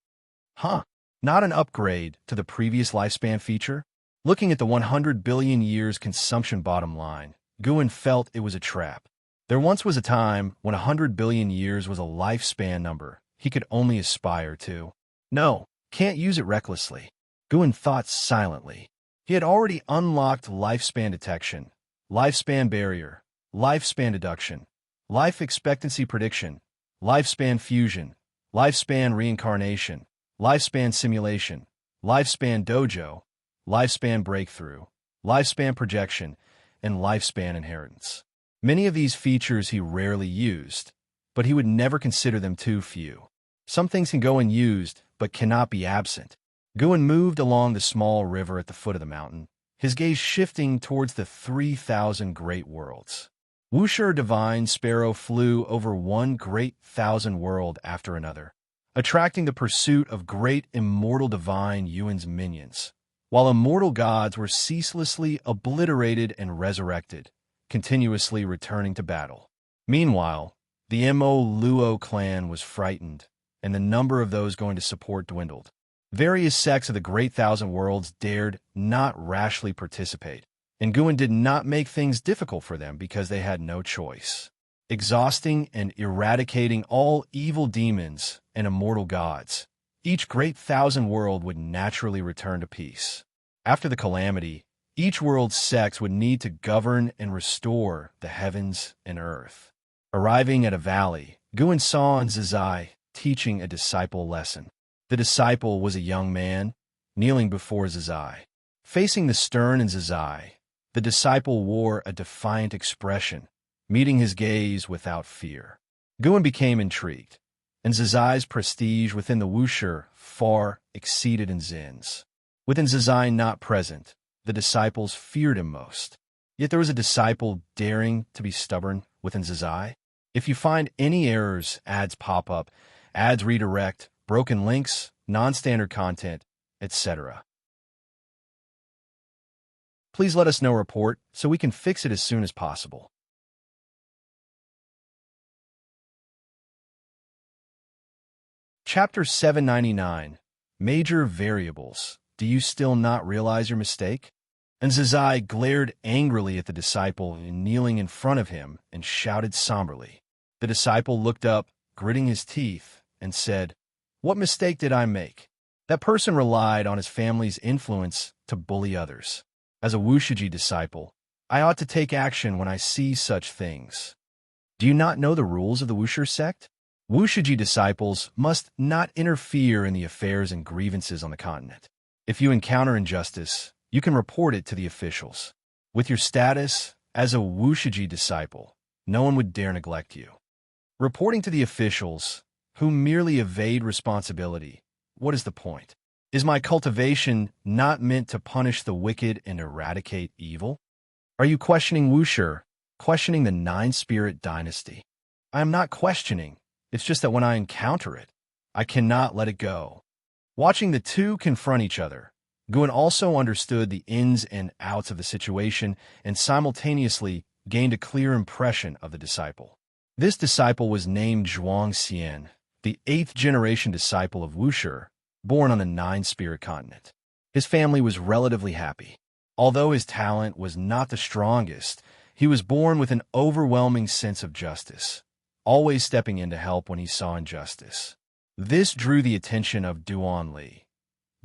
Not an upgrade to the previous lifespan feature? Looking at the 100 billion years consumption bottom line, Guan felt it was a trap. There once was a time when 100 billion years was a lifespan number he could only aspire to. No, can't use it recklessly. Guan thought silently. He had already unlocked lifespan detection, lifespan barrier, lifespan deduction, life expectancy prediction, lifespan fusion, lifespan reincarnation, lifespan simulation, lifespan dojo, lifespan breakthrough, lifespan projection, and lifespan inheritance. Many of these features he rarely used, but he would never consider them too few. Some things can go unused, but cannot be absent. Guan moved along the small river at the foot of the mountain, his gaze shifting towards the 3,000 great worlds. Wuxia Divine Sparrow flew over one great thousand world after another, attracting the pursuit of great immortal divine Yuan's minions, while immortal gods were ceaselessly obliterated and resurrected, continuously returning to battle. Meanwhile, the Mo Luo clan was frightened, and the number of those going to support dwindled. Various sects of the Great Thousand Worlds dared not rashly participate, and Guan did not make things difficult for them because they had no choice. Exhausting and eradicating all evil demons and immortal gods, each Great Thousand World would naturally return to peace. After the calamity, each world's sects would need to govern and restore the heavens and earth. Arriving at a valley, Guan saw Zizai teaching a disciple lesson. The disciple was a young man, kneeling before Zizai. Facing the stern and Zizai, the disciple wore a defiant expression, meeting his gaze without fear. Guan became intrigued, and Zizai's prestige within the wuxia far exceeded Zin's. With Zizai not present, the disciples feared him most. Yet there was a disciple daring to be stubborn within Zizai. If you find any errors, ads pop up, ads redirect, broken links, non-standard content, etc. Please let us know report so we can fix it as soon as possible. Chapter 799, Major Variables. Do you still not realize your mistake? And Zizai glared angrily at the disciple kneeling in front of him and shouted somberly. The disciple looked up, gritting his teeth, and said, "What mistake did I make?" That person relied on his family's influence to bully others. As a wuxia disciple, I ought to take action when I see such things. Do you not know the rules of the wuxia sect? Wuxia disciples must not interfere in the affairs and grievances on the continent. If you encounter injustice, you can report it to the officials. With your status as a wuxia disciple, no one would dare neglect you. Reporting to the officials, who merely evade responsibility, what is the point? Is my cultivation not meant to punish the wicked and eradicate evil? Are you questioning wuxia, questioning the Nine-Spirit dynasty? I am not questioning. It's just that when I encounter it, I cannot let it go. Watching the two confront each other, Guan also understood the ins and outs of the situation and simultaneously gained a clear impression of the disciple. This disciple was named Zhuangxian, the 8th-generation disciple of wuxia, born on the Nine-Spirit continent. His family was relatively happy. Although his talent was not the strongest, he was born with an overwhelming sense of justice, always stepping in to help when he saw injustice. This drew the attention of Duan Li.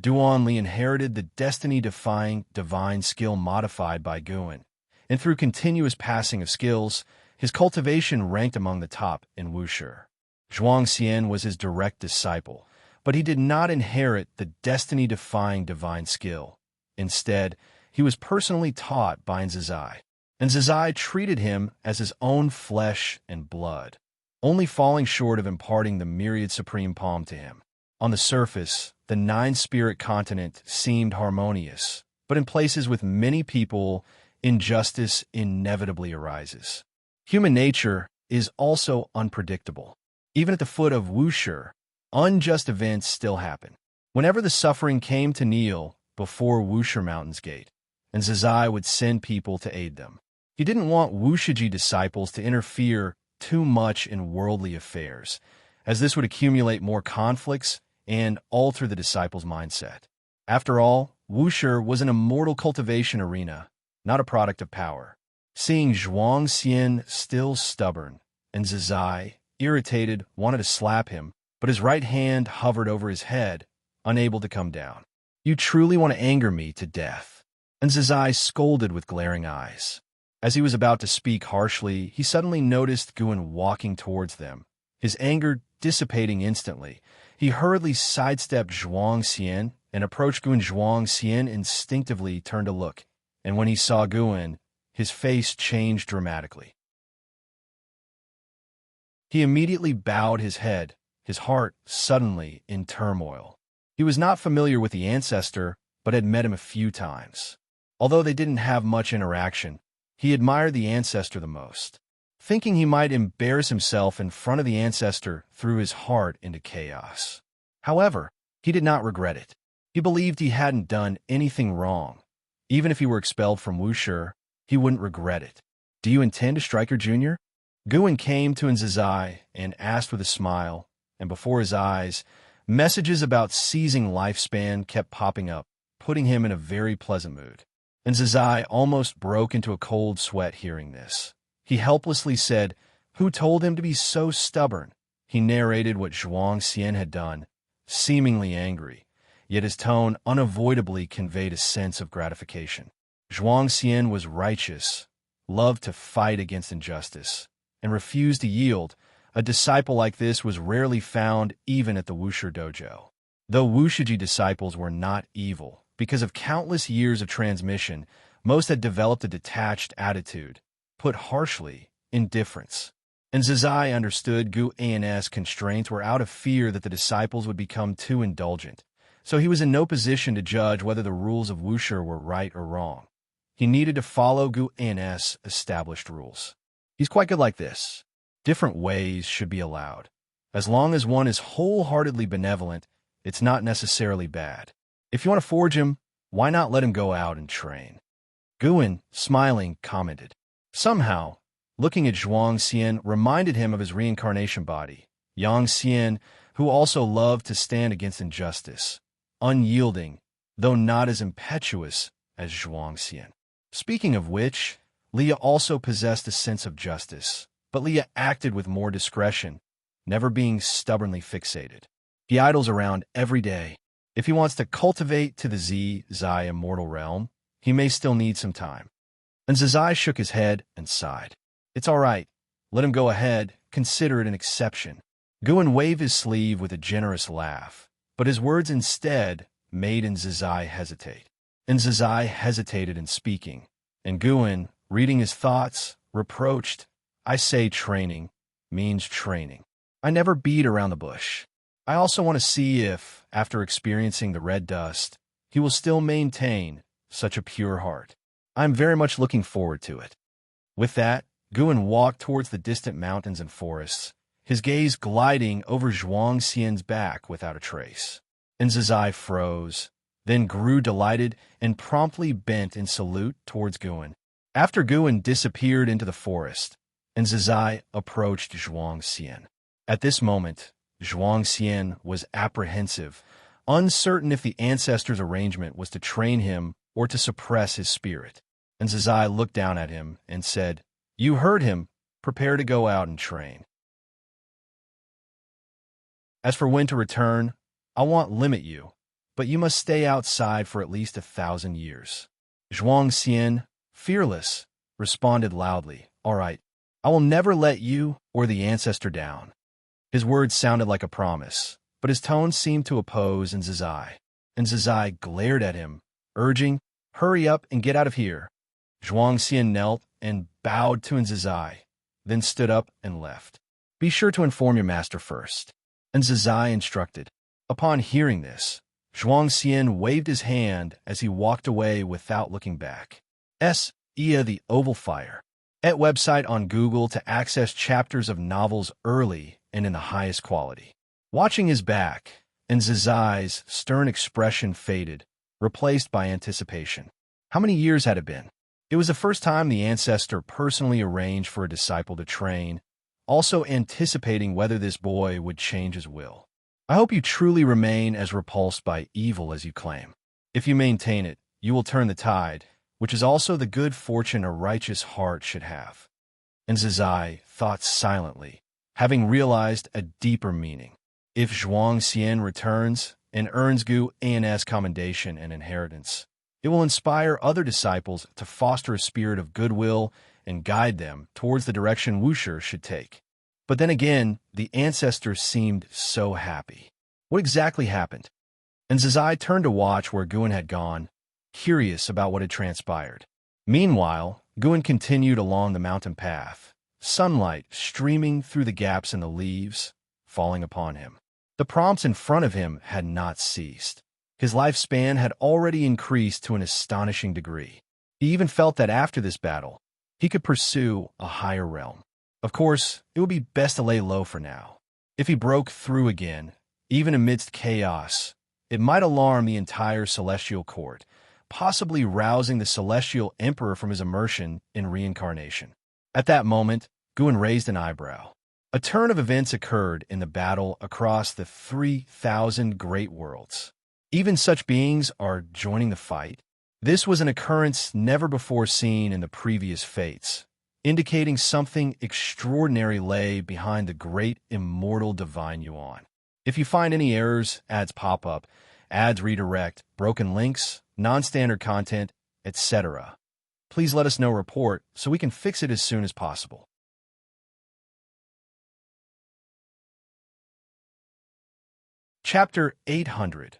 Duan Li inherited the destiny-defying divine skill modified by Guan, and through continuous passing of skills, his cultivation ranked among the top in wuxia. Zhuangxian was his direct disciple, but he did not inherit the destiny-defying divine skill. Instead, he was personally taught by Zizai, and Zizai treated him as his own flesh and blood, only falling short of imparting the myriad supreme palm to him. On the surface, the Nine-Spirit continent seemed harmonious, but in places with many people, injustice inevitably arises. Human nature is also unpredictable. Even at the foot of wuxia, unjust events still happen. Whenever the suffering came to kneel before Wuxia Mountain's gate, and Zizai would send people to aid them. He didn't want wuxia disciples to interfere too much in worldly affairs, as this would accumulate more conflicts and alter the disciples' mindset. After all, wuxia was an immortal cultivation arena, not a product of power. Seeing Zhuangxian still stubborn, and Zizai, irritated, wanted to slap him, but his right hand hovered over his head, unable to come down. "You truly want to anger me to death." And Zizai scolded with glaring eyes. As he was about to speak harshly, he suddenly noticed Guan walking towards them. His anger dissipating instantly, he hurriedly sidestepped Zhuangxian and approached Guan. Zhuangxian instinctively turned to look, and when he saw Guan, his face changed dramatically. He immediately bowed his head, his heart suddenly in turmoil. He was not familiar with the ancestor, but had met him a few times. Although they didn't have much interaction, he admired the ancestor the most. Thinking he might embarrass himself in front of the ancestor threw his heart into chaos. However, he did not regret it. He believed he hadn't done anything wrong. Even if he were expelled from wuxia, he wouldn't regret it. "Do you intend to strike your junior?" Guan came to Zizai and asked with a smile, and before his eyes, messages about seizing lifespan kept popping up, putting him in a very pleasant mood. And Zizai almost broke into a cold sweat hearing this. He helplessly said, "Who told him to be so stubborn?" He narrated what Zhuangxian had done, seemingly angry, yet his tone unavoidably conveyed a sense of gratification. Zhuangxian was righteous, loved to fight against injustice, and refused to yield. A disciple like this was rarely found even at the wuxia dojo. Though wuxia disciples were not evil, because of countless years of transmission, most had developed a detached attitude, put harshly, indifference. And Zizai understood Gu An's constraints were out of fear that the disciples would become too indulgent, so he was in no position to judge whether the rules of wuxia were right or wrong. He needed to follow Gu An's established rules. He's quite good like this. Different ways should be allowed. As long as one is wholeheartedly benevolent, it's not necessarily bad. If you want to forge him, why not let him go out and train? Guan, smiling, commented. Somehow, looking at Zhuang Xian reminded him of his reincarnation body, Yang Xian, who also loved to stand against injustice, unyielding, though not as impetuous as Zhuang Xian. Speaking of which, Leah also possessed a sense of justice, but Leah acted with more discretion, never being stubbornly fixated. He idles around every day. If he wants to cultivate to the Zai immortal realm, he may still need some time. And Zizai shook his head and sighed. It's all right. Let him go ahead. Consider it an exception. Guan waved his sleeve with a generous laugh, but his words instead made Zizai hesitate. And Zizai hesitated in speaking, and Guan, reading his thoughts, reproached, I say training means training. I never beat around the bush. I also want to see if, after experiencing the red dust, he will still maintain such a pure heart. I'm very much looking forward to it. With that, Guan walked towards the distant mountains and forests, his gaze gliding over Zhuang Xian's back without a trace. And Zizai froze, then grew delighted and promptly bent in salute towards Guan. After Guan disappeared into the forest, and Zizai approached Zhuang Xian. At this moment, Zhuang Xian was apprehensive, uncertain if the ancestor's arrangement was to train him or to suppress his spirit. And Zizai looked down at him and said, You heard him. Prepare to go out and train. As for when to return, I won't limit you, but you must stay outside for at least 1,000 years. Zhuang Xian, fearless, responded loudly, All right, I will never let you or the ancestor down. His words sounded like a promise, but his tone seemed to oppose Zizai. And Zizai glared at him, urging, Hurry up and get out of here. Zhuang Xian knelt and bowed to Zizai, then stood up and left. Be sure to inform your master first. And Zizai instructed. Upon hearing this, Zhuang Xian waved his hand as he walked away without looking back. Ia the Oval Fire. At website on Google to access chapters of novels early and in the highest quality. Watching his back, and Zizai's stern expression faded, replaced by anticipation. How many years had it been? It was the first time the ancestor personally arranged for a disciple to train, also anticipating whether this boy would change his will. I hope you truly remain as repulsed by evil as you claim. If you maintain it, you will turn the tide, which is also the good fortune a righteous heart should have. And Zizai thought silently, having realized a deeper meaning. If Zhuang Xian returns and earns Gu An's commendation and inheritance, it will inspire other disciples to foster a spirit of goodwill and guide them towards the direction wuxia should take. But then again, the ancestors seemed so happy. What exactly happened? And Zizai turned to watch where Guan had gone, curious about what had transpired. Meanwhile, Guan continued along the mountain path, sunlight streaming through the gaps in the leaves, falling upon him. The prompts in front of him had not ceased. His lifespan had already increased to an astonishing degree. He even felt that after this battle, he could pursue a higher realm. Of course, it would be best to lay low for now. If he broke through again, even amidst chaos, it might alarm the entire celestial court, possibly rousing the celestial emperor from his immersion in reincarnation. At that moment, Guan raised an eyebrow. A turn of events occurred in the battle across the 3,000 great worlds. Even such beings are joining the fight. This was an occurrence never before seen in the previous fates, indicating something extraordinary lay behind the great immortal divine Yuan. If you find any errors, ads pop up, ads redirect, broken links, non-standard content, etc., please let us know report so we can fix it as soon as possible. Chapter 800.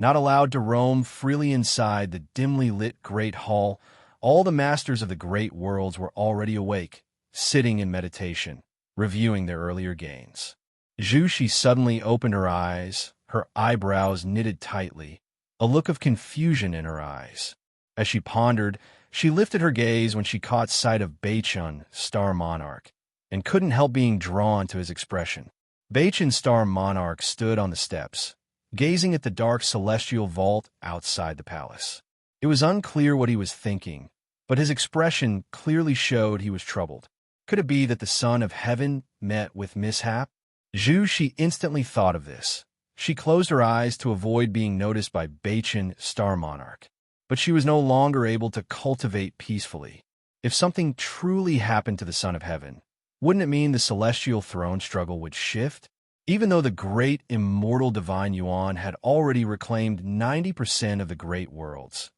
Not allowed to roam freely inside the dimly lit great hall, all the masters of the great worlds were already awake, sitting in meditation, reviewing their earlier gains. Zhu Shi suddenly opened her eyes, her eyebrows knitted tightly, a look of confusion in her eyes. As she pondered, she lifted her gaze when she caught sight of Beichun, Star Monarch, and couldn't help being drawn to his expression. Beichun, Star Monarch, stood on the steps, gazing at the dark celestial vault outside the palace. It was unclear what he was thinking, but his expression clearly showed he was troubled. Could it be that the Son of Heaven met with mishap? Zhu Shi instantly thought of this. She closed her eyes to avoid being noticed by Beichun, Star Monarch, but she was no longer able to cultivate peacefully. If something truly happened to the Son of Heaven, wouldn't it mean the celestial throne struggle would shift? Even though the great immortal divine Yuan had already reclaimed 90% of the great worlds,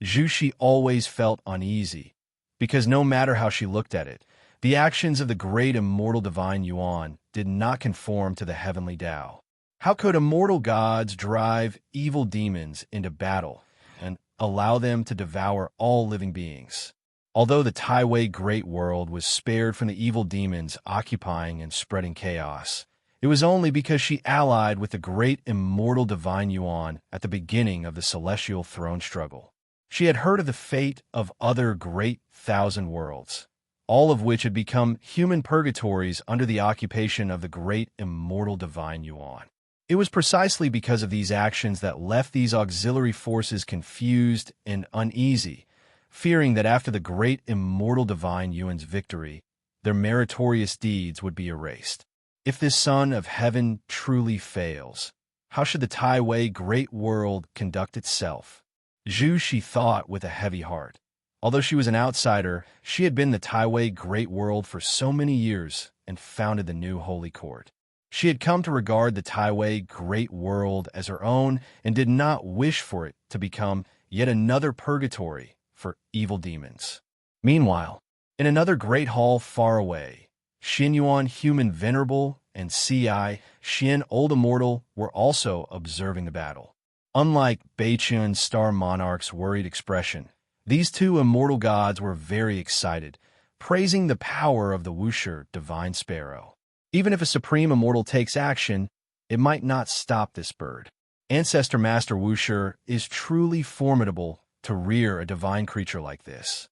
Zhu Shi always felt uneasy, because no matter how she looked at it, the actions of the great immortal divine Yuan did not conform to the heavenly Tao. How could immortal gods drive evil demons into battle and allow them to devour all living beings? Although the Taiwei Great World was spared from the evil demons occupying and spreading chaos, it was only because she allied with the great immortal divine Yuan at the beginning of the celestial throne struggle. She had heard of the fate of other great thousand worlds, all of which had become human purgatories under the occupation of the great immortal divine Yuan. It was precisely because of these actions that left these auxiliary forces confused and uneasy, fearing that after the great immortal divine Yuan's victory, their meritorious deeds would be erased. If this Son of Heaven truly fails, how should the Taiwei Great World conduct itself? Zhu Shi thought with a heavy heart. Although she was an outsider, she had been the Taiwei Great World for so many years and founded the new Holy Court. She had come to regard the Taiwei Great World as her own and did not wish for it to become yet another purgatory for evil demons. Meanwhile, in another great hall far away, Xin Yuan, Human Venerable, and Ci, Xian, Old Immortal, were also observing the battle. Unlike Beichun, Star Monarch's worried expression, these two immortal gods were very excited, praising the power of the Wuxia Divine Sparrow. Even if a supreme immortal takes action, it might not stop this bird. Ancestor Master Wuxia is truly formidable to rear a divine creature like this.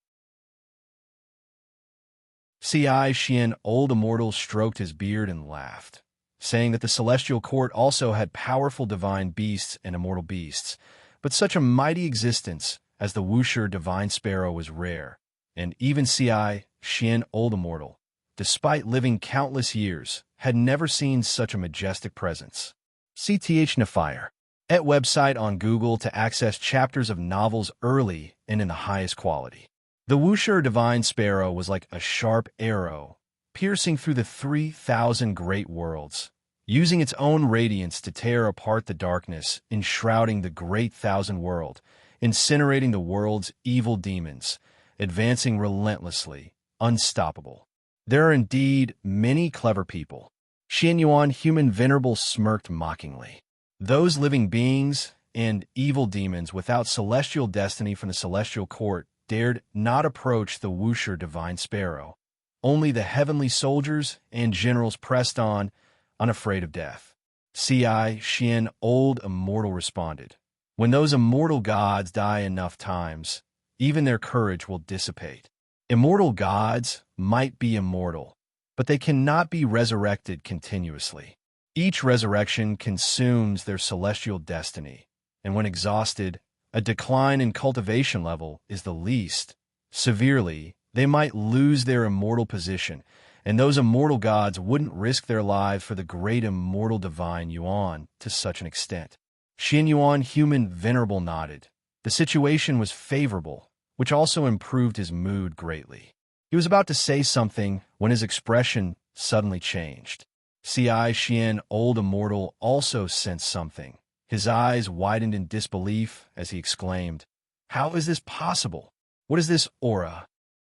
Ci, Xian, Old Immortal, stroked his beard and laughed, saying that the celestial court also had powerful divine beasts and immortal beasts, but such a mighty existence as the Wuxia Divine Sparrow was rare, and even Ci, Xian, Old Immortal, despite living countless years, had never seen such a majestic presence. CTH Nafire, at website on Google to access chapters of novels early and in the highest quality. The Wuxia Divine Sparrow was like a sharp arrow, piercing through the 3,000 great worlds, using its own radiance to tear apart the darkness enshrouding the great thousand world, incinerating the world's evil demons, advancing relentlessly, unstoppable. There are indeed many clever people. Xin Yuan, Human Venerable, smirked mockingly. Those living beings and evil demons without celestial destiny from the celestial court dared not approach the Wuxia Divine Sparrow. Only the heavenly soldiers and generals pressed on, unafraid of death. Ci, Xian, Old Immortal responded. When those immortal gods die enough times, even their courage will dissipate. Immortal gods might be immortal, but they cannot be resurrected continuously. Each resurrection consumes their celestial destiny, and when exhausted, a decline in cultivation level is the least. Severely, they might lose their immortal position, and those immortal gods wouldn't risk their lives for the great immortal divine Yuan to such an extent. Xin Yuan, Human Venerable, nodded. The situation was favorable, which also improved his mood greatly. He was about to say something when his expression suddenly changed. Ci, Xian, Old Immortal, also sensed something. His eyes widened in disbelief as he exclaimed, "How is this possible? What is this aura?"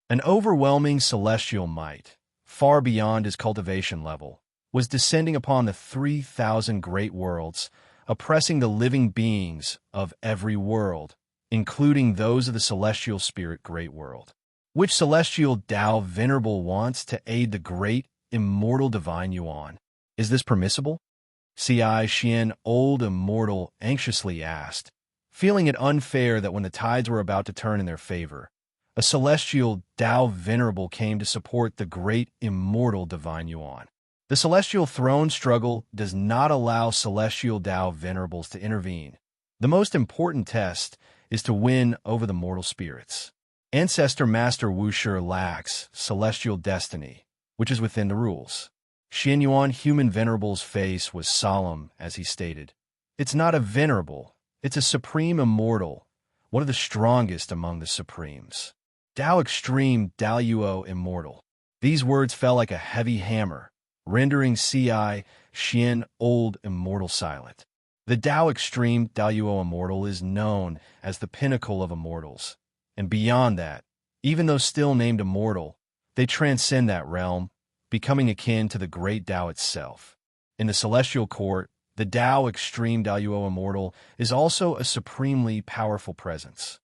An overwhelming celestial might, far beyond his cultivation level, was descending upon the 3,000 great worlds, oppressing the living beings of every world, including those of the celestial spirit great world. Which celestial Tao Venerable wants to aid the great immortal divine Yuan. Is this permissible? Ci Xian, old immortal, anxiously asked, feeling it unfair that when the tides were about to turn in their favor, a celestial Tao venerable came to support the great immortal divine Yuan. The celestial throne struggle does not allow celestial Tao venerables to intervene. The most important test is to win over the mortal spirits. Ancestor Master Wuxi lacks celestial destiny, which is within the rules. Xian Yuan Human Venerable's face was solemn as he stated, "It's not a venerable, it's a supreme immortal, one of the strongest among the supremes. Tao Extreme Daluo Immortal." These words fell like a heavy hammer, rendering Ci Xian Old Immortal silent. The Tao Extreme Daluo Immortal is known as the pinnacle of immortals, and beyond that, even though still named immortal, they transcend that realm, becoming akin to the great Tao itself. In the celestial court, the Tao Extreme Daluo Immortal is also a supremely powerful presence.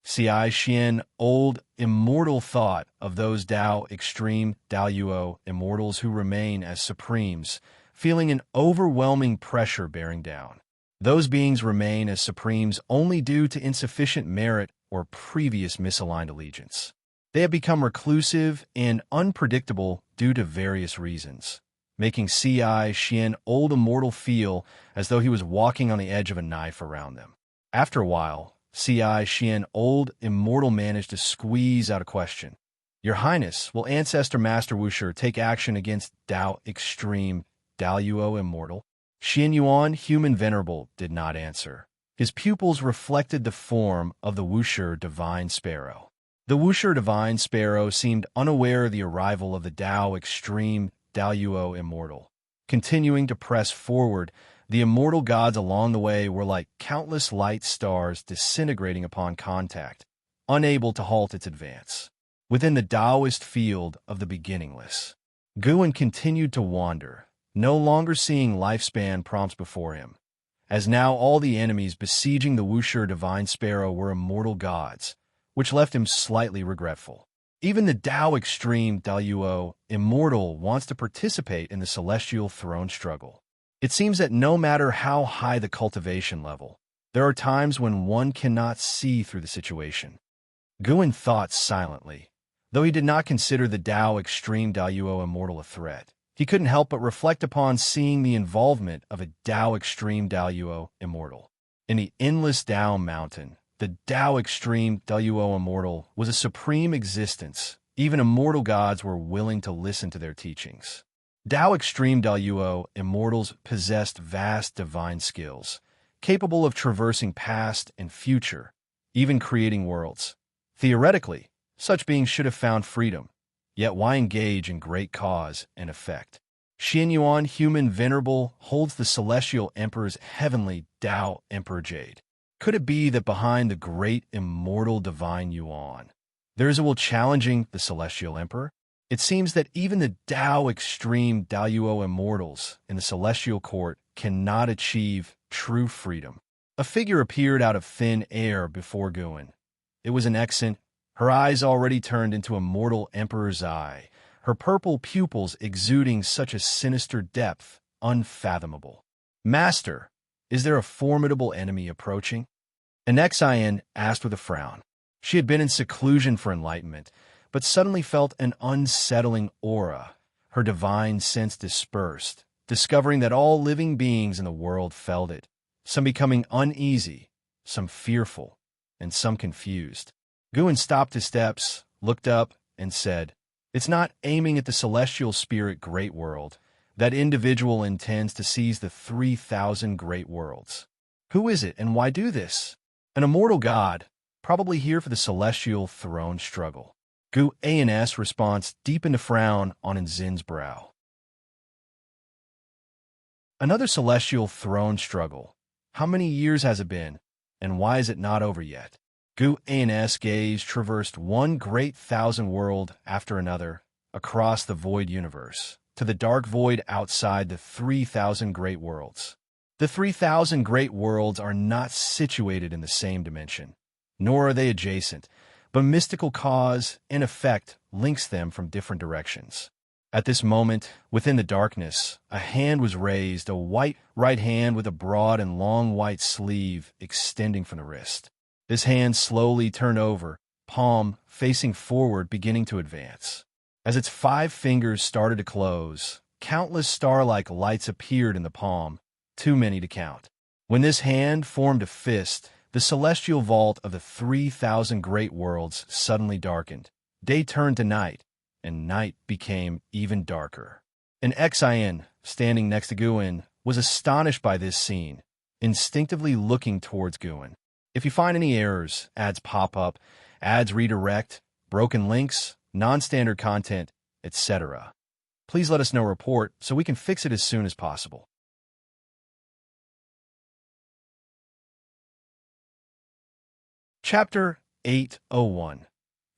Ci Xian Old Immortal thought of those Tao Extreme Daluo Immortals who remain as supremes, feeling an overwhelming pressure bearing down. Those beings remain as supremes only due to insufficient merit or previous misaligned allegiance. They have become reclusive and unpredictable due to various reasons, making Ci Xian Old Immortal feel as though he was walking on the edge of a knife around them. After a while, Ci Xian Old Immortal managed to squeeze out a question. "Your Highness, will Ancestor Master Wuxi take action against Tao Extreme Daluo Immortal?" Xian Yuan Human Venerable did not answer. His pupils reflected the form of the Wuxi Divine Sparrow. The Wuxi Divine Sparrow seemed unaware of the arrival of the Tao Extreme Daluo Immortal. Continuing to press forward, the immortal gods along the way were like countless light stars disintegrating upon contact, unable to halt its advance. Within the Taoist field of the beginningless, Guan continued to wander, no longer seeing lifespan prompts before him, as now all the enemies besieging the Wuxi Divine Sparrow were immortal gods, which left him slightly regretful. Even the Tao Extreme Daluo Immortal wants to participate in the celestial throne struggle. It seems that no matter how high the cultivation level, there are times when one cannot see through the situation. Guan thought silently. Though he did not consider the Tao Extreme Daluo Immortal a threat, he couldn't help but reflect upon seeing the involvement of a Tao Extreme Daluo Immortal. In the endless Tao Mountain, the Tao Extreme Daluo Immortal was a supreme existence. Even immortal gods were willing to listen to their teachings. Tao Extreme Daluo Immortals possessed vast divine skills, capable of traversing past and future, even creating worlds. Theoretically, such beings should have found freedom, yet why engage in great cause and effect? Xian Yuan Human Venerable holds the Celestial Emperor's heavenly Tao Emperor Jade. Could it be that behind the great immortal divine Yuan, there is a will challenging the Celestial Emperor? It seems that even the Tao Extreme Daluo Immortals in the Celestial Court cannot achieve true freedom. A figure appeared out of thin air before Guan. It was an Exant, her eyes already turned into a mortal emperor's eye, her purple pupils exuding such a sinister depth, unfathomable. "Master, is there a formidable enemy approaching?" Anexian asked with a frown. She had been in seclusion for enlightenment, but suddenly felt an unsettling aura. Her divine sense dispersed, discovering that all living beings in the world felt it, some becoming uneasy, some fearful, and some confused. Guan stopped his steps, looked up, and said, "It's not aiming at the celestial spirit great world. That individual intends to seize the 3,000 great worlds. Who is it, and why do this? An immortal god, probably here for the celestial throne struggle." Guan's response deepened a frown on Nzin's brow. "Another celestial throne struggle. How many years has it been, and why is it not over yet?" Guan's gaze traversed one great thousand world after another across the void universe, to the dark void outside the 3,000 great worlds. The 3,000 great worlds are not situated in the same dimension, nor are they adjacent, but mystical cause and effect links them from different directions. At this moment, within the darkness, a hand was raised, a white right hand with a broad and long white sleeve extending from the wrist. This hand slowly turned over, palm facing forward, beginning to advance. As its 5 fingers started to close, countless star-like lights appeared in the palm, too many to count. When this hand formed a fist, the celestial vault of the 3,000 great worlds suddenly darkened. Day turned to night, and night became even darker. An Xian, standing next to Guin, was astonished by this scene, instinctively looking towards Guin. If you find any errors, ads pop up, ads redirect, broken links, non-standard content, etc., please let us know. Report so we can fix it as soon as possible. Chapter 801.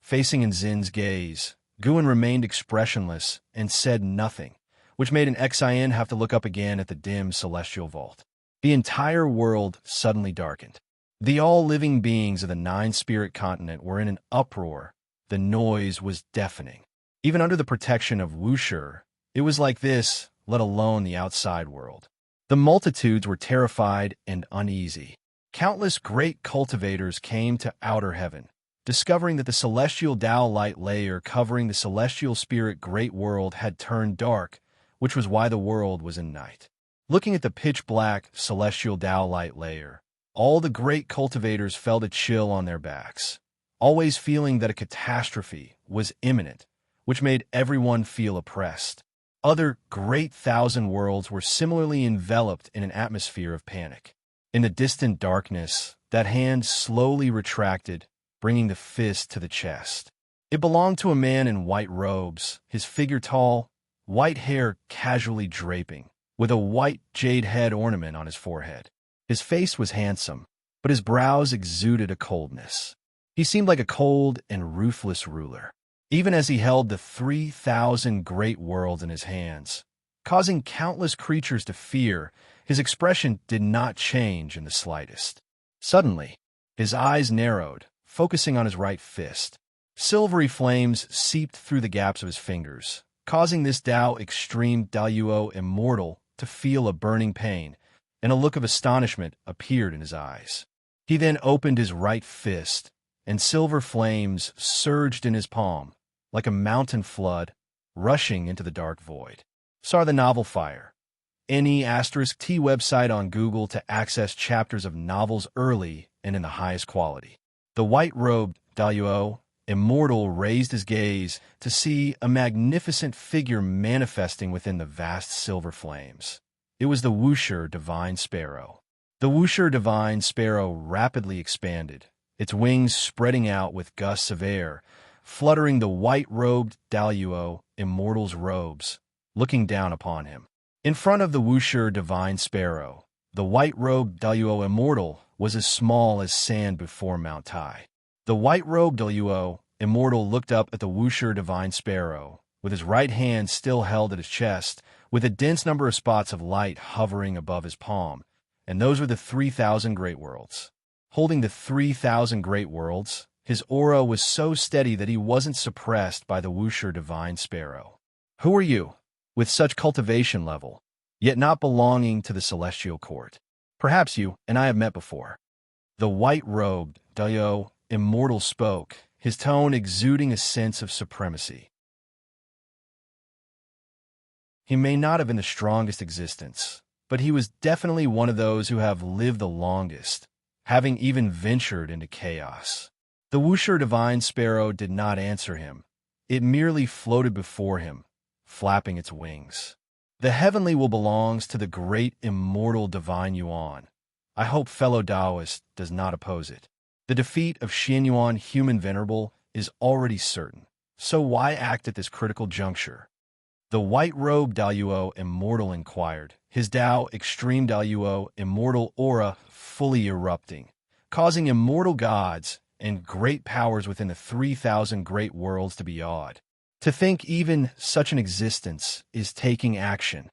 Facing in Zin's gaze, Guin remained expressionless and said nothing, which made an Xian have to look up again at the dim celestial vault. The entire world suddenly darkened. The all-living beings of the 9-spirit continent were in an uproar. The noise was deafening. Even under the protection of Wuxia, it was like this, let alone the outside world. The multitudes were terrified and uneasy. Countless great cultivators came to outer heaven, discovering that the celestial Tao light layer covering the celestial spirit great world had turned dark, which was why the world was in night. Looking at the pitch-black celestial Tao light layer, all the great cultivators felt a chill on their backs, always feeling that a catastrophe was imminent, which made everyone feel oppressed. Other great 1,000 worlds were similarly enveloped in an atmosphere of panic. In the distant darkness, that hand slowly retracted, bringing the fist to the chest. It belonged to a man in white robes, his figure tall, white hair casually draping, with a white jade head ornament on his forehead. His face was handsome, but his brows exuded a coldness. He seemed like a cold and ruthless ruler, even as he held the 3,000 great worlds in his hands, causing countless creatures to fear. His expression did not change in the slightest. Suddenly, his eyes narrowed, focusing on his right fist. Silvery flames seeped through the gaps of his fingers, causing this Tao Extreme Daluo Immortal to feel a burning pain, and a look of astonishment appeared in his eyes. He then opened his right fist, and silver flames surged in his palm, like a mountain flood, rushing into the dark void. Saw the novel Fire. N.E*T website on Google to access chapters of novels early and in the highest quality. The white-robed Daluo Immortal raised his gaze to see a magnificent figure manifesting within the vast silver flames. It was the Wuxia Divine Sparrow. The Wuxia Divine Sparrow rapidly expanded, its wings spreading out with gusts of air, fluttering the white-robed Daluo Immortal's robes, looking down upon him. In front of the Wuxia Divine Sparrow, the white-robed Daluo Immortal was as small as sand before Mount Tai. The white-robed Daluo Immortal looked up at the Wuxia Divine Sparrow, with his right hand still held at his chest, with a dense number of spots of light hovering above his palm, and those were the 3,000 great worlds. Holding the 3,000 great worlds, his aura was so steady that he wasn't suppressed by the Wuxia Divine Sparrow. Who are you? With such cultivation level, yet not belonging to the celestial court. Perhaps you and I have met before. The white-robed Daluo Immortal spoke, his tone exuding a sense of supremacy. He may not have been the strongest existence, but he was definitely one of those who have lived the longest, having even ventured into chaos. The Wuxia Divine Sparrow did not answer him. It merely floated before him, flapping its wings. The heavenly will belongs to the great immortal divine Yuan. I hope fellow Taoist does not oppose it. The defeat of Xian Yuan Human Venerable is already certain, so why act at this critical juncture? The white-robed Daluo Immortal inquired, his Tao Extreme Daluo Immortal aura fully erupting, causing immortal gods and great powers within the 3,000 great worlds to be awed. To think even such an existence is taking action.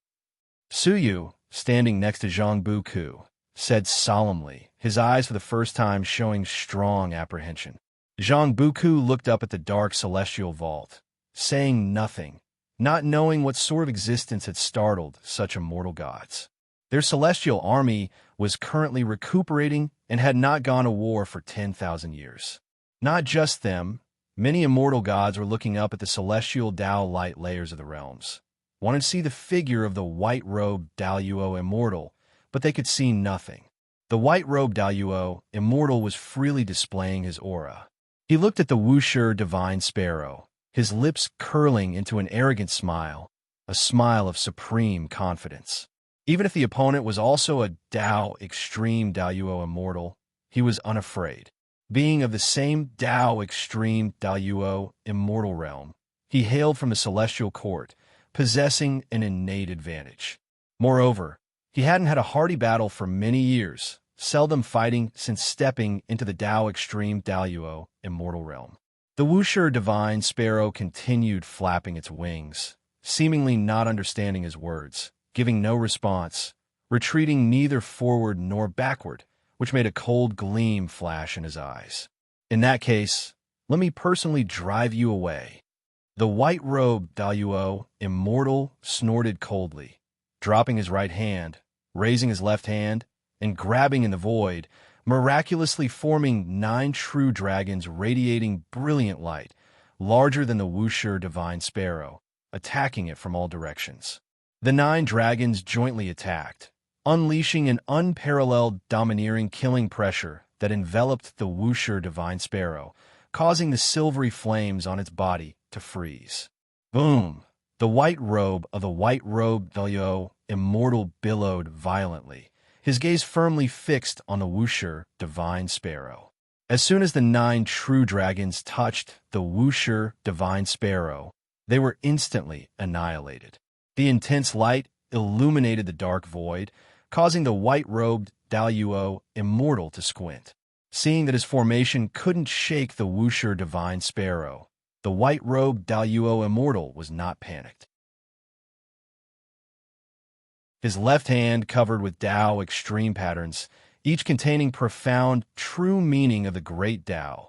Su Yu, standing next to Zhang Buku, said solemnly, his eyes for the first time showing strong apprehension. Zhang Buku looked up at the dark celestial vault, saying nothing, not knowing what sort of existence had startled such immortal gods. Their celestial army was currently recuperating and had not gone to war for 10,000 years. Not just them, many immortal gods were looking up at the celestial Tao light layers of the realms, wanted to see the figure of the white-robed Daluo Immortal, but they could see nothing. The white-robed Daluo Immortal was freely displaying his aura. He looked at the Wuxia Divine Sparrow, his lips curling into an arrogant smile, a smile of supreme confidence. Even if the opponent was also a Dao Extreme Daluo Immortal, he was unafraid. Being of the same Dao Extreme Daluo Immortal realm, he hailed from the celestial court, possessing an innate advantage. Moreover, he hadn't had a hearty battle for many years, seldom fighting since stepping into the Dao Extreme Daluo Immortal realm. The Wuxia Divine Sparrow continued flapping its wings, seemingly not understanding his words, giving no response, retreating neither forward nor backward, which made a cold gleam flash in his eyes. In that case, let me personally drive you away. The white-robed Daluo Immortal snorted coldly, dropping his right hand, raising his left hand, and grabbing in the void, miraculously forming 9 true dragons radiating brilliant light, larger than the Wuxia Divine Sparrow, attacking it from all directions. The 9 dragons jointly attacked, unleashing an unparalleled domineering killing pressure that enveloped the Wuxia Divine Sparrow, causing the silvery flames on its body to freeze. Boom! The white robe of the white-robed Daluo Immortal billowed violently, his gaze firmly fixed on the Wuxia Divine Sparrow. As soon as the 9 true dragons touched the Wuxia Divine Sparrow, they were instantly annihilated. The intense light illuminated the dark void, causing the white-robed Daluo Immortal to squint. Seeing that his formation couldn't shake the Wuxia Divine Sparrow, the white-robed Daluo Immortal was not panicked. His left hand covered with Dao extreme patterns, each containing profound, true meaning of the great Dao,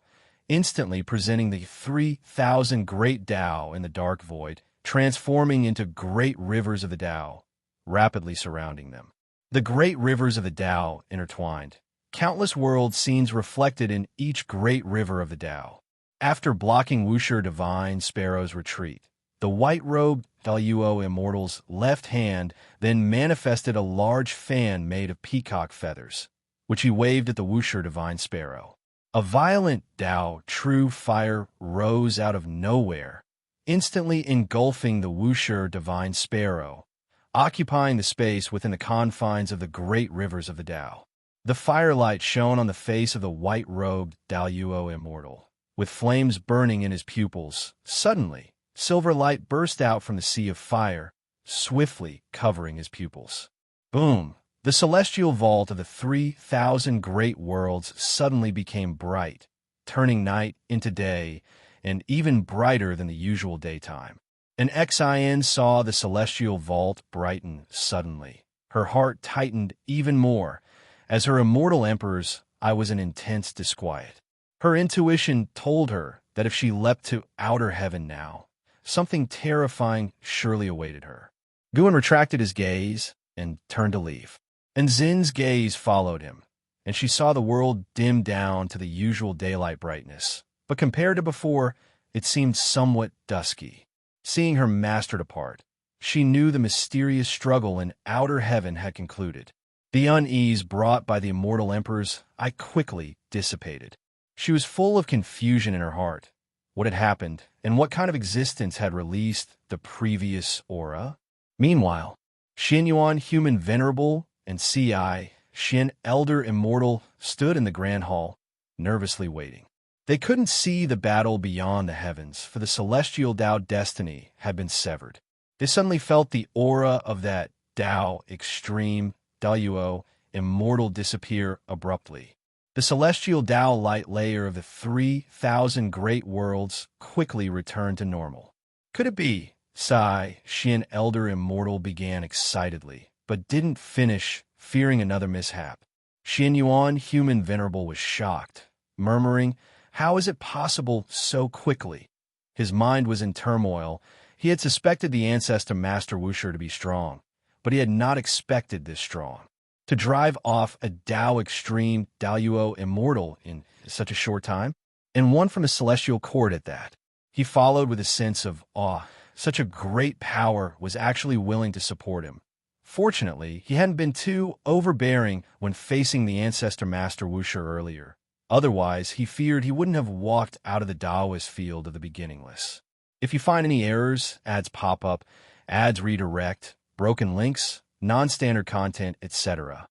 instantly presenting the 3,000 great Dao in the dark void, transforming into great rivers of the Dao, rapidly surrounding them. The great rivers of the Dao intertwined, countless world scenes reflected in each great river of the Dao. After blocking Wuxia Divine Sparrow's retreat, the white-robed Daluo Immortal's left hand then manifested a large fan made of peacock feathers, which he waved at the Wuxia Divine Sparrow. A violent Dao true fire rose out of nowhere, instantly engulfing the Wuxia Divine Sparrow, occupying the space within the confines of the great rivers of the Dao. The firelight shone on the face of the white-robed Daluo Immortal, with flames burning in his pupils. Suddenly, silver light burst out from the sea of fire, swiftly covering his pupils. Boom! The celestial vault of the 3,000 great worlds suddenly became bright, turning night into day, and even brighter than the usual daytime. And Xin saw the celestial vault brighten suddenly. Her heart tightened even more. As her immortal emperor's, I was in intense disquiet. Her intuition told her that if she leapt to outer heaven now, something terrifying surely awaited her. Guan retracted his gaze and turned to leave. And Zin's gaze followed him, and she saw the world dim down to the usual daylight brightness. But compared to before, it seemed somewhat dusky. Seeing her master depart, she knew the mysterious struggle in outer heaven had concluded. The unease brought by the immortal emperor's eye quickly dissipated. She was full of confusion in her heart. What had happened, and what kind of existence had released the previous aura? Meanwhile, Xin Yuan, human venerable, and Ci, Xin elder immortal, stood in the grand hall, nervously waiting. They couldn't see the battle beyond the heavens, for the celestial Dao destiny had been severed. They suddenly felt the aura of that Dao extreme Daluo Immortal disappear abruptly. The celestial Dao light layer of the 3,000 great worlds quickly returned to normal. Could it be? Sai, Xin elder immortal began excitedly, but didn't finish, fearing another mishap. Xin Yuan, human venerable, was shocked, murmuring, "How is it possible so quickly?" His mind was in turmoil. He had suspected the ancestor Master Wuxia to be strong, but he had not expected this strong. To drive off a Dao Extreme Daoyuo Immortal in such a short time, and one from a celestial court at that. He followed with a sense of awe. Such a great power was actually willing to support him. Fortunately, he hadn't been too overbearing when facing the ancestor Master Wuxia earlier. Otherwise, he feared he wouldn't have walked out of the Taoist field of the beginningless. If you find any errors, ads pop up, ads redirect, broken links, non-standard content, etc.,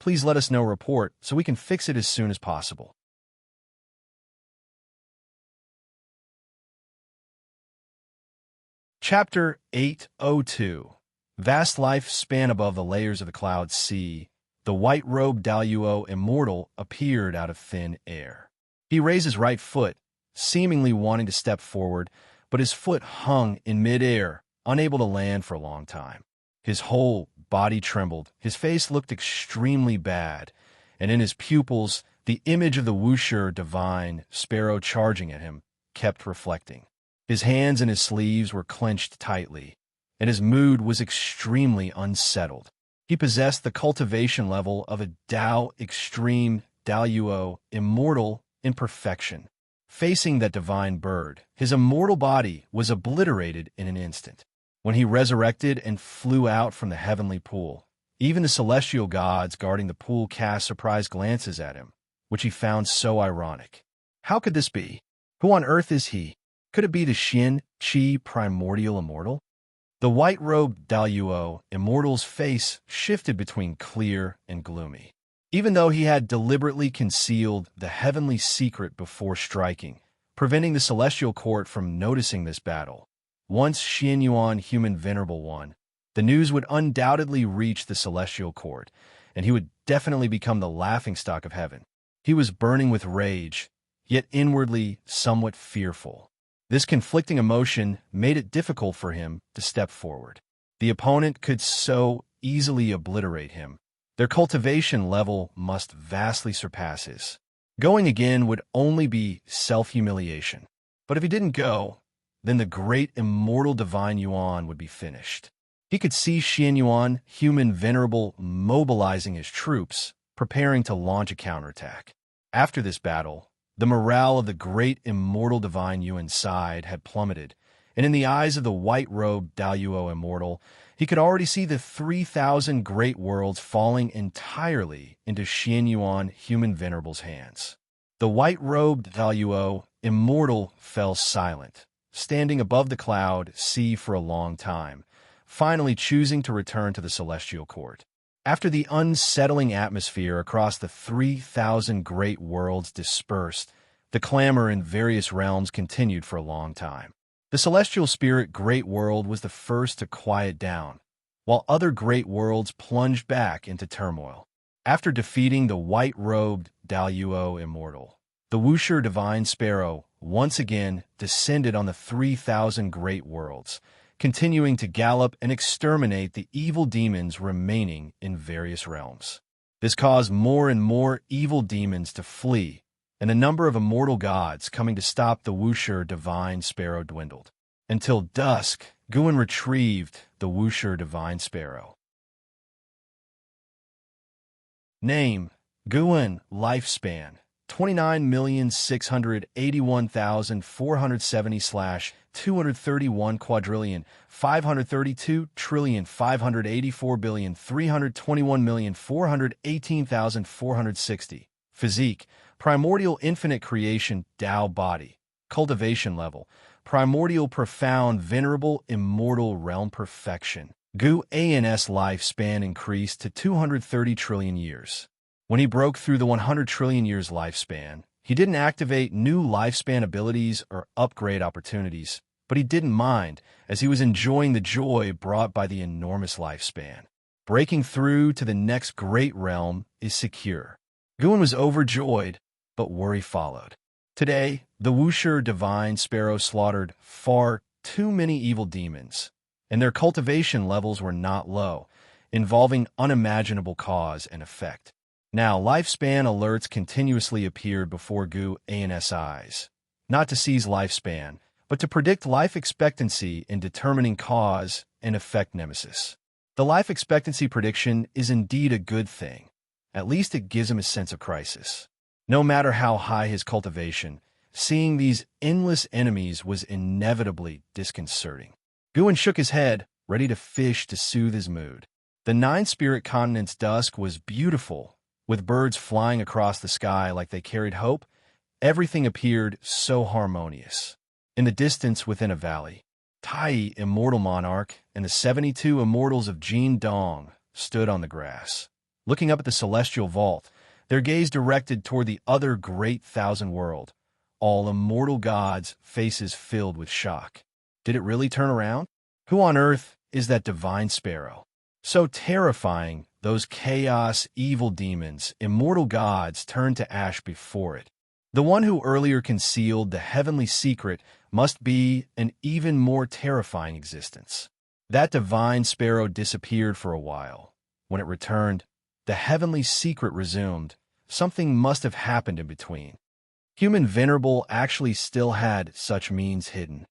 please let us know report so we can fix it as soon as possible. Chapter 802. Vast life span above the layers of the cloud sea, the white-robed Daoyuo Immortal appeared out of thin air. He raised his right foot, seemingly wanting to step forward, but his foot hung in mid-air, unable to land for a long time. His whole body trembled, his face looked extremely bad, and in his pupils, the image of the Wuxia divine sparrow charging at him kept reflecting. His hands and his sleeves were clenched tightly, and his mood was extremely unsettled. He possessed the cultivation level of a Dao Extreme Daoyuo Immortal in perfection. Facing that divine bird, his immortal body was obliterated in an instant. When he resurrected and flew out from the heavenly pool, even the celestial gods guarding the pool cast surprised glances at him, which he found so ironic. How could this be? Who on earth is he? Could it be the Xin Qi primordial immortal? The white-robed Daoyuo Immortal's face shifted between clear and gloomy. Even though he had deliberately concealed the heavenly secret before striking, preventing the celestial court from noticing this battle, once Xin Yuan, human venerable one, the news would undoubtedly reach the celestial court, and he would definitely become the laughingstock of heaven. He was burning with rage, yet inwardly somewhat fearful. This conflicting emotion made it difficult for him to step forward. The opponent could so easily obliterate him. Their cultivation level must vastly surpass his. Going again would only be self-humiliation. But if he didn't go, then the great immortal divine Yuan would be finished. He could see Xin Yuan, human venerable, mobilizing his troops, preparing to launch a counterattack. After this battle, the morale of the great immortal divine Yuan side had plummeted, and in the eyes of the white-robed Daoyuo Immortal, he could already see the 3,000 great worlds falling entirely into Xin Yuan, human venerable's hands. The white-robed Daoyuo Immortal fell silent, standing above the cloud sea for a long time, finally choosing to return to the celestial court. After the unsettling atmosphere across the 3,000 great worlds dispersed, the clamor in various realms continued for a long time. The celestial spirit great world was the first to quiet down, while other great worlds plunged back into turmoil. After defeating the white-robed Daoyuo Immortal, the Wuxia divine sparrow once again descended on the 3,000 great worlds, continuing to gallop and exterminate the evil demons remaining in various realms. This caused more and more evil demons to flee, and the number of immortal gods coming to stop the Wuxia divine sparrow dwindled. Until dusk, Guan retrieved the Wuxia divine sparrow. Name: Guan. Lifespan: 29,681,470/231 quadrillion 532,584,321,418,460. Physique: primordial infinite creation Tao body. Cultivation level: primordial profound venerable immortal realm perfection. Guan's lifespan increased to 230 trillion years. When he broke through the 100 trillion years lifespan, he didn't activate new lifespan abilities or upgrade opportunities, but he didn't mind, as he was enjoying the joy brought by the enormous lifespan. Breaking through to the next great realm is secure. Guan was overjoyed, but worry followed. Today, the Wuxia divine sparrow slaughtered far too many evil demons, and their cultivation levels were not low, involving unimaginable cause and effect. Now, lifespan alerts continuously appeared before Guan's eyes. Not to seize lifespan, but to predict life expectancy in determining cause and effect nemesis. The life expectancy prediction is indeed a good thing. At least it gives him a sense of crisis. No matter how high his cultivation, seeing these endless enemies was inevitably disconcerting. Guin shook his head, ready to fish to soothe his mood. The nine-spirit continent's dusk was beautiful, with birds flying across the sky like they carried hope. Everything appeared so harmonious. In the distance within a valley, Tai, Immortal Monarch, and the 72 immortals of Jin Dong stood on the grass. Looking up at the celestial vault, their gaze directed toward the other great thousand world, all immortal gods' faces filled with shock. Did it really turn around? Who on earth is that divine sparrow? So terrifying, those chaos, evil demons, immortal gods turned to ash before it. The one who earlier concealed the heavenly secret must be an even more terrifying existence. That divine sparrow disappeared for a while. When it returned, the heavenly secret resumed. Something must have happened in between. Human Venerable actually still had such means hidden.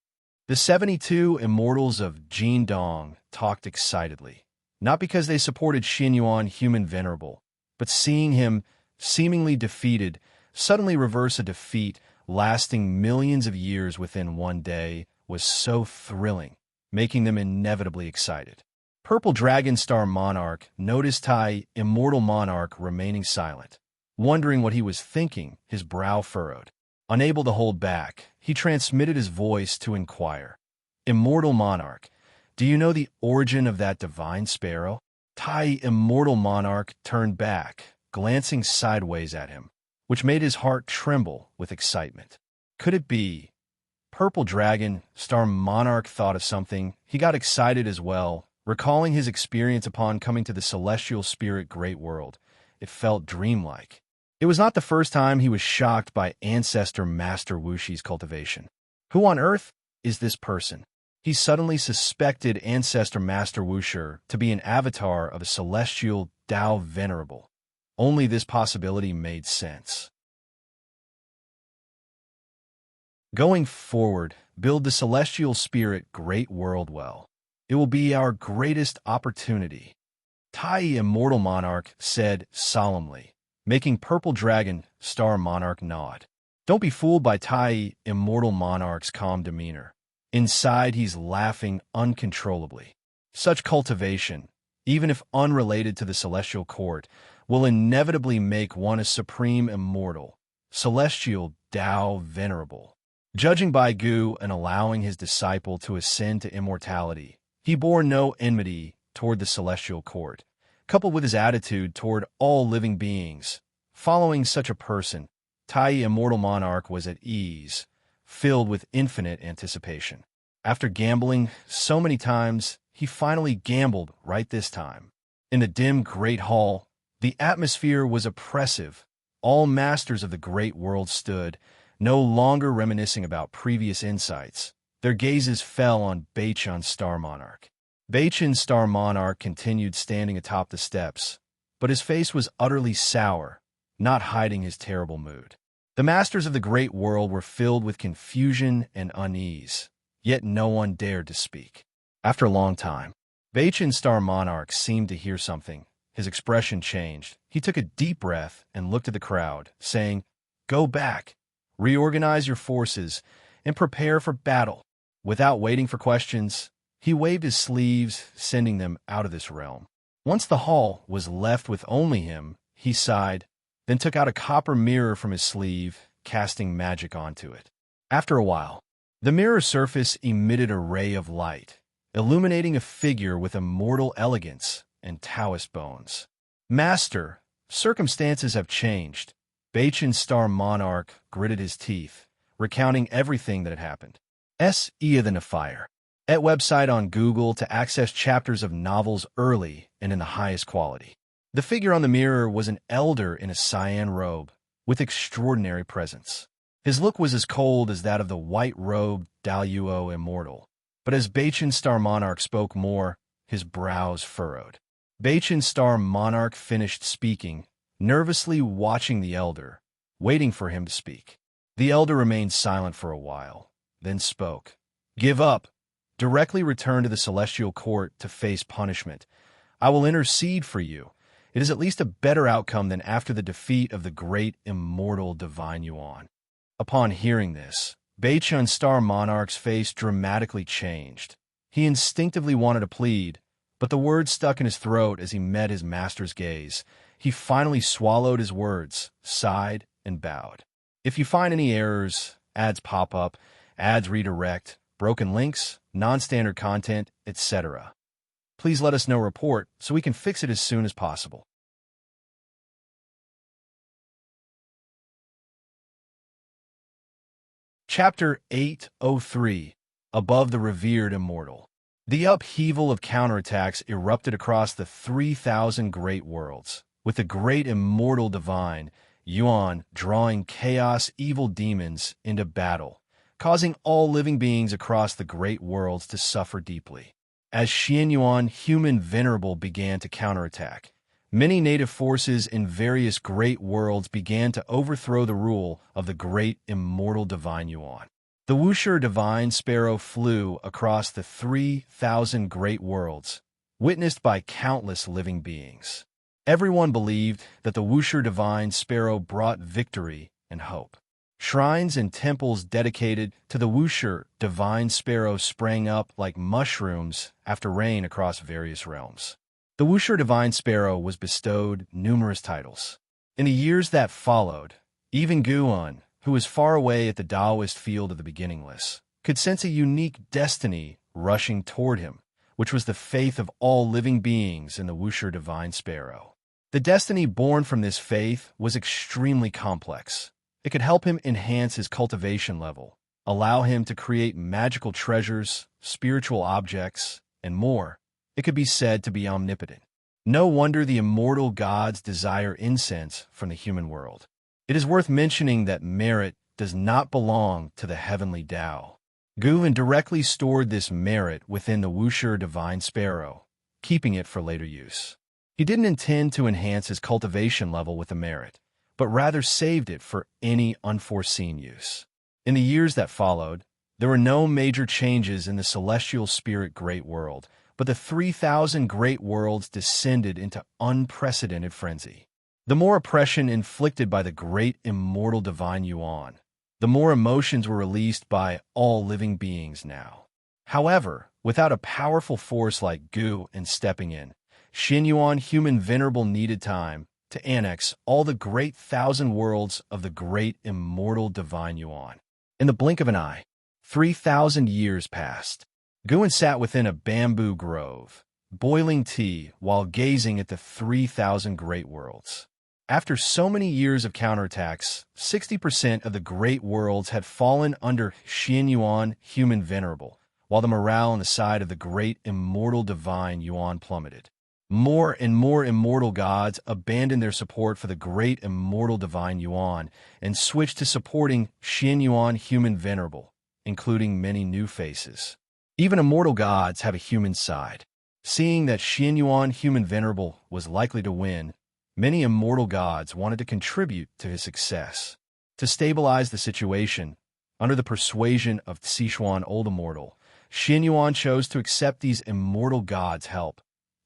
The 72 immortals of Jin Dong talked excitedly, not because they supported Xinyuan Human Venerable, but seeing him, seemingly defeated, suddenly reverse a defeat lasting millions of years within one day was so thrilling, making them inevitably excited. Purple Dragon Star Monarch noticed Tai, Immortal Monarch, remaining silent. Wondering what he was thinking, his brow furrowed. Unable to hold back, he transmitted his voice to inquire. Immortal Monarch, do you know the origin of that divine sparrow? Tai, Immortal Monarch, turned back, glancing sideways at him, which made his heart tremble with excitement. Could it be? Purple Dragon Star Monarch thought of something. He got excited as well, recalling his experience upon coming to the celestial spirit great world. It felt dreamlike. It was not the first time he was shocked by Ancestor Master Wushi's cultivation. Who on earth is this person? He suddenly suspected Ancestor Master Wusher to be an avatar of a celestial Tao Venerable. Only this possibility made sense. Going forward, build the celestial spirit great world well. It will be our greatest opportunity. Tai, Immortal Monarch, said solemnly, making Purple Dragon Star Monarch nod. Don't be fooled by Tai, Immortal Monarch's calm demeanor. Inside, he's laughing uncontrollably. Such cultivation, even if unrelated to the celestial court, will inevitably make one a supreme immortal, celestial Tao Venerable. Judging by Gu and allowing his disciple to ascend to immortality, he bore no enmity toward the celestial court, coupled with his attitude toward all living beings. Following such a person, Tai, Immortal Monarch, was at ease, filled with infinite anticipation. After gambling so many times, he finally gambled right this time. In the dim great hall, the atmosphere was oppressive. All masters of the great world stood, no longer reminiscing about previous insights. Their gazes fell on Bachan Star Monarch. Bachan Star Monarch continued standing atop the steps, but his face was utterly sour, not hiding his terrible mood. The masters of the great world were filled with confusion and unease, yet no one dared to speak. After a long time, Bachan Star Monarch seemed to hear something. His expression changed. He took a deep breath and looked at the crowd, saying, "Go back, reorganize your forces, and prepare for battle." Without waiting for questions, he waved his sleeves, sending them out of this realm. Once the hall was left with only him, he sighed, then took out a copper mirror from his sleeve, casting magic onto it. After a while, the mirror surface emitted a ray of light, illuminating a figure with immortal elegance and Taoist bones. "Master, circumstances have changed." Bachan Star Monarch gritted his teeth, recounting everything that had happened. Ia than a fire. At website on Google to access chapters of novels early and in the highest quality. The figure on the mirror was an elder in a cyan robe, with extraordinary presence. His look was as cold as that of the white-robed Daluo Immortal. But as Bachan Star Monarch spoke more, his brows furrowed. Bachan Star Monarch finished speaking, nervously watching the elder, waiting for him to speak. The elder remained silent for a while, then spoke. "Give up. Directly return to the celestial court to face punishment. I will intercede for you. It is at least a better outcome than after the defeat of the great immortal divine Yuan." Upon hearing this, Beichun's star monarch's face dramatically changed. He instinctively wanted to plead, but the words stuck in his throat as he met his master's gaze. He finally swallowed his words, sighed, and bowed. If you find any errors, ads pop up, ads redirect, broken links, non-standard content, etc., please let us know report so we can fix it as soon as possible. Chapter 803, Above the Revered Immortal. The upheaval of counterattacks erupted across the 3,000 great worlds, with the great immortal divine, Yuan, drawing chaos evil demons into battle, causing all living beings across the great worlds to suffer deeply. As Xian Yuan, human venerable, began to counterattack, many native forces in various great worlds began to overthrow the rule of the great immortal divine Yuan. The Wuxia divine sparrow flew across the 3,000 great worlds, witnessed by countless living beings. Everyone believed that the Wuxia divine sparrow brought victory and hope. Shrines and temples dedicated to the Wuxia divine sparrow sprang up like mushrooms after rain across various realms. The Wuxia divine sparrow was bestowed numerous titles. In the years that followed, even Guan, who was far away at the Taoist field of the beginningless, could sense a unique destiny rushing toward him, which was the faith of all living beings in the Wuxia divine sparrow. The destiny born from this faith was extremely complex. It could help him enhance his cultivation level, allow him to create magical treasures, spiritual objects, and more. It could be said to be omnipotent. No wonder the immortal gods desire incense from the human world. It is worth mentioning that merit does not belong to the heavenly Tao. Guan directly stored this merit within the Wuxia divine sparrow, keeping it for later use. He didn't intend to enhance his cultivation level with the merit, but rather saved it for any unforeseen use. In the years that followed, there were no major changes in the celestial spirit great world, but the 3,000 great worlds descended into unprecedented frenzy. The more oppression inflicted by the great immortal divine Yuan, the more emotions were released by all living beings now. However, without a powerful force like Gu and stepping in, Xian Yuan human venerable needed time to annex all the great 1,000 worlds of the great immortal divine Yuan. In the blink of an eye, 3,000 years passed. Guan sat within a bamboo grove, boiling tea while gazing at the 3,000 great worlds. After so many years of counterattacks, 60% of the great worlds had fallen under Xian Yuan human venerable, while the morale on the side of the great immortal divine Yuan plummeted. More and more immortal gods abandoned their support for the great immortal divine Yuan and switched to supporting Xian Yuan human venerable, including many new faces. Even immortal gods have a human side. Seeing that Xian Yuan human venerable was likely to win, many immortal gods wanted to contribute to his success. To stabilize the situation, under the persuasion of Sichuan Old Immortal, Xian Yuan chose to accept these immortal gods' help,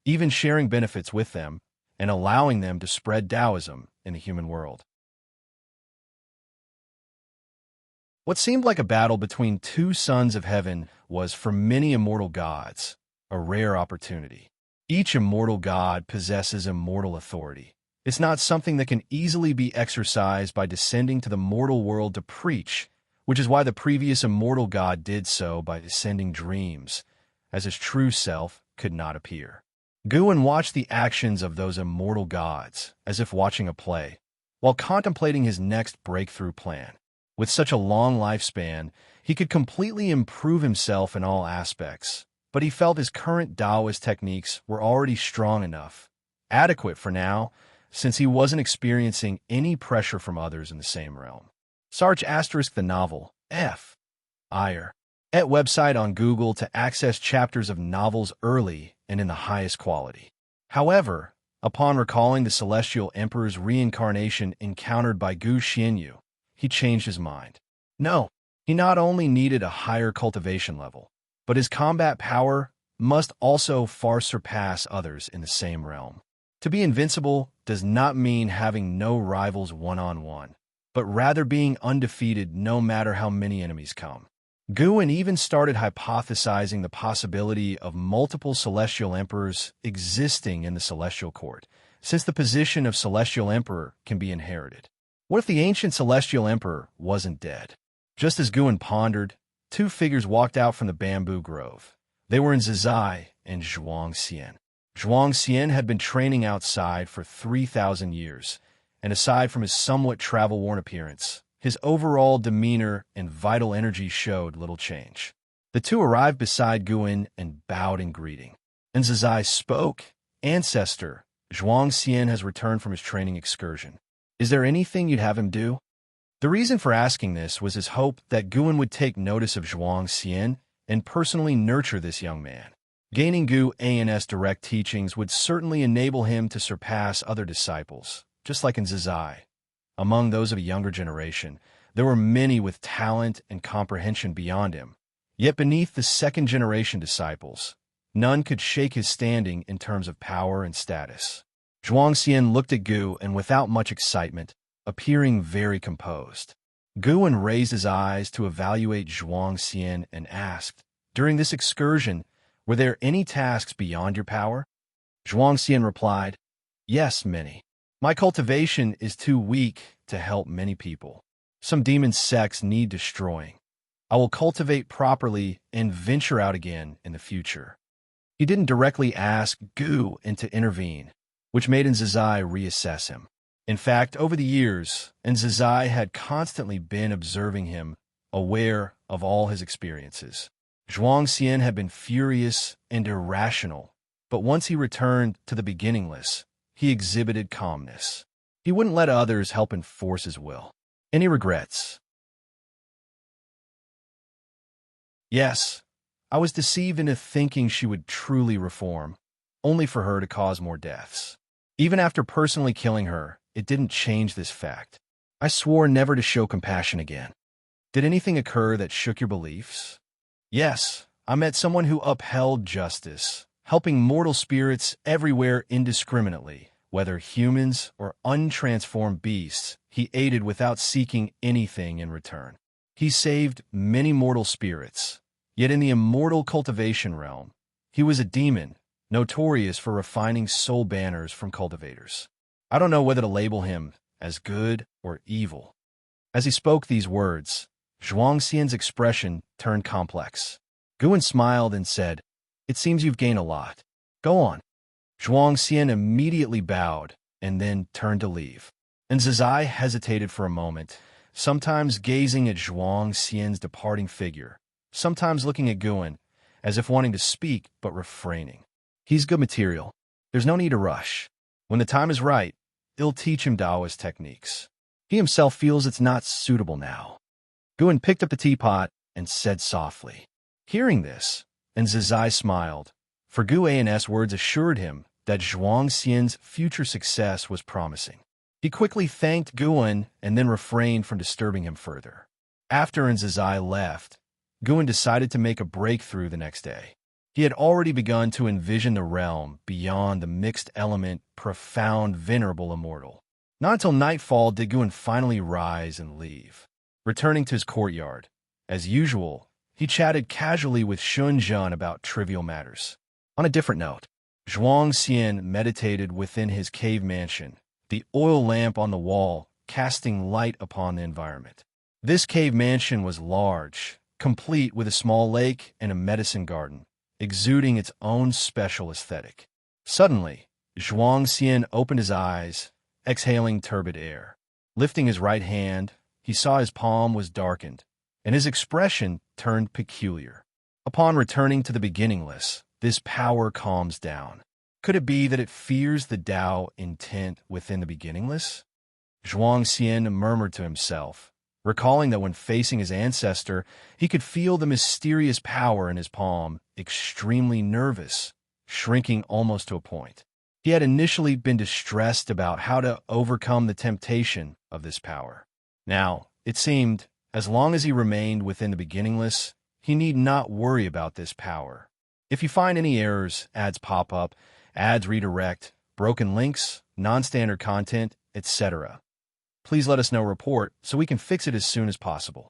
even sharing benefits with them and allowing them to spread Taoism in the human world. What seemed like a battle between two sons of heaven was, for many immortal gods, a rare opportunity. Each immortal god possesses immortal authority. It's not something that can easily be exercised by descending to the mortal world to preach, which is why the previous immortal god did so by descending dreams, as his true self could not appear. Guan watched the actions of those immortal gods as if watching a play, while contemplating his next breakthrough plan. With such a long lifespan, he could completely improve himself in all aspects, but he felt his current Taoist techniques were already strong enough, adequate for now, since he wasn't experiencing any pressure from others in the same realm. Search * the novel, F. Ire, at website on Google to access chapters of novels early and in the highest quality. However, upon recalling the Celestial Emperor's reincarnation encountered by Gu Xianyu, he changed his mind. No, He not only needed a higher cultivation level, but his combat power must also far surpass others in the same realm. To be invincible does not mean having no rivals one-on-one, but rather being undefeated no matter how many enemies come. Guin even started hypothesizing the possibility of multiple Celestial Emperors existing in the Celestial Court, since the position of Celestial Emperor can be inherited. What if the ancient Celestial Emperor wasn't dead? Just as Guin pondered, two figures walked out from the bamboo grove. They were Zizai and Zhuangxian. Zhuangxian had been training outside for 3,000 years, and aside from his somewhat travel-worn appearance, his overall demeanor and vital energy showed little change. The two arrived beside Guin and bowed in greeting. And Zizai spoke, "Ancestor, Zhuangxian has returned from his training excursion. Is there anything you'd have him do?" The reason for asking this was his hope that Guin would take notice of Zhuangxian and personally nurture this young man. Gaining Guin's direct teachings would certainly enable him to surpass other disciples, just like in Zizai. Among those of a younger generation, there were many with talent and comprehension beyond him. Yet beneath the second-generation disciples, none could shake his standing in terms of power and status. Zhuangxian looked at Gu and without much excitement, appearing very composed. Guin raised his eyes to evaluate Zhuangxian and asked, "During this excursion, were there any tasks beyond your power?" Zhuangxian replied, "Yes, many. My cultivation is too weak to help many people. Some demon sects need destroying. I will cultivate properly and venture out again in the future." He didn't directly ask Gu to intervene, which made Zizai reassess him. In fact, over the years, Zizai had constantly been observing him, aware of all his experiences. Zhuangxian had been furious and irrational, but once he returned to the beginningless, he exhibited calmness. He wouldn't let others help enforce his will. Any regrets? Yes, I was deceived into thinking she would truly reform, only for her to cause more deaths. Even after personally killing her, it didn't change this fact. I swore never to show compassion again. Did anything occur that shook your beliefs? Yes, I met someone who upheld justice, helping mortal spirits everywhere indiscriminately, whether humans or untransformed beasts. He aided without seeking anything in return. He saved many mortal spirits, yet in the immortal cultivation realm, he was a demon, notorious for refining soul banners from cultivators. I don't know whether to label him as good or evil. As he spoke these words, Zhuangxian's expression turned complex. Guin smiled and said, "It seems you've gained a lot. Go on." Zhuangxian immediately bowed and then turned to leave. And Zizai hesitated for a moment, sometimes gazing at Zhuangxian's departing figure, sometimes looking at Guin, as if wanting to speak but refraining. He's good material. There's no need to rush. When the time is right, he'll teach him Daoist techniques. He himself feels it's not suitable now. Guin picked up the teapot and said softly. Hearing this, and Zizai smiled, for Guin's words assured him that Zhuangxian's future success was promising. He quickly thanked Guin and then refrained from disturbing him further. After Zizai left, Guin decided to make a breakthrough the next day. He had already begun to envision the realm beyond the mixed element, profound, venerable immortal. Not until nightfall did Guin finally rise and leave. Returning to his courtyard, as usual, he chatted casually with Shunjun about trivial matters. On a different note, Zhuangxian meditated within his cave mansion, the oil lamp on the wall casting light upon the environment. This cave mansion was large, complete with a small lake and a medicine garden, exuding its own special aesthetic. Suddenly, Zhuangxian opened his eyes, exhaling turbid air. Lifting his right hand, he saw his palm was darkened, and his expression turned peculiar. Upon returning to the beginningless, this power calms down. Could it be that it fears the Tao intent within the beginningless? Zhuangxian murmured to himself, recalling that when facing his ancestor, he could feel the mysterious power in his palm, extremely nervous, shrinking almost to a point. He had initially been distressed about how to overcome the temptation of this power. Now, it seemed, As long as he remained within the beginningless, he need not worry about this power. If you find any errors, ads pop up, ads redirect, broken links, non-standard content, etc., please let us know report so we can fix it as soon as possible.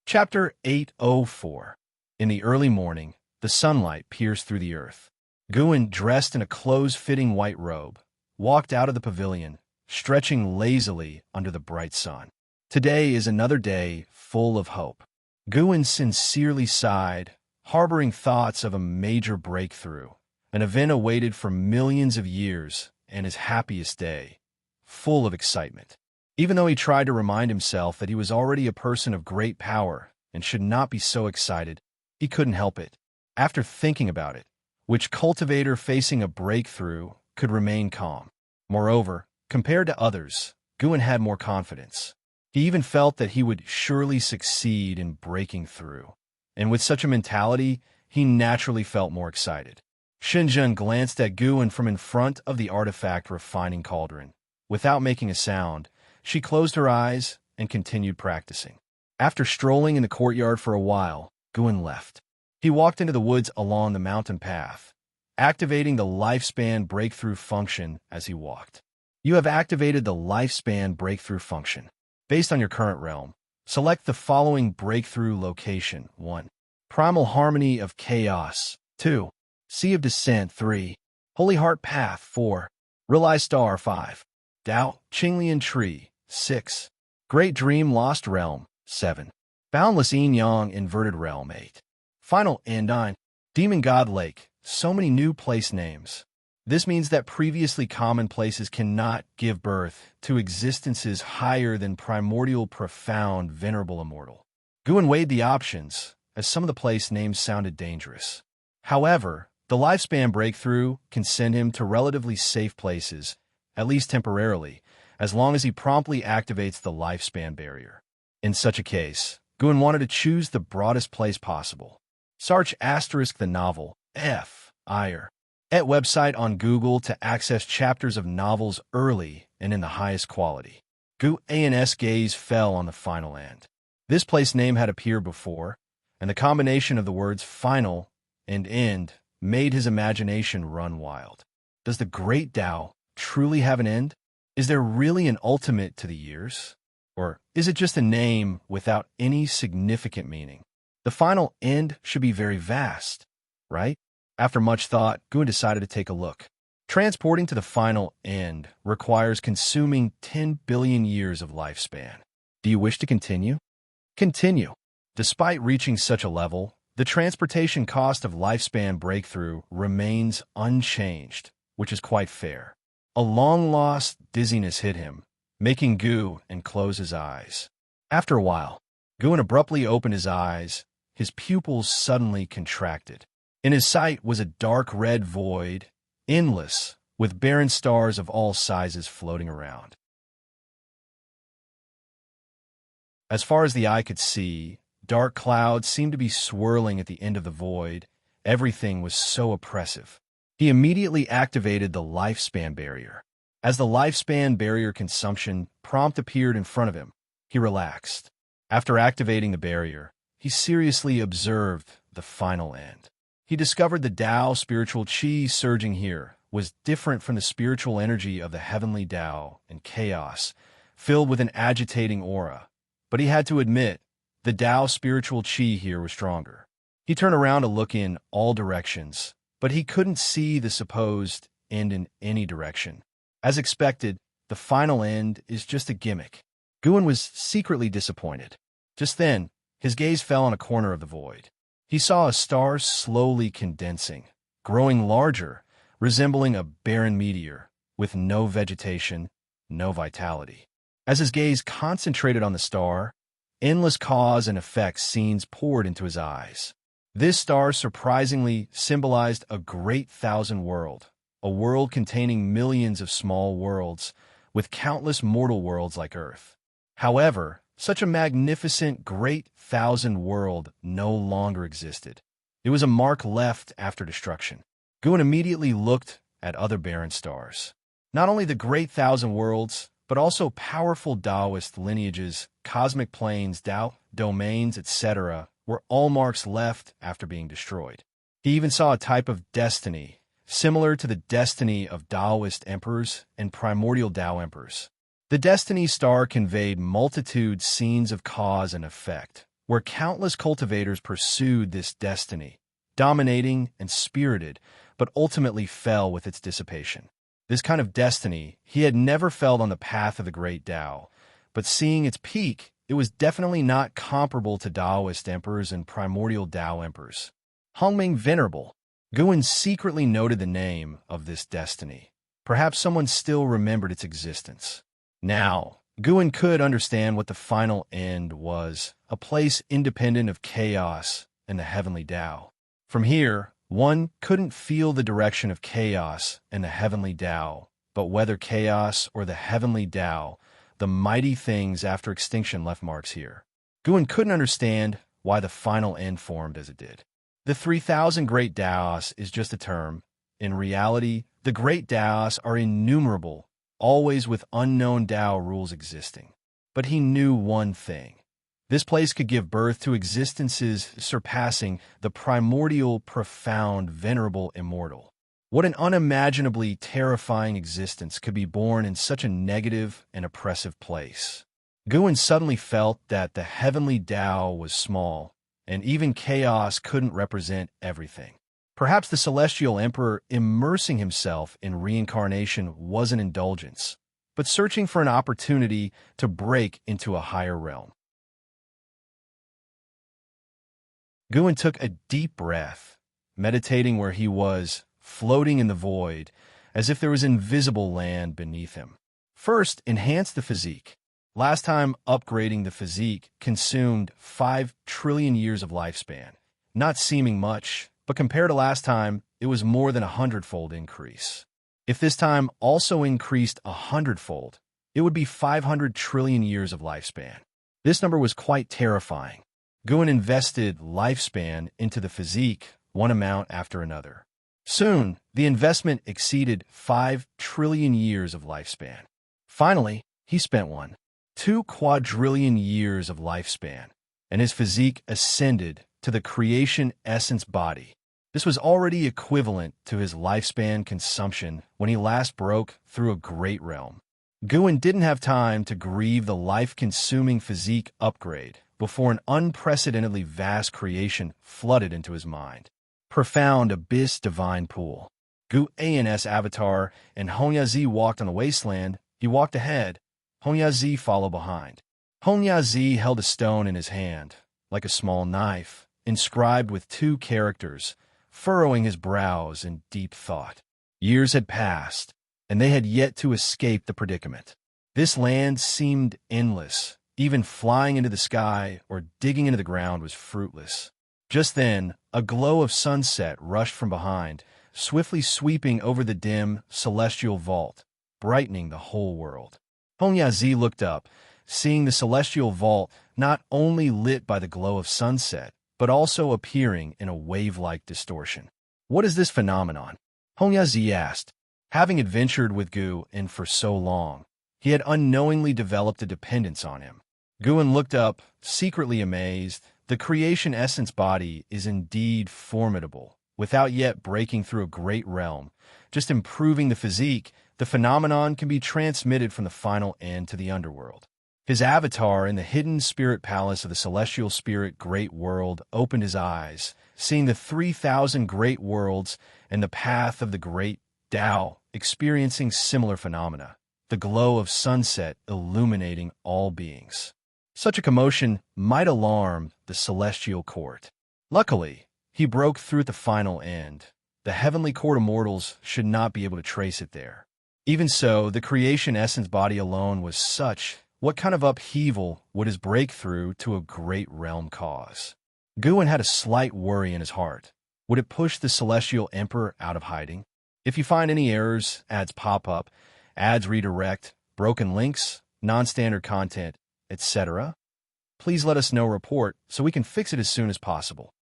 Chapter 804. In the early morning, the sunlight pierced through the earth. Guin, dressed in a close-fitting white robe, walked out of the pavilion, stretching lazily under the bright sun. Today is another day full of hope. Guin sincerely sighed, harboring thoughts of a major breakthrough, an event awaited for millions of years and his happiest day, full of excitement. Even though he tried to remind himself that he was already a person of great power and should not be so excited, he couldn't help it. After thinking about it, which cultivator facing a breakthrough could remain calm? Moreover, compared to others, Guin had more confidence. He even felt that he would surely succeed in breaking through. And with such a mentality, he naturally felt more excited. Xinjun glanced at Guin from in front of the artifact refining cauldron. Without making a sound, she closed her eyes and continued practicing. After strolling in the courtyard for a while, Guin left. He walked into the woods along the mountain path, activating the lifespan breakthrough function as he walked. You have activated the lifespan breakthrough function. Based on your current realm, select the following breakthrough location. 1. Primal Harmony of Chaos. 2. Sea of Descent. 3. Holy Heart Path. 4. Realize Star. 5. Dao Qinglian Tree. 6. Great Dream Lost Realm. 7. Boundless Yin Yang Inverted Realm. 8. Final End. 9. Demon God Lake. So many new place names. This means that previously common places cannot give birth to existences higher than primordial, profound, venerable, immortal. Guin weighed the options, as some of the place names sounded dangerous. However, the lifespan breakthrough can send him to relatively safe places, at least temporarily, as long as he promptly activates the lifespan barrier. In such a case, Guin wanted to choose the broadest place possible. Search * the novel, F. Ire. At website on Google to access chapters of novels early and in the highest quality. Guin's gaze fell on the final end. This place name had appeared before, and the combination of the words final and end made his imagination run wild. Does the great Tao truly have an end? Is there really an ultimate to the years? Or is it just a name without any significant meaning? The final end should be very vast, right? After much thought, Guin decided to take a look. Transporting to the final end requires consuming 10 billion years of lifespan. Do you wish to continue? Continue. Despite reaching such a level, the transportation cost of lifespan breakthrough remains unchanged, which is quite fair. A long-lost dizziness hit him, making Guin close his eyes. After a while, Guin abruptly opened his eyes. His pupils suddenly contracted. In his sight was a dark red void, endless, with barren stars of all sizes floating around. As far as the eye could see, dark clouds seemed to be swirling at the end of the void. Everything was so oppressive. He immediately activated the lifespan barrier. As the lifespan barrier consumption prompt appeared in front of him, he relaxed. After activating the barrier, he seriously observed the final end. He discovered the Tao spiritual qi surging here was different from the spiritual energy of the heavenly Tao and chaos, filled with an agitating aura. But he had to admit, the Tao spiritual qi here was stronger. He turned around to look in all directions, but he couldn't see the supposed end in any direction. As expected, the final end is just a gimmick. Guin was secretly disappointed. Just then, his gaze fell on a corner of the void. He saw a star slowly condensing, growing larger, resembling a barren meteor, with no vegetation, no vitality. As his gaze concentrated on the star, endless cause and effect scenes poured into his eyes. This star surprisingly symbolized a great thousand world, a world containing millions of small worlds, with countless mortal worlds like Earth. However, such a magnificent great thousand world no longer existed. It was a mark left after destruction. Guin immediately looked at other barren stars. Not only the great thousand worlds, but also powerful Taoist lineages, cosmic planes, Tao, domains, etc., were all marks left after being destroyed. He even saw a type of destiny, similar to the destiny of Taoist emperors and primordial Tao emperors. The destiny star conveyed multitude scenes of cause and effect, where countless cultivators pursued this destiny, dominating and spirited, but ultimately fell with its dissipation. This kind of destiny he had never felt on the path of the great Tao, but seeing its peak, it was definitely not comparable to Taoist emperors and primordial Tao emperors. Hongming Venerable. Guan secretly noted the name of this destiny. Perhaps someone still remembered its existence. Now, Guan could understand what the final end was, a place independent of chaos and the heavenly Tao. From here, one couldn't feel the direction of chaos and the heavenly Tao, but whether chaos or the heavenly Tao, the mighty things after extinction left marks here. Guan couldn't understand why the final end formed as it did. The 3,000 great Taos is just a term. In reality, the great Taos are innumerable, always with unknown Tao rules existing. But he knew one thing. This place could give birth to existences surpassing the primordial, profound, venerable Immortal. What an unimaginably terrifying existence could be born in such a negative and oppressive place. Guan suddenly felt that the heavenly Tao was small, and even chaos couldn't represent everything. Perhaps the celestial emperor immersing himself in reincarnation was an indulgence, but searching for an opportunity to break into a higher realm. Guan took a deep breath, meditating where he was, floating in the void, as if there was invisible land beneath him. First, enhance the physique. Last time upgrading the physique consumed 5 trillion years of lifespan. Not seeming much, but compared to last time, it was more than 100-fold increase. If this time also increased 100-fold, it would be 500 trillion years of lifespan. This number was quite terrifying. Guan invested lifespan into the physique, one amount after another. Soon, the investment exceeded 5 trillion years of lifespan. Finally, he spent 2 quadrillion years of lifespan, and his physique ascended to the creation essence body. This was already equivalent to his lifespan consumption when he last broke through a great realm. Guan didn't have time to grieve the life-consuming physique upgrade before an unprecedentedly vast creation flooded into his mind. Profound abyss divine pool. Gu An's avatar and Hongyazi walked on the wasteland. He walked ahead. Hongyazi followed behind. Hongyazi held a stone in his hand, like a small knife, inscribed with 2 characters, furrowing his brows in deep thought. Years had passed, and they had yet to escape the predicament. This land seemed endless. Even flying into the sky or digging into the ground was fruitless. Just then, a glow of sunset rushed from behind, swiftly sweeping over the dim, celestial vault, brightening the whole world. Hongyazi looked up, seeing the celestial vault not only lit by the glow of sunset, but also appearing in a wave-like distortion. What is this phenomenon? Hongyazi asked. Having adventured with Gu In for so long, he had unknowingly developed a dependence on him. Guan looked up, secretly amazed. The creation essence body is indeed formidable. Without yet breaking through a great realm, just improving the physique, the phenomenon can be transmitted from the final end to the underworld. His avatar in the hidden spirit palace of the celestial spirit great world opened his eyes, seeing the 3,000 great worlds and the path of the great Tao experiencing similar phenomena, the glow of sunset illuminating all beings. Such a commotion might alarm the celestial court. Luckily, he broke through at the final end. The heavenly court of mortals should not be able to trace it there. Even so, the creation essence body alone was such. What kind of upheaval would his breakthrough to a great realm cause? Guan had a slight worry in his heart. Would it push the celestial emperor out of hiding? If you find any errors, ads pop up, ads redirect, broken links, non-standard content, etc., please let us know report so we can fix it as soon as possible.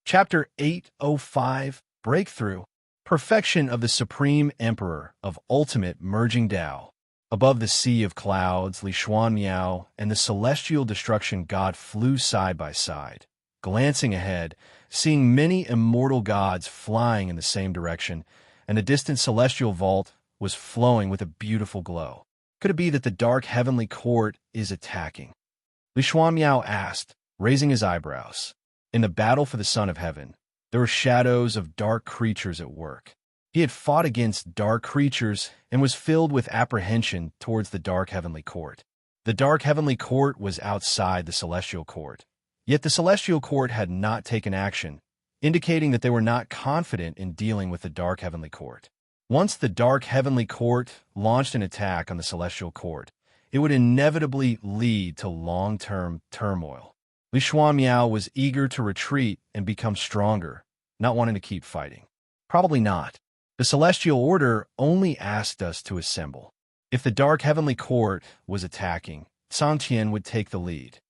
Chapter 805, Breakthrough, Perfection of the Supreme Emperor of Ultimate Merging Tao. Above the sea of clouds, Li Xuanmiao and the celestial destruction god flew side by side. Glancing ahead, seeing many immortal gods flying in the same direction, and a distant celestial vault was flowing with a beautiful glow. Could it be that the dark heavenly court is attacking? Li Xuanmiao asked, raising his eyebrows. In the battle for the Son of Heaven, there were shadows of dark creatures at work. He had fought against dark creatures and was filled with apprehension towards the dark heavenly court. The dark heavenly court was outside the celestial court. Yet the celestial court had not taken action, indicating that they were not confident in dealing with the dark heavenly court. Once the dark heavenly court launched an attack on the celestial court, it would inevitably lead to long-term turmoil. Li Xuanmiao was eager to retreat and become stronger, not wanting to keep fighting. Probably not. The celestial order only asked us to assemble. If the dark heavenly court was attacking, Sangtian would take the lead.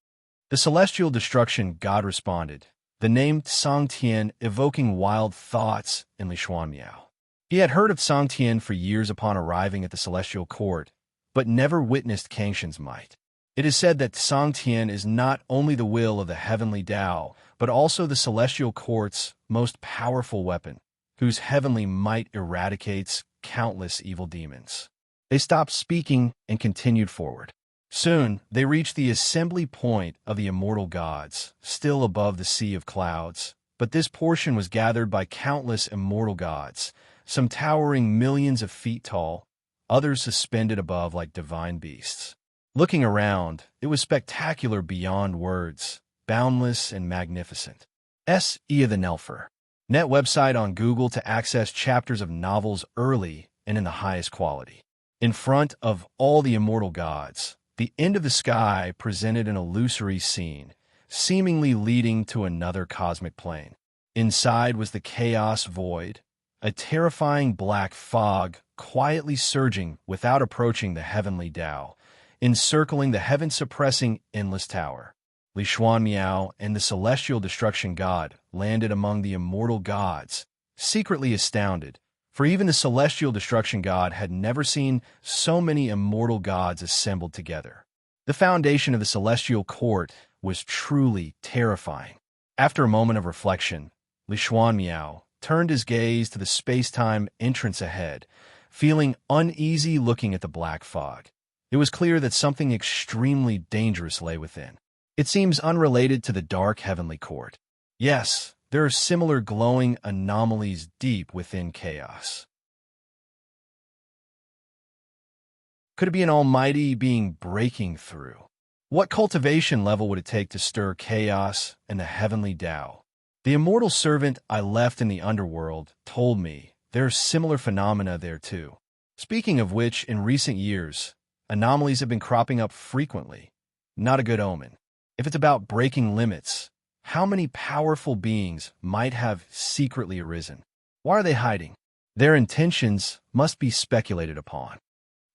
The celestial destruction god responded, the name Sangtian evoking wild thoughts in Li Xuanmiao. He had heard of Sangtian for years upon arriving at the celestial court, but never witnessed Kangshan's might. It is said that Sangtian is not only the will of the heavenly Tao, but also the celestial court's most powerful weapon, whose heavenly might eradicates countless evil demons. They stopped speaking and continued forward. Soon, they reached the assembly point of the immortal gods, still above the sea of clouds, but this portion was gathered by countless immortal gods, some towering millions of feet tall, others suspended above like divine beasts. Looking around, it was spectacular beyond words, boundless and magnificent. S. E. the Nelfer. Net website on Google to access chapters of novels early and in the highest quality. In front of all the immortal gods, the end of the sky presented an illusory scene, seemingly leading to another cosmic plane. Inside was the chaos void, a terrifying black fog quietly surging without approaching the heavenly Tao, encircling the heaven-suppressing endless tower. Li Xuanmiao and the celestial destruction god landed among the immortal gods, secretly astounded, for even the celestial destruction god had never seen so many immortal gods assembled together. The foundation of the celestial court was truly terrifying. After a moment of reflection, Li Xuanmiao turned his gaze to the space-time entrance ahead, feeling uneasy looking at the black fog. It was clear that something extremely dangerous lay within. It seems unrelated to the dark heavenly court. Yes, there are similar glowing anomalies deep within chaos. Could it be an almighty being breaking through? What cultivation level would it take to stir chaos and the heavenly Tao? The immortal servant I left in the underworld told me there are similar phenomena there too. Speaking of which, in recent years, anomalies have been cropping up frequently. Not a good omen. If it's about breaking limits, how many powerful beings might have secretly arisen? Why are they hiding? Their intentions must be speculated upon.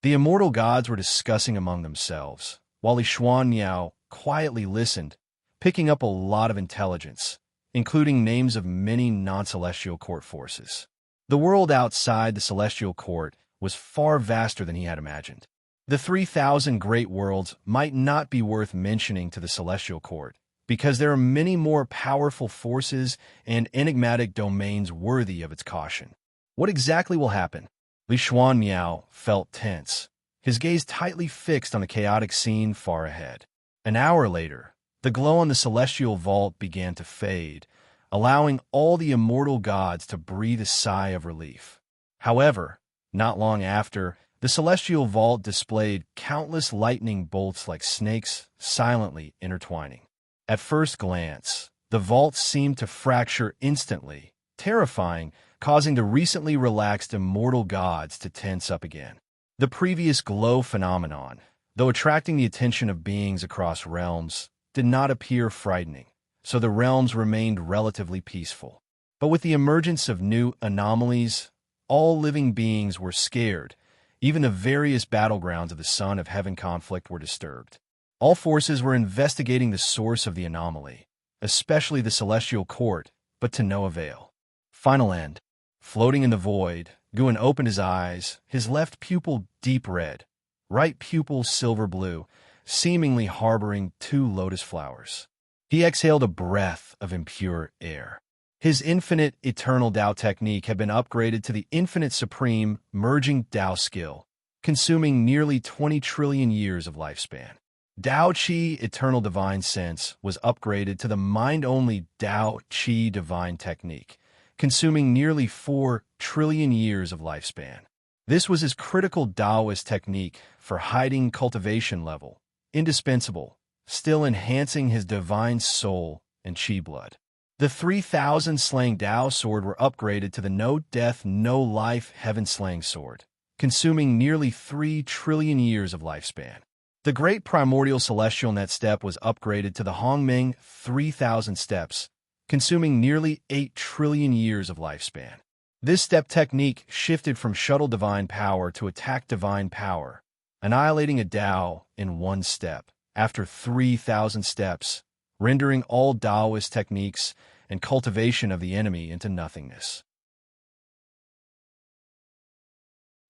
The immortal gods were discussing among themselves, while Li Xuanmiao quietly listened, picking up a lot of intelligence, including names of many non-celestial court forces. The world outside the celestial court was far vaster than he had imagined. The 3,000 great worlds might not be worth mentioning to the celestial court, because there are many more powerful forces and enigmatic domains worthy of its caution. What exactly will happen? Li Xuanmiao felt tense, his gaze tightly fixed on the chaotic scene far ahead. An hour later, the glow on the celestial vault began to fade, allowing all the immortal gods to breathe a sigh of relief. However, not long after, the celestial vault displayed countless lightning bolts like snakes, silently intertwining. At first glance, the vault seemed to fracture instantly, terrifying, causing the recently relaxed immortal gods to tense up again. The previous glow phenomenon, though attracting the attention of beings across realms, did not appear frightening, so the realms remained relatively peaceful. But with the emergence of new anomalies, all living beings were scared. Even the various battlegrounds of the Son of Heaven conflict were disturbed. All forces were investigating the source of the anomaly, especially the celestial court, but to no avail. Final end. Floating in the void, Guan opened his eyes, his left pupil deep red, right pupil silver blue, seemingly harboring two lotus flowers. He exhaled a breath of impure air. His infinite eternal Dao technique had been upgraded to the infinite supreme merging Dao skill, consuming nearly 20 trillion years of lifespan. Dao Qi Eternal Divine Sense was upgraded to the mind-only Dao Qi Divine Technique, consuming nearly 4 trillion years of lifespan. This was his critical Taoist technique for hiding cultivation level, indispensable, still enhancing his divine soul and Qi blood. The 3,000 slaying Dao sword were upgraded to the no death, no life heaven slaying sword, consuming nearly 3 trillion years of lifespan. The great primordial celestial net step was upgraded to the Hongmeng 3,000 steps, consuming nearly 8 trillion years of lifespan. This step technique shifted from shuttle divine power to attack divine power, annihilating a Dao in one step, after 3,000 steps, rendering all Taoist techniques and cultivation of the enemy into nothingness.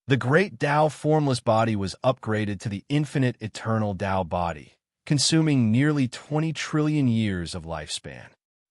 The great Dao formless body was upgraded to the infinite eternal Dao body, consuming nearly 20 trillion years of lifespan.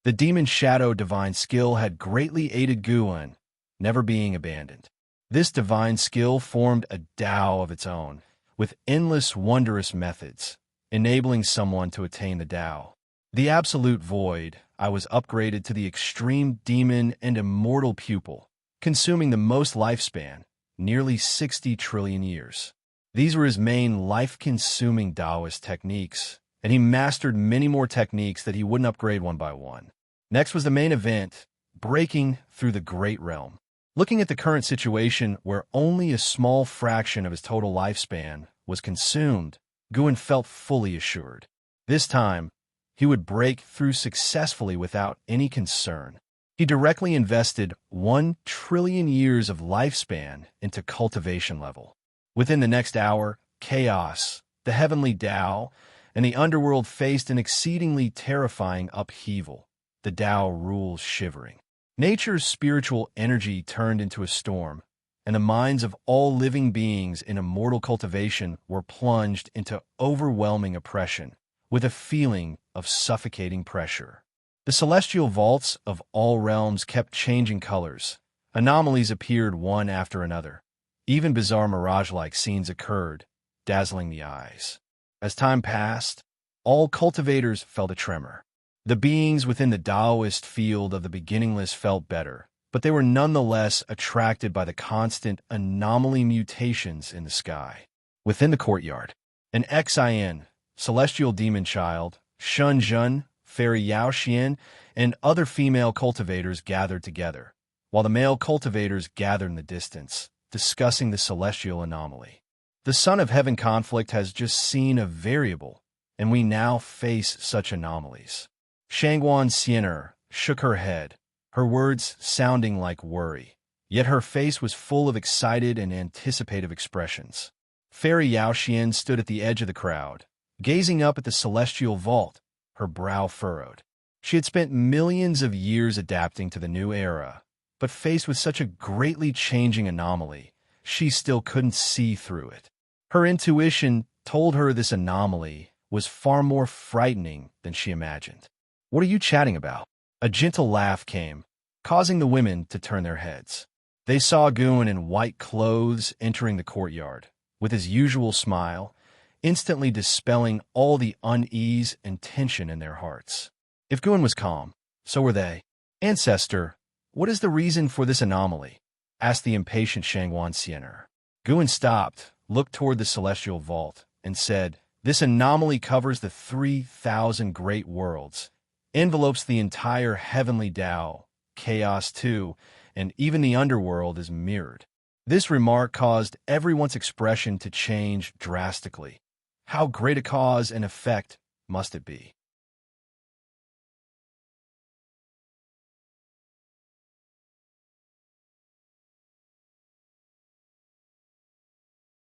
The demon shadow divine skill had greatly aided Guan, never being abandoned. This divine skill formed a Dao of its own, with endless wondrous methods, enabling someone to attain the Dao. The absolute void, I was upgraded to the extreme demon and immortal pupil, consuming the most lifespan, nearly 60 trillion years. These were his main life-consuming Taoist techniques, and he mastered many more techniques that he wouldn't upgrade one by one. Next was the main event, breaking through the Great Realm. Looking at the current situation where only a small fraction of his total lifespan was consumed, Guan felt fully assured. This time, he would break through successfully without any concern. He directly invested 1 trillion years of lifespan into cultivation level. Within the next hour, chaos, the heavenly Tao, and the underworld faced an exceedingly terrifying upheaval, the Tao rules shivering. Nature's spiritual energy turned into a storm, and the minds of all living beings in immortal cultivation were plunged into overwhelming oppression, with a feeling of suffocating pressure. The celestial vaults of all realms kept changing colors. Anomalies appeared one after another. Even bizarre mirage-like scenes occurred, dazzling the eyes. As time passed, all cultivators felt a tremor. The beings within the Taoist field of the beginningless felt better, but they were nonetheless attracted by the constant anomaly mutations in the sky. Within the courtyard, an Xin, celestial demon child, Shun Jun, Fairy Yao Xian, and other female cultivators gathered together, while the male cultivators gathered in the distance, discussing the celestial anomaly. The Son of Heaven conflict has just seen a variable, and we now face such anomalies. Shangguan Xiener shook her head, her words sounding like worry, yet her face was full of excited and anticipative expressions. Fairy Yao Xian stood at the edge of the crowd, gazing up at the celestial vault, her brow furrowed. She had spent millions of years adapting to the new era, but faced with such a greatly changing anomaly, she still couldn't see through it. Her intuition told her this anomaly was far more frightening than she imagined. "What are you chatting about?" A gentle laugh came, causing the women to turn their heads. They saw Guan in white clothes entering the courtyard, with his usual smile, instantly dispelling all the unease and tension in their hearts. If Guan was calm, so were they. "Ancestor, what is the reason for this anomaly?" asked the impatient Shangguan Xiener. Guan stopped, looked toward the celestial vault, and said, "This anomaly covers the 3,000 great worlds, envelopes the entire heavenly Tao, chaos too, and even the underworld is mirrored." This remark caused everyone's expression to change drastically. How great a cause and effect must it be?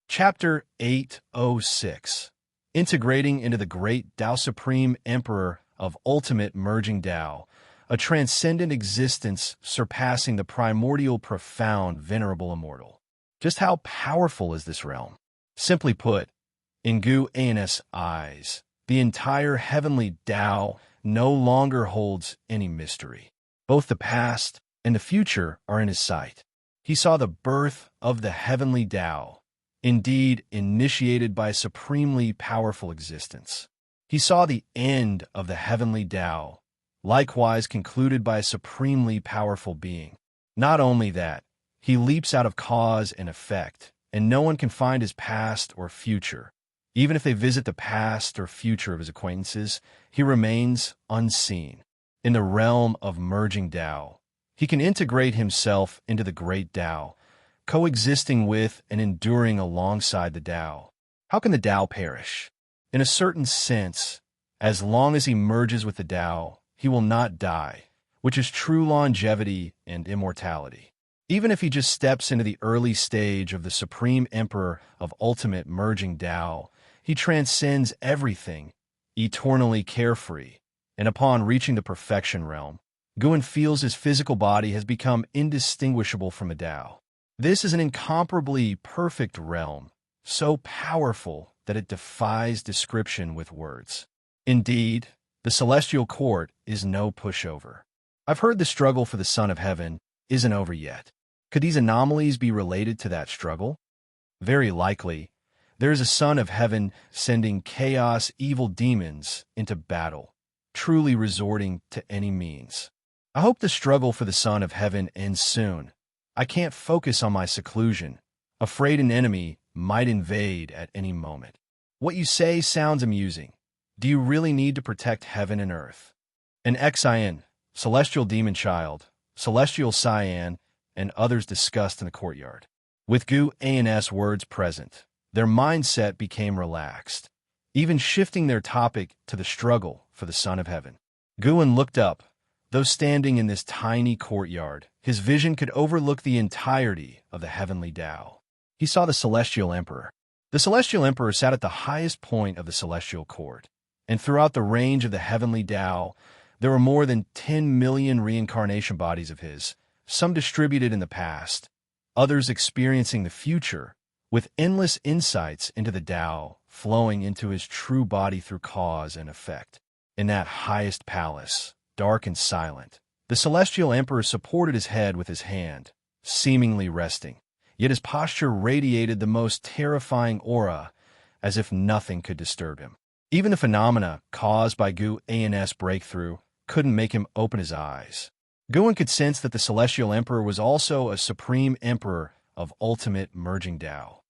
Chapter 806. Integrating into the great Tao Supreme Emperor of Ultimate Merging Tao, a transcendent existence surpassing the primordial, profound, venerable immortal. Just how powerful is this realm? Simply put, in Gu An's eyes, the entire heavenly Tao no longer holds any mystery. Both the past and the future are in his sight. He saw the birth of the heavenly Tao, indeed initiated by a supremely powerful existence. He saw the end of the heavenly Tao, likewise concluded by a supremely powerful being. Not only that, he leaps out of cause and effect, and no one can find his past or future. Even if they visit the past or future of his acquaintances, he remains unseen. In the realm of merging Tao, he can integrate himself into the great Tao, coexisting with and enduring alongside the Tao. How can the Tao perish? In a certain sense, as long as he merges with the Tao, he will not die, which is true longevity and immortality. Even if he just steps into the early stage of the Supreme Emperor of ultimate merging Tao, he transcends everything, eternally carefree, and upon reaching the perfection realm, Guan feels his physical body has become indistinguishable from a Tao. This is an incomparably perfect realm, so powerful that it defies description with words. Indeed, the celestial court is no pushover. I've heard the struggle for the Son of Heaven isn't over yet. Could these anomalies be related to that struggle? Very likely. There is a Son of Heaven sending chaos, evil demons into battle, truly resorting to any means. I hope the struggle for the Son of Heaven ends soon. I can't focus on my seclusion, afraid an enemy might invade at any moment. What you say sounds amusing. Do you really need to protect heaven and earth? An Xian, celestial demon child, celestial Cyan, and others discussed in the courtyard. With Gu An's words present, their mindset became relaxed, even shifting their topic to the struggle for the Son of Heaven. Guan looked up. Though standing in this tiny courtyard, his vision could overlook the entirety of the heavenly Tao. He saw the Celestial Emperor. The Celestial Emperor sat at the highest point of the celestial court, and throughout the range of the heavenly Tao, there were more than 10 million reincarnation bodies of his, some distributed in the past, others experiencing the future, with endless insights into the Tao flowing into his true body through cause and effect. In that highest palace, dark and silent, the Celestial Emperor supported his head with his hand, seemingly resting, yet his posture radiated the most terrifying aura, as if nothing could disturb him. Even the phenomena caused by Gu An's breakthrough couldn't make him open his eyes. Guan could sense that the Celestial Emperor was also a Supreme Emperor of ultimate merging Tao.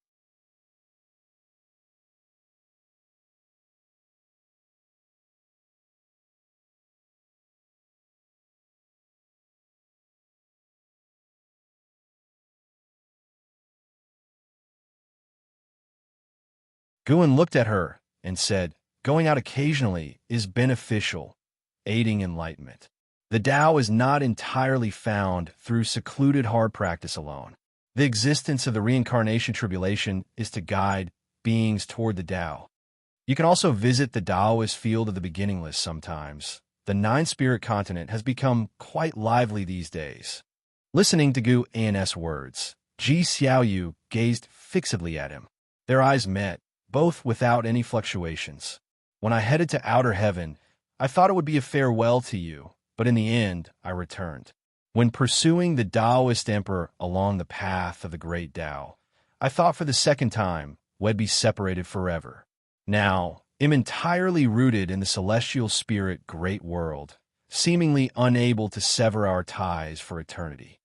Guan looked at her and said, "Going out occasionally is beneficial, aiding enlightenment. The Tao is not entirely found through secluded hard practice alone. The existence of the reincarnation tribulation is to guide beings toward the Tao. You can also visit the Taoist field of the beginningless sometimes. The nine-spirit continent has become quite lively these days." Listening to Gu An's words, Ji Xiaoyu gazed fixedly at him. Their eyes met, both without any fluctuations. "When I headed to outer heaven, I thought it would be a farewell to you, but in the end, I returned. When pursuing the Taoist emperor along the path of the great Tao, I thought for the second time we'd be separated forever. Now, am entirely rooted in the celestial spirit great world, seemingly unable to sever our ties for eternity."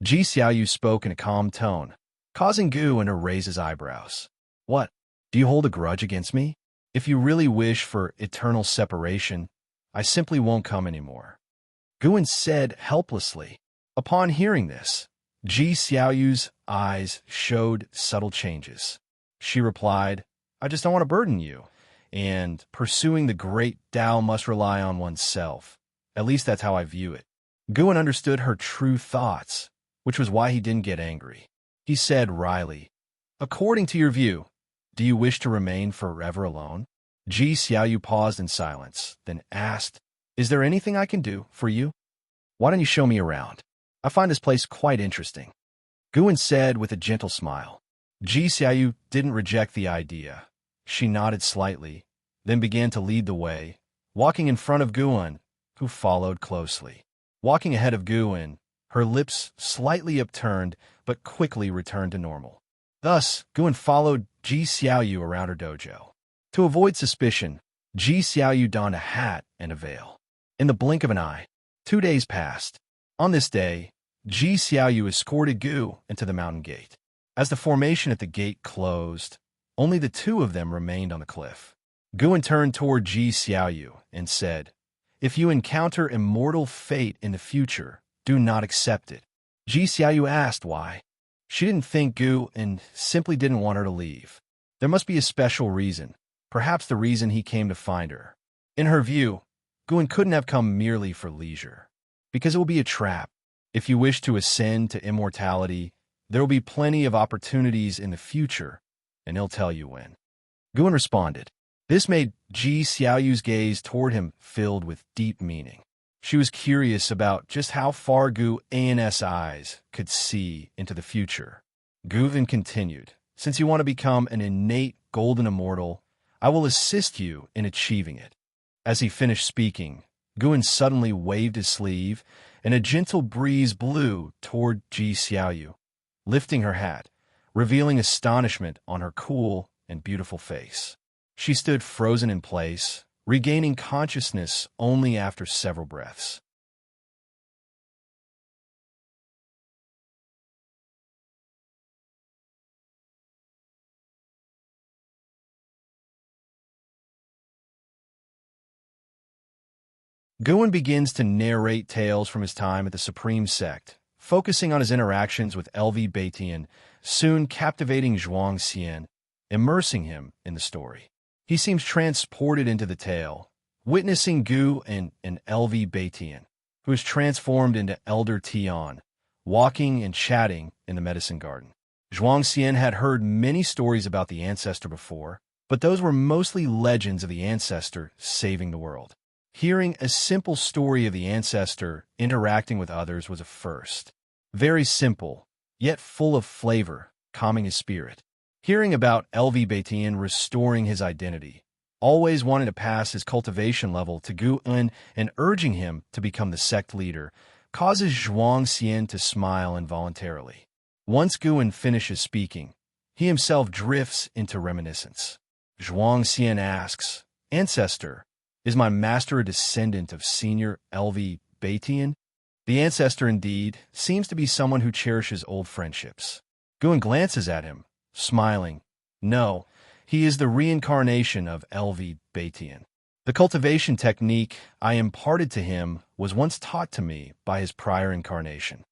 Ji Xiaoyu spoke in a calm tone, causing Guan to raise his eyebrows. "What? Do you hold a grudge against me? If you really wish for eternal separation, I simply won't come anymore." Guan said helplessly. Upon hearing this, Ji Xiaoyu's eyes showed subtle changes. She replied, "I just don't want to burden you, and pursuing the great Tao must rely on oneself. At least that's how I view it." Guan understood her true thoughts, which was why he didn't get angry. He said wryly, "According to your view, do you wish to remain forever alone?" Ji Xiaoyu paused in silence, then asked, "Is there anything I can do for you?" Why don't you show me around? I find this place quite interesting. Guan said with a gentle smile. Ji Xiaoyu didn't reject the idea. She nodded slightly, then began to lead the way, walking in front of Guan, who followed closely. Walking ahead of Guan, her lips slightly upturned but quickly returned to normal. Thus, Guan followed Ji Xiaoyu around her dojo. To avoid suspicion, Ji Xiaoyu donned a hat and a veil. In the blink of an eye, 2 days passed. On this day, Ji Xiaoyu escorted Gu into the mountain gate. As the formation at the gate closed, only the two of them remained on the cliff. Guan turned toward Ji Xiaoyu and said, "If you encounter immortal fate in the future, do not accept it." Ji Xiaoyu asked why. She didn't think Gu and simply didn't want her to leave. There must be a special reason, perhaps the reason he came to find her. In her view, Guan couldn't have come merely for leisure, because it will be a trap. If you wish to ascend to immortality, there will be plenty of opportunities in the future, and he'll tell you when. Guan responded. This made Ji Xiaoyu's gaze toward him filled with deep meaning. She was curious about just how far Gu An's eyes could see into the future. Gu then continued, "Since you want to become an innate golden immortal, I will assist you in achieving it." As he finished speaking, Guan suddenly waved his sleeve, and a gentle breeze blew toward Ji Xiaoyu, lifting her hat, revealing astonishment on her cool and beautiful face. She stood frozen in place, regaining consciousness only after several breaths. Guan begins to narrate tales from his time at the Supreme Sect, focusing on his interactions with LV Beitian, soon captivating Zhuang Xian, immersing him in the story. He seems transported into the tale, witnessing Gu and an LV Beitian, who is transformed into Elder Tian, walking and chatting in the medicine garden. Zhuang Xian had heard many stories about the ancestor before, but those were mostly legends of the ancestor saving the world. Hearing a simple story of the ancestor interacting with others was a first. Very simple, yet full of flavor, calming his spirit. Hearing about LV Beitian restoring his identity, always wanting to pass his cultivation level to Gu En and urging him to become the sect leader, causes Zhuang Xian to smile involuntarily. Once Gu En finishes speaking, he himself drifts into reminiscence. Zhuang Xian asks, "Ancestor, is my master a descendant of Senior LV Beitian?" The ancestor indeed seems to be someone who cherishes old friendships. Gu En glances at him, smiling. No, he is the reincarnation of LV Beitian. The cultivation technique I imparted to him was once taught to me by his prior incarnation.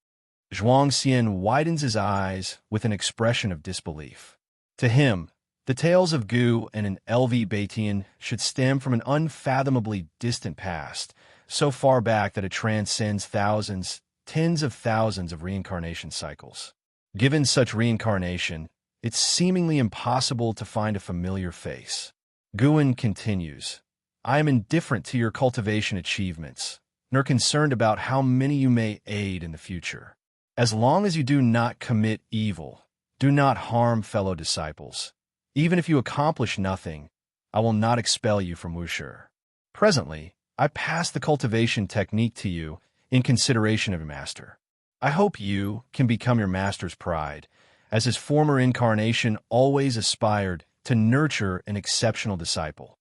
Zhuang Xian widens his eyes with an expression of disbelief. To him, the tales of Gu and an LV Beitian should stem from an unfathomably distant past, so far back that it transcends thousands, tens of thousands of reincarnation cycles. Given such reincarnation, it's seemingly impossible to find a familiar face. Guan continues, "I am indifferent to your cultivation achievements, nor concerned about how many you may aid in the future. As long as you do not commit evil, do not harm fellow disciples. Even if you accomplish nothing, I will not expel you from Wushi. Presently, I pass the cultivation technique to you in consideration of your master. I hope you can become your master's pride, as his former incarnation always aspired to nurture an exceptional disciple."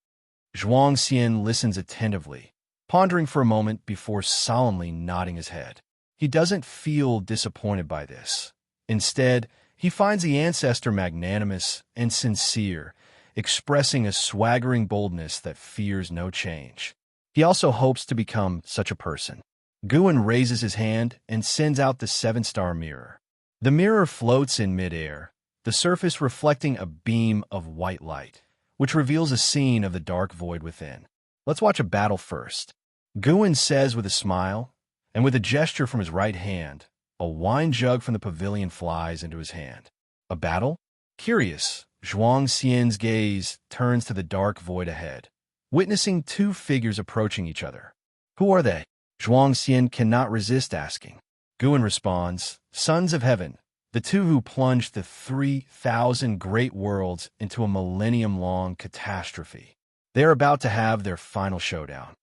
Zhuang Xian listens attentively, pondering for a moment before solemnly nodding his head. He doesn't feel disappointed by this. Instead, he finds the ancestor magnanimous and sincere, expressing a swaggering boldness that fears no change. He also hopes to become such a person. Guan raises his hand and sends out the 7-star mirror. The mirror floats in midair, the surface reflecting a beam of white light, which reveals a scene of the dark void within. "Let's watch a battle first," Guan says with a smile, and with a gesture from his right hand, a wine jug from the pavilion flies into his hand. A battle? Curious, Zhuang Xian's gaze turns to the dark void ahead, witnessing two figures approaching each other. Who are they? Zhuangxian cannot resist asking. Guan responds, "Sons of Heaven, the two who plunged the 3,000 great worlds into a millennium-long catastrophe. They are about to have their final showdown."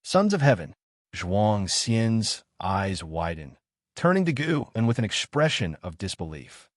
Sons of Heaven. Zhuangxian's eyes widen, turning to Gu and with an expression of disbelief.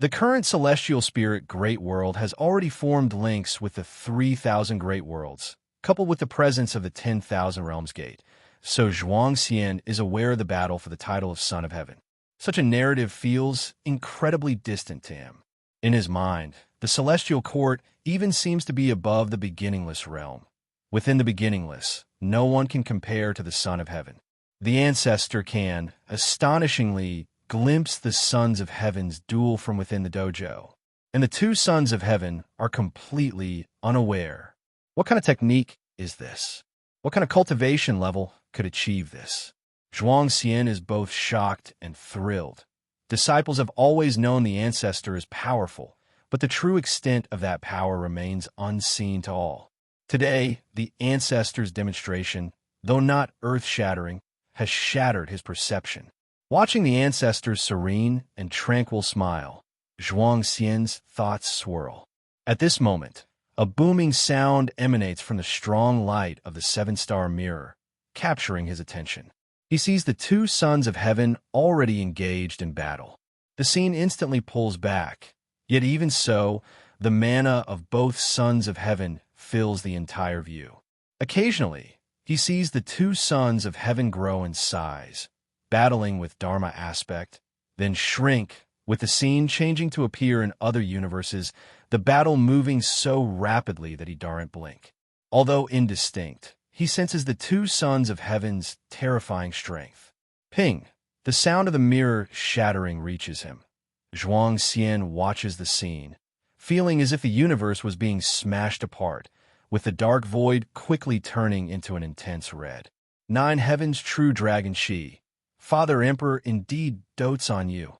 The current celestial spirit Great World has already formed links with the 3,000 Great Worlds, coupled with the presence of the 10,000 Realms Gate, so Zhuangxian is aware of the battle for the title of Son of Heaven. Such a narrative feels incredibly distant to him. In his mind, the celestial court even seems to be above the beginningless realm. Within the beginningless, no one can compare to the Son of Heaven. The ancestor can, astonishingly, glimpse the Sons of Heaven's duel from within the dojo, and the two Sons of Heaven are completely unaware. What kind of technique is this? What kind of cultivation level could achieve this? Zhuangxian is both shocked and thrilled. Disciples have always known the ancestor is powerful, but the true extent of that power remains unseen to all. Today, the ancestor's demonstration, though not earth-shattering, has shattered his perception. Watching the ancestor's serene and tranquil smile, Zhuangxian's thoughts swirl. At this moment, a booming sound emanates from the strong light of the seven-star mirror, capturing his attention. He sees the two Sons of Heaven already engaged in battle. The scene instantly pulls back, yet even so, the mana of both Sons of Heaven fills the entire view. Occasionally, he sees the two Sons of Heaven grow in size, battling with Dharma aspect, then shrink, with the scene changing to appear in other universes, the battle moving so rapidly that he daren't blink. Although indistinct, he senses the two Sons of Heaven's terrifying strength. Ping! The sound of the mirror shattering reaches him. Zhuangxian watches the scene, feeling as if the universe was being smashed apart, with the dark void quickly turning into an intense red. Nine Heaven's true dragon Shi. Father Emperor indeed dotes on you.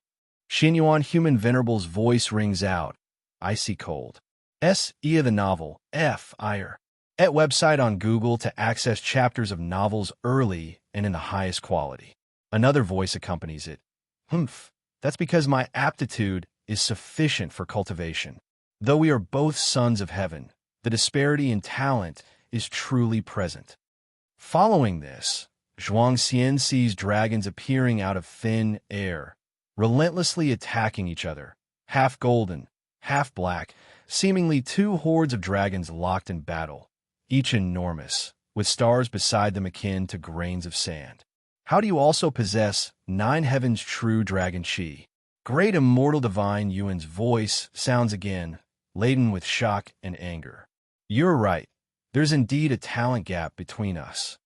Xinyuan Human Venerable's voice rings out, icy cold. S.E. of the novel, F. Ire. At website on Google to access chapters of novels early and in the highest quality. Another voice accompanies it. Humph, that's because my aptitude is sufficient for cultivation. Though we are both Sons of Heaven, the disparity in talent is truly present. Following this, Zhuangxian sees dragons appearing out of thin air, relentlessly attacking each other, half golden, half black, seemingly two hordes of dragons locked in battle, each enormous, with stars beside them akin to grains of sand. How do you also possess Nine Heaven's true dragon Shi? Great Immortal Divine Yuan's voice sounds again, laden with shock and anger. You're right. There's indeed a talent gap between us.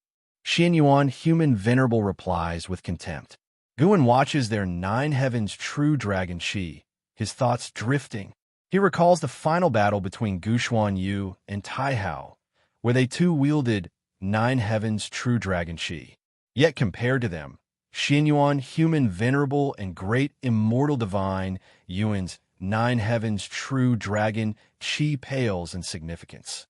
Xinyuan Human Venerable replies with contempt. Guan watches their Nine Heaven's true dragon Shi, his thoughts drifting. He recalls the final battle between Guxuan Yu and Tai Hao, where they too wielded Nine Heaven's true dragon Shi. Yet compared to them, Xinyuan Human Venerable and Great Immortal Divine Yuan's Nine Heaven's true dragon Qi pales in significance.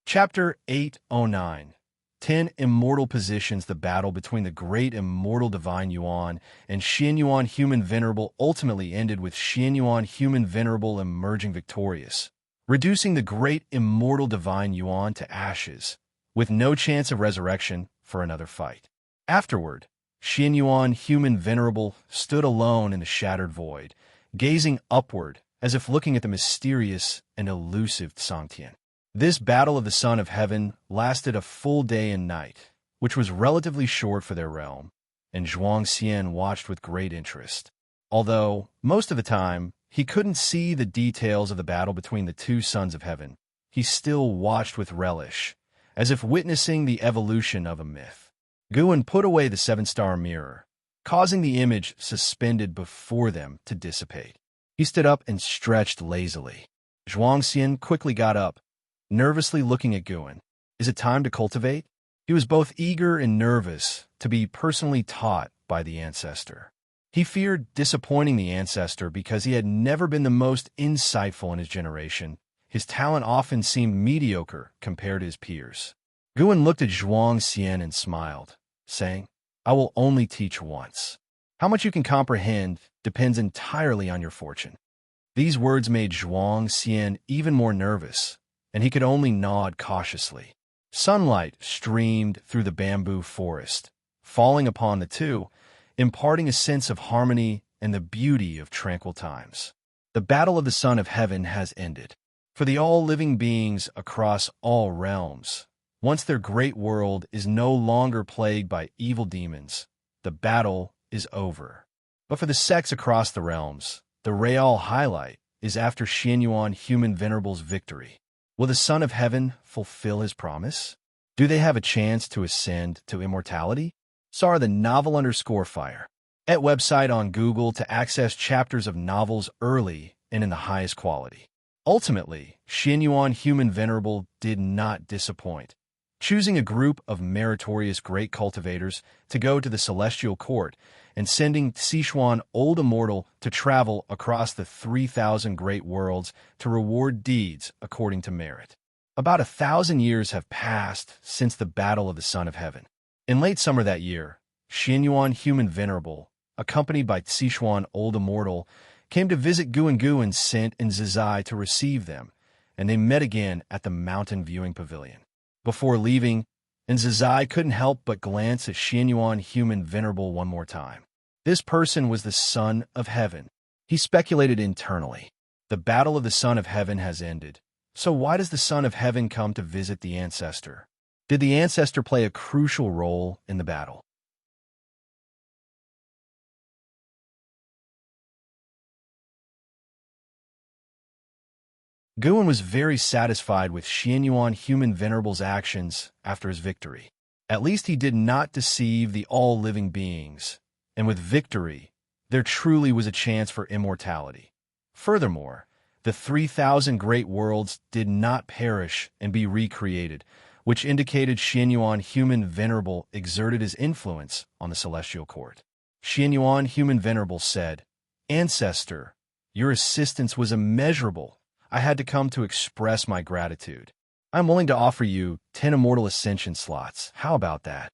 Chapter 809. 10 Immortal positions the battle between the Great Immortal Divine Yuan and Xinyuan Human Venerable ultimately ended with Xinyuan Human Venerable emerging victorious, reducing the Great Immortal Divine Yuan to ashes, with no chance of resurrection for another fight. Afterward, Xinyuan Human Venerable stood alone in the shattered void, gazing upward as if looking at the mysterious and elusive Sangtian. This battle of the Son of Heaven lasted a full day and night, which was relatively short for their realm, and Zhuangxian watched with great interest. Although, most of the time, he couldn't see the details of the battle between the two Sons of Heaven, he still watched with relish, as if witnessing the evolution of a myth. Guan put away the seven-star mirror, causing the image suspended before them to dissipate. He stood up and stretched lazily. Zhuangxian quickly got up, nervously looking at Guan. Is it time to cultivate? He was both eager and nervous to be personally taught by the ancestor. He feared disappointing the ancestor because he had never been the most insightful in his generation. His talent often seemed mediocre compared to his peers. Guan looked at Zhuang Xian and smiled, saying, "I will only teach once. How much you can comprehend depends entirely on your fortune." These words made Zhuang Xian even more nervous, and he could only nod cautiously. Sunlight streamed through the bamboo forest, falling upon the two, imparting a sense of harmony and the beauty of tranquil times. The battle of the Son of Heaven has ended. For the all-living beings across all realms, once their great world is no longer plagued by evil demons, the battle is over. But for the sects across the realms, the real highlight is after Xianyuan Human Venerable's victory. Will the Son of Heaven fulfill his promise? Do they have a chance to ascend to immortality? Sara the novel_fire. At website on Google to access chapters of novels early and in the highest quality. Ultimately, Xianyuan Human Venerable did not disappoint, choosing a group of meritorious great cultivators to go to the celestial court and sending Sichuan Old Immortal to travel across the 3,000 great worlds to reward deeds according to merit. About 1,000 years have passed since the Battle of the Son of Heaven. In late summer that year, Xianyuan Human Venerable, accompanied by Sichuan Old Immortal, came to visit Guan sent in Zizai to receive them, and they met again at the mountain viewing pavilion. Before leaving, Zizai couldn't help but glance at Xianyuan Human Venerable one more time. This person was the Son of Heaven. He speculated internally. The battle of the Son of Heaven has ended, so why does the Son of Heaven come to visit the ancestor? Did the ancestor play a crucial role in the battle? Guan was very satisfied with Xianyuan Human Venerable's actions after his victory. At least he did not deceive the all-living beings, and with victory, there truly was a chance for immortality. Furthermore, the 3,000 great worlds did not perish and be recreated, which indicated Xianyuan Human Venerable exerted his influence on the celestial court. Xianyuan Human Venerable said, "Ancestor, your assistance was immeasurable. I had to come to express my gratitude. I'm willing to offer you 10 Immortal Ascension slots. How about that?"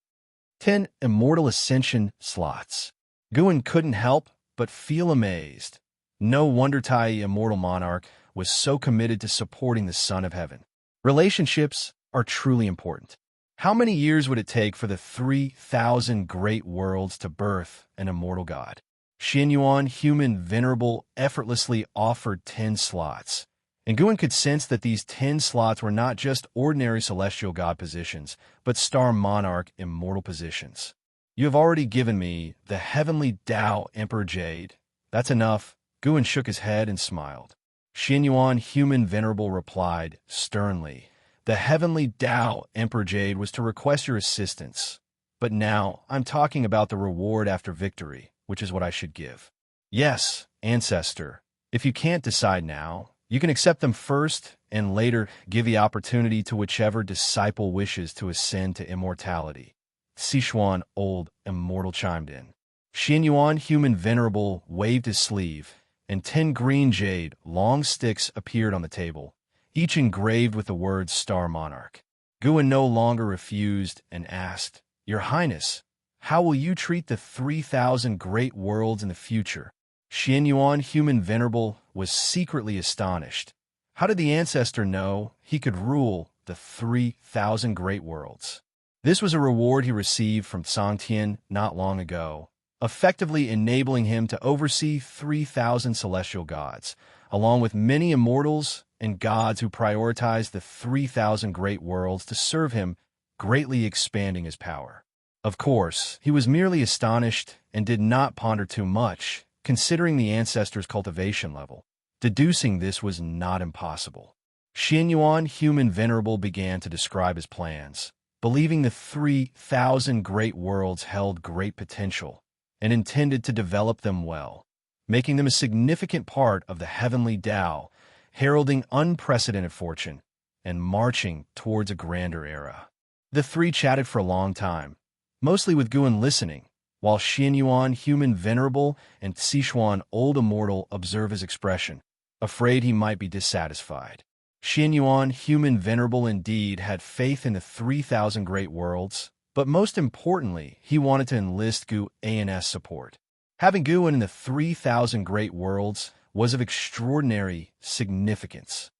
10 Immortal Ascension slots. Guan couldn't help but feel amazed. No wonder Tai Immortal Monarch was so committed to supporting the Son of Heaven. Relationships are truly important. How many years would it take for the 3,000 great worlds to birth an immortal god? Xianyuan Human Venerable effortlessly offered 10 slots. And Guan could sense that these 10 slots were not just ordinary celestial god positions, but star monarch immortal positions. "You have already given me the heavenly Tao Emperor Jade. That's enough." Guan shook his head and smiled. Xianyuan Human Venerable replied sternly, "The heavenly Tao Emperor Jade was to request your assistance. But now I'm talking about the reward after victory, which is what I should give." "Yes, ancestor. If you can't decide now, you can accept them first and later give the opportunity to whichever disciple wishes to ascend to immortality." Sichuan Old Immortal chimed in. Xianyuan Human Venerable waved his sleeve, and 10 green jade long sticks appeared on the table, each engraved with the words Star Monarch. Guan no longer refused and asked, "Your Highness, how will you treat the 3,000 great worlds in the future?" Xianyuan Human Venerable was secretly astonished. How did the ancestor know he could rule the 3,000 great worlds? This was a reward he received from Sangtian not long ago, effectively enabling him to oversee 3,000 celestial gods, along with many immortals and gods who prioritized the 3,000 great worlds to serve him, greatly expanding his power. Of course, he was merely astonished and did not ponder too much, considering the ancestor's cultivation level. Deducing this was not impossible. Xianyuan Human Venerable began to describe his plans, believing the 3,000 great worlds held great potential and intended to develop them well, making them a significant part of the heavenly Tao, heralding unprecedented fortune and marching towards a grander era. The three chatted for a long time, mostly with Guan listening, while Xianyuan, human venerable, and Sichuan, old immortal, observe his expression, afraid he might be dissatisfied. Xianyuan, human venerable indeed, had faith in the 3,000 great worlds, but most importantly, he wanted to enlist Gu An's support. Having Guan in the 3,000 great worlds was of extraordinary significance.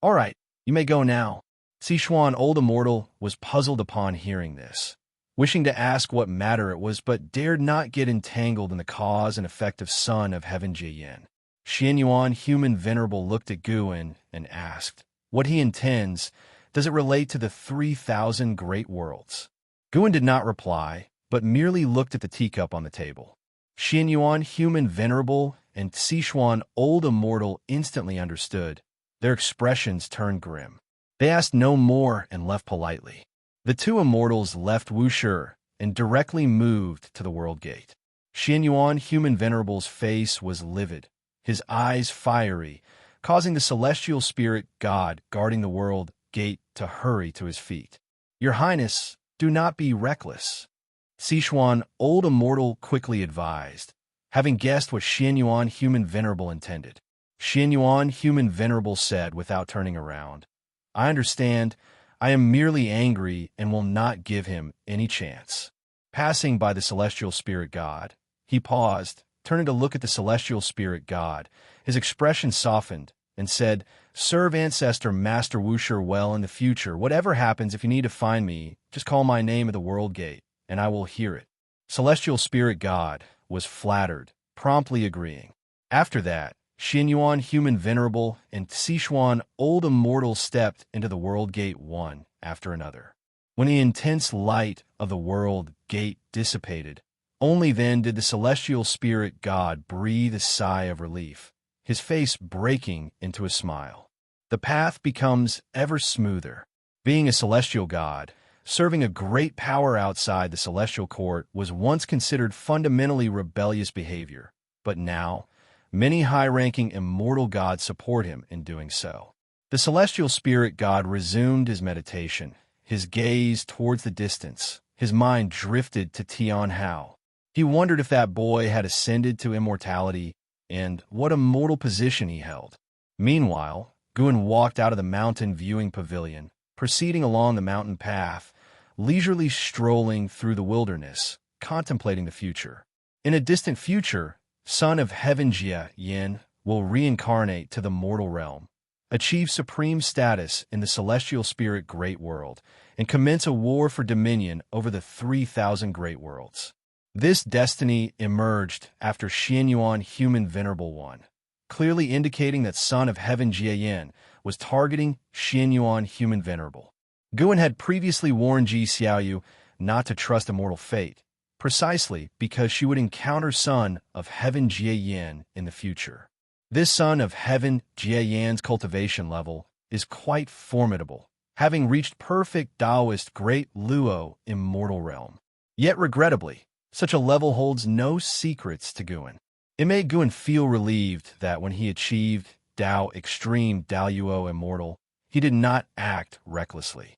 All right, you may go now. Sichuan, old immortal, was puzzled upon hearing this, wishing to ask what matter it was, but dared not get entangled in the cause and effect of Son of Heaven Jiyan. Xianyuan, human venerable, looked at Guan and asked, "What he intends, does it relate to the 3,000 great worlds?" Guan did not reply, but merely looked at the teacup on the table. Xianyuan, human venerable, and Sichuan, old immortal, instantly understood. Their expressions turned grim. They asked no more and left politely. The two immortals left Wushi and directly moved to the world gate. Xianyuan, human venerable's face was livid, his eyes fiery, causing the celestial spirit god guarding the world gate to hurry to his feet. "Your Highness, do not be reckless," Sichuan, old immortal, quickly advised, having guessed what Xianyuan, human venerable, intended. Xianyuan, human venerable, said without turning around, "I understand. I am merely angry and will not give him any chance." Passing by the celestial spirit god, he paused, turning to look at the celestial spirit god. His expression softened and said, "Serve ancestor Master Wushi well in the future. Whatever happens, if you need to find me, just call my name at the world gate, and I will hear it." Celestial spirit god was flattered, promptly agreeing. After that, Xianyuan, human venerable, and Sichuan, old immortal, stepped into the world gate one after another. When the intense light of the world gate dissipated, only then did the celestial spirit god breathe a sigh of relief, his face breaking into a smile. The path becomes ever smoother. Being a celestial god, serving a great power outside the celestial court was once considered fundamentally rebellious behavior, but now, many high-ranking immortal gods support him in doing so. The celestial spirit god resumed his meditation, his gaze towards the distance. His mind drifted to Tian Hao. He wondered if that boy had ascended to immortality and what immortal position he held. Meanwhile, Guan walked out of the mountain viewing pavilion, proceeding along the mountain path, leisurely strolling through the wilderness, contemplating the future. In a distant future, Son of Heaven Jia Yin will reincarnate to the mortal realm, achieve supreme status in the celestial spirit great world, and commence a war for dominion over the 3,000 great worlds. This destiny emerged after Xianyuan, human venerable one, clearly indicating that Son of Heaven Jia Yin was targeting Xianyuan, human venerable. Guan had previously warned Ji Xiaoyu not to trust immortal fate, precisely because she would encounter Son of Heaven Jia Yin in the future. This Son of Heaven Jia Yin's cultivation level is quite formidable, having reached perfect Taoist Great Luo immortal realm. Yet regrettably, such a level holds no secrets to Guan. It made Guan feel relieved that when he achieved Dao Extreme Daoyuo Immortal, he did not act recklessly.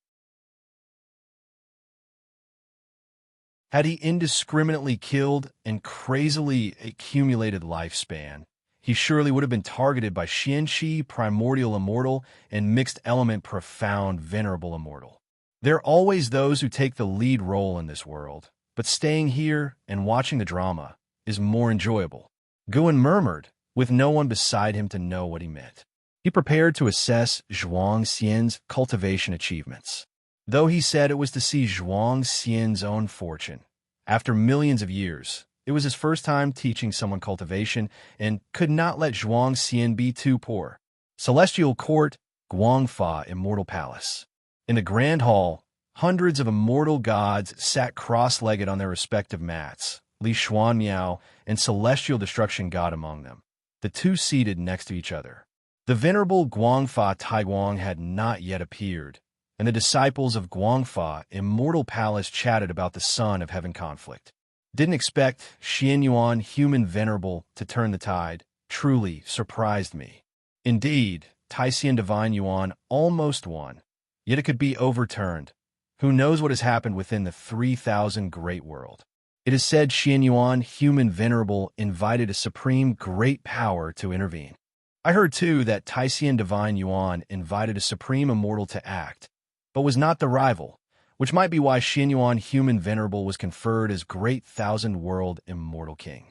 Had he indiscriminately killed and crazily accumulated lifespan, he surely would have been targeted by Xianxi, Primordial Immortal, and Mixed Element Profound Venerable Immortal. There are always those who take the lead role in this world, but staying here and watching the drama is more enjoyable. Guan murmured, with no one beside him to know what he meant. He prepared to assess Zhuang Xian's cultivation achievements. Though he said it was to see Zhuang Xian's own fortune. After millions of years, it was his first time teaching someone cultivation and could not let Zhuang Xian be too poor. Celestial Court, Guangfa Immortal Palace. In the Grand Hall, hundreds of immortal gods sat cross-legged on their respective mats, Li Xuan Miao and Celestial Destruction God among them, the two seated next to each other. The venerable Guangfa Taiguang had not yet appeared, and the disciples of Guangfa Immortal Palace chatted about the Son of Heaven conflict. Didn't expect Xian Yuan, human venerable, to turn the tide. Truly surprised me. Indeed, Taisian divine Yuan almost won. Yet it could be overturned. Who knows what has happened within the 3,000 great world? It is said Xian Yuan, human venerable, invited a supreme great power to intervene. I heard too that Taisian divine Yuan invited a supreme immortal to act, but was not the rival, which might be why Xian Yuan, human venerable, was conferred as great thousand-world immortal king.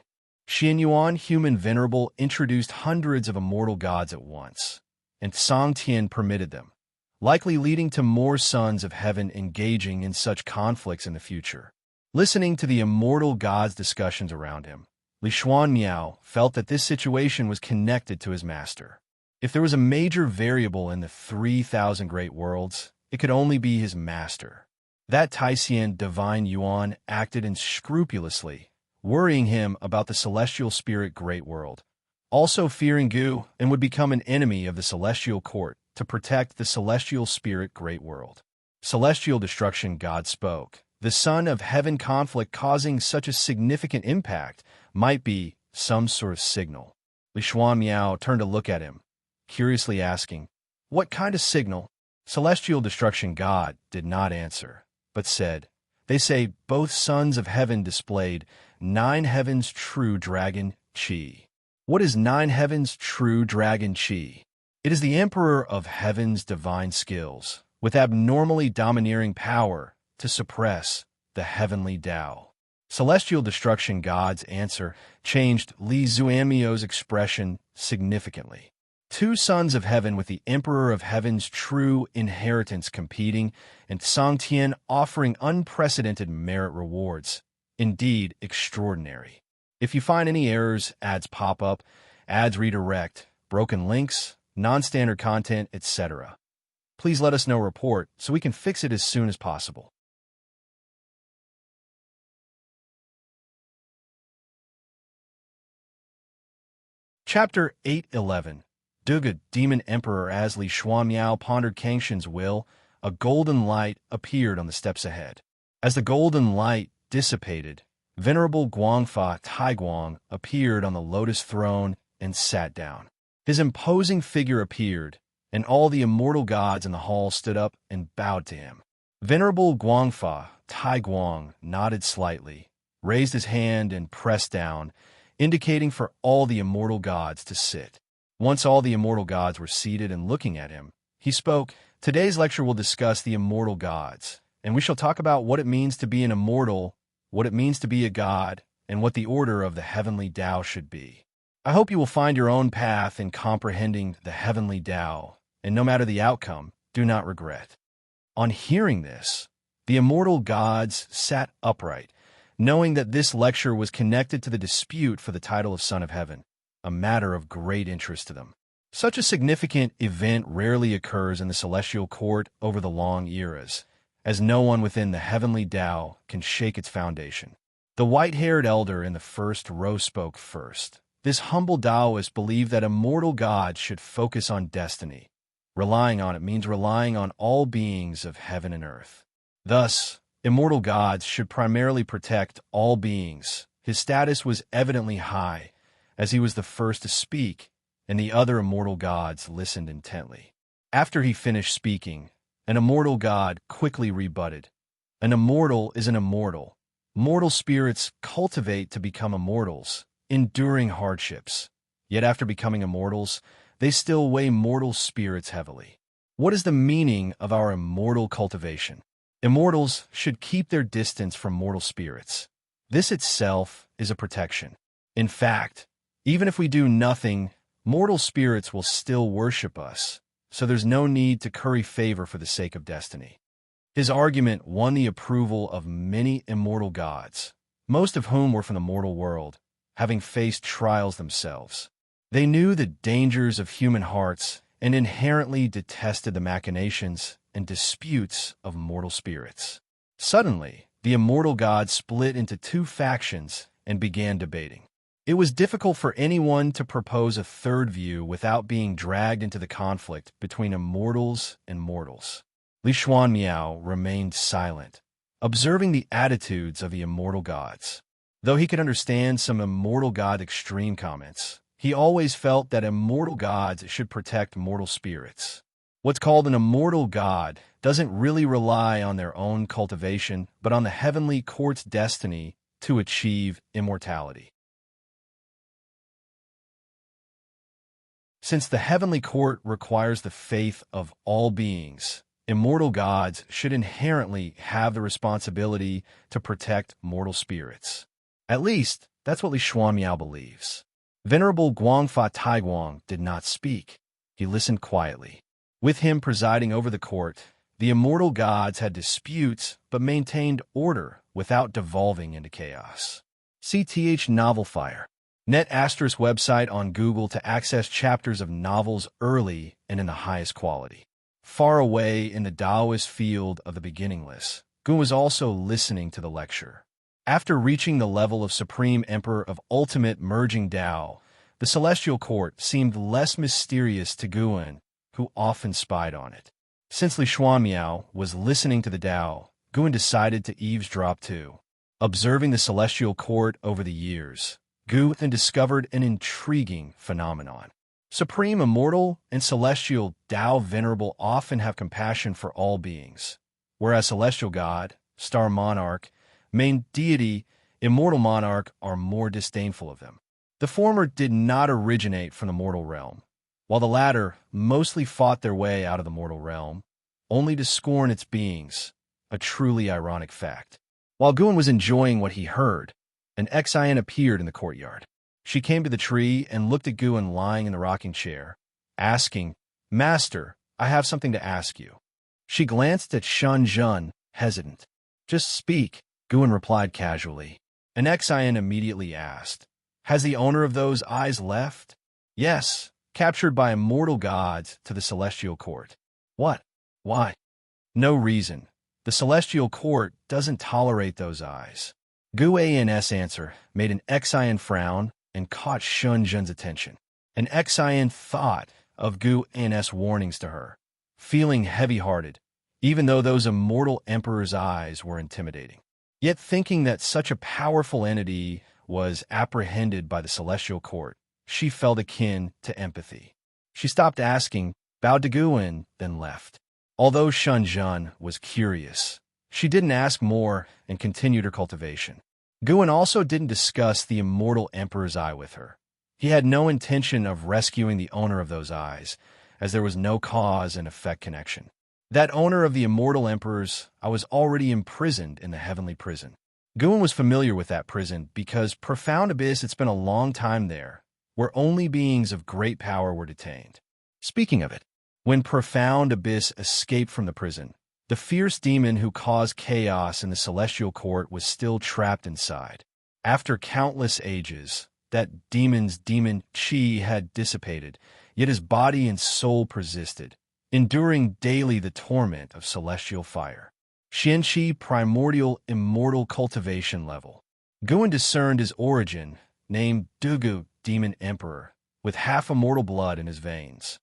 Xian Yuan, human venerable, introduced hundreds of immortal gods at once, and Song Tian permitted them, likely leading to more sons of heaven engaging in such conflicts in the future. Listening to the immortal gods' discussions around him, Li Xuanmiao felt that this situation was connected to his master. If there was a major variable in the 3,000 great worlds, it could only be his master. That Taisian divine Yuan acted unscrupulously, worrying him about the celestial spirit great world, also fearing Gu, and would become an enemy of the celestial court to protect the celestial spirit great world. Celestial destruction God spoke. The son of heaven conflict causing such a significant impact might be some sort of signal. Li Xuanmiao turned to look at him, curiously asking, "What kind of signal?" Celestial destruction God did not answer, but said, "They say both sons of heaven displayed 9 heavens true dragon Qi." What is 9 heavens true dragon Qi? It is the emperor of heaven's divine skills, with abnormally domineering power to suppress the heavenly Tao. Celestial destruction God's answer changed Li Xuanmiao's expression significantly. 2 sons of heaven with the emperor of heaven's true inheritance competing, and Song Tian offering unprecedented merit rewards. Indeed, extraordinary. If you find any errors, ads pop up, ads redirect, broken links, non-standard content, etc., please let us know. Report so we can fix it as soon as possible. Chapter 811. Duga, Demon Emperor. As Li Xuanmiao pondered Kangshin's will, a golden light appeared on the steps ahead. As the golden light dissipated, Venerable Guangfa Taiguang appeared on the lotus throne and sat down. His imposing figure appeared, and all the immortal gods in the hall stood up and bowed to him. Venerable Guangfa Taiguang nodded slightly, raised his hand and pressed down, indicating for all the immortal gods to sit. Once all the immortal gods were seated and looking at him, he spoke, "Today's lecture will discuss the immortal gods, and we shall talk about what it means to be an immortal, what it means to be a god, and what the order of the heavenly Tao should be. I hope you will find your own path in comprehending the heavenly Tao, and no matter the outcome, do not regret." On hearing this, the immortal gods sat upright, knowing that this lecture was connected to the dispute for the title of Son of Heaven, a matter of great interest to them. Such a significant event rarely occurs in the celestial court over the long eras, as no one within the heavenly Tao can shake its foundation. The white-haired elder in the first row spoke first. This humble Taoist believed that immortal gods should focus on destiny. Relying on it means relying on all beings of heaven and earth. Thus, immortal gods should primarily protect all beings. His status was evidently high, as he was the first to speak, and the other immortal gods listened intently. After he finished speaking, an immortal god quickly rebutted. An immortal is an immortal. Mortal spirits cultivate to become immortals, enduring hardships. Yet after becoming immortals, they still weigh mortal spirits heavily. What is the meaning of our immortal cultivation? Immortals should keep their distance from mortal spirits. This itself is a protection. In fact, even if we do nothing, mortal spirits will still worship us, so there's no need to curry favor for the sake of destiny. His argument won the approval of many immortal gods, most of whom were from the mortal world, having faced trials themselves. They knew the dangers of human hearts and inherently detested the machinations and disputes of mortal spirits. Suddenly, the immortal gods split into 2 factions and began debating. It was difficult for anyone to propose a third view without being dragged into the conflict between immortals and mortals. Li Xuanmiao remained silent, observing the attitudes of the immortal gods. Though he could understand some immortal god extreme comments, he always felt that immortal gods should protect mortal spirits. What's called an immortal god doesn't really rely on their own cultivation, but on the heavenly court's destiny to achieve immortality. Since the heavenly court requires the faith of all beings, immortal gods should inherently have the responsibility to protect mortal spirits. At least, that's what Li Xuanmiao believes. Venerable Guangfa Taiguang did not speak. He listened quietly. With him presiding over the court, the immortal gods had disputes but maintained order without devolving into chaos. CTH Novel Fire. Net Asterisk website on Google to access chapters of novels early and in the highest quality. Far away in the Taoist field of the beginningless, Gun was also listening to the lecture. After reaching the level of Supreme Emperor of Ultimate Merging Tao, the Celestial Court seemed less mysterious to Guan, who often spied on it. Since Li Xuanmiao was listening to the Tao, Guan decided to eavesdrop too. Observing the Celestial Court over the years, Gu then discovered an intriguing phenomenon. Supreme Immortal and Celestial Tao Venerable often have compassion for all beings, whereas Celestial God, Star Monarch, Main Deity, Immortal Monarch are more disdainful of them. The former did not originate from the mortal realm, while the latter mostly fought their way out of the mortal realm, only to scorn its beings, a truly ironic fact. While Guan was enjoying what he heard, an Xian appeared in the courtyard. She came to the tree and looked at Guan lying in the rocking chair, asking, "Master, I have something to ask you." She glanced at Shen Zhen, hesitant. "Just speak," Guan replied casually. An Xian immediately asked, "Has the owner of those eyes left?" "Yes, captured by immortal gods to the Celestial Court." "What? Why?" "No reason. The Celestial Court doesn't tolerate those eyes." Gu An's answer made an Xian frown and caught Shun Zhen's attention. An Xian thought of Gu An's warnings to her, feeling heavy-hearted, even though those immortal emperor's eyes were intimidating. Yet thinking that such a powerful entity was apprehended by the Celestial Court, she felt akin to empathy. She stopped asking, bowed to Guan, then left. Although Shun Zhen was curious, she didn't ask more and continued her cultivation. Guan also didn't discuss the immortal emperor's eye with her. He had no intention of rescuing the owner of those eyes, as there was no cause and effect connection. That owner of the immortal emperor's eye was already imprisoned in the heavenly prison. Guan was familiar with that prison because Profound Abyss had spent a long time there, where only beings of great power were detained. Speaking of it, when Profound Abyss escaped from the prison, the fierce demon who caused chaos in the Celestial Court was still trapped inside. After countless ages, that demon's demon chi had dissipated, yet his body and soul persisted, enduring daily the torment of celestial fire. Xianqi primordial immortal cultivation level. Guan discerned his origin, named Dugu, Demon Emperor, with half immortal blood in his veins.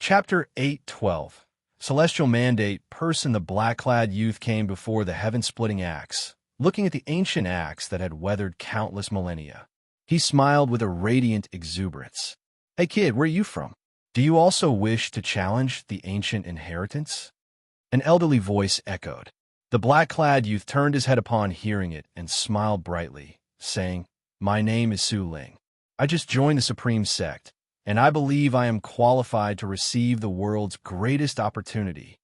Chapter 8:12. Celestial Mandate. Person. The black-clad youth came before the heaven-splitting axe, looking at the ancient axe that had weathered countless millennia. He smiled with a radiant exuberance. "Hey kid, where are you from? Do you also wish to challenge the ancient inheritance?" An elderly voice echoed. The black-clad youth turned his head upon hearing it and smiled brightly, saying, "My name is Su Ling. I just joined the Supreme Sect, and I believe I am qualified to receive the world's greatest opportunity."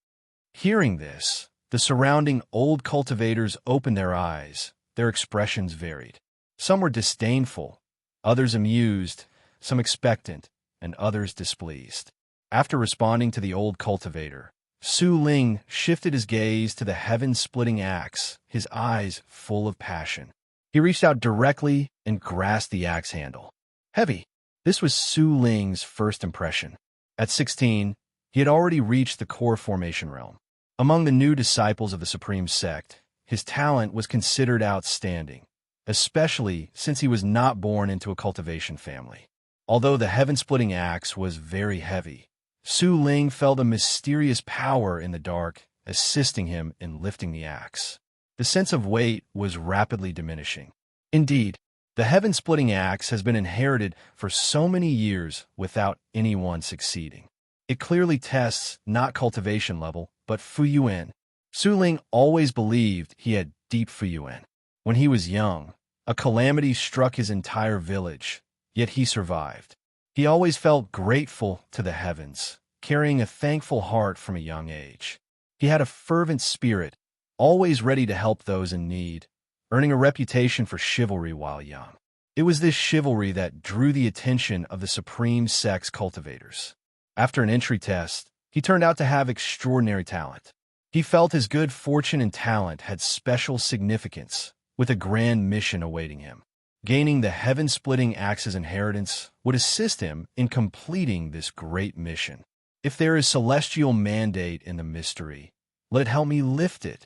Hearing this, the surrounding old cultivators opened their eyes. Their expressions varied. Some were disdainful, others amused, some expectant, and others displeased. After responding to the old cultivator, Su Ling shifted his gaze to the heaven-splitting axe, his eyes full of passion. He reached out directly and grasped the axe handle. Heavy. This was Su Ling's first impression. At 16, he had already reached the core formation realm. Among the new disciples of the Supreme Sect, his talent was considered outstanding, especially since he was not born into a cultivation family. Although the heaven-splitting axe was very heavy, Su Ling felt a mysterious power in the dark assisting him in lifting the axe. The sense of weight was rapidly diminishing. Indeed, the heaven-splitting axe has been inherited for so many years without anyone succeeding. It clearly tests not cultivation level, but Fuyuan. Su Ling always believed he had deep Fuyuan. When he was young, a calamity struck his entire village, yet he survived. He always felt grateful to the heavens, carrying a thankful heart from a young age. He had a fervent spirit, always ready to help those in need, earning a reputation for chivalry while young. It was this chivalry that drew the attention of the supreme sex cultivators. After an entry test, he turned out to have extraordinary talent. He felt his good fortune and talent had special significance, with a grand mission awaiting him. Gaining the heaven-splitting axe's inheritance would assist him in completing this great mission. If there is celestial mandate in the mystery, let it help me lift it.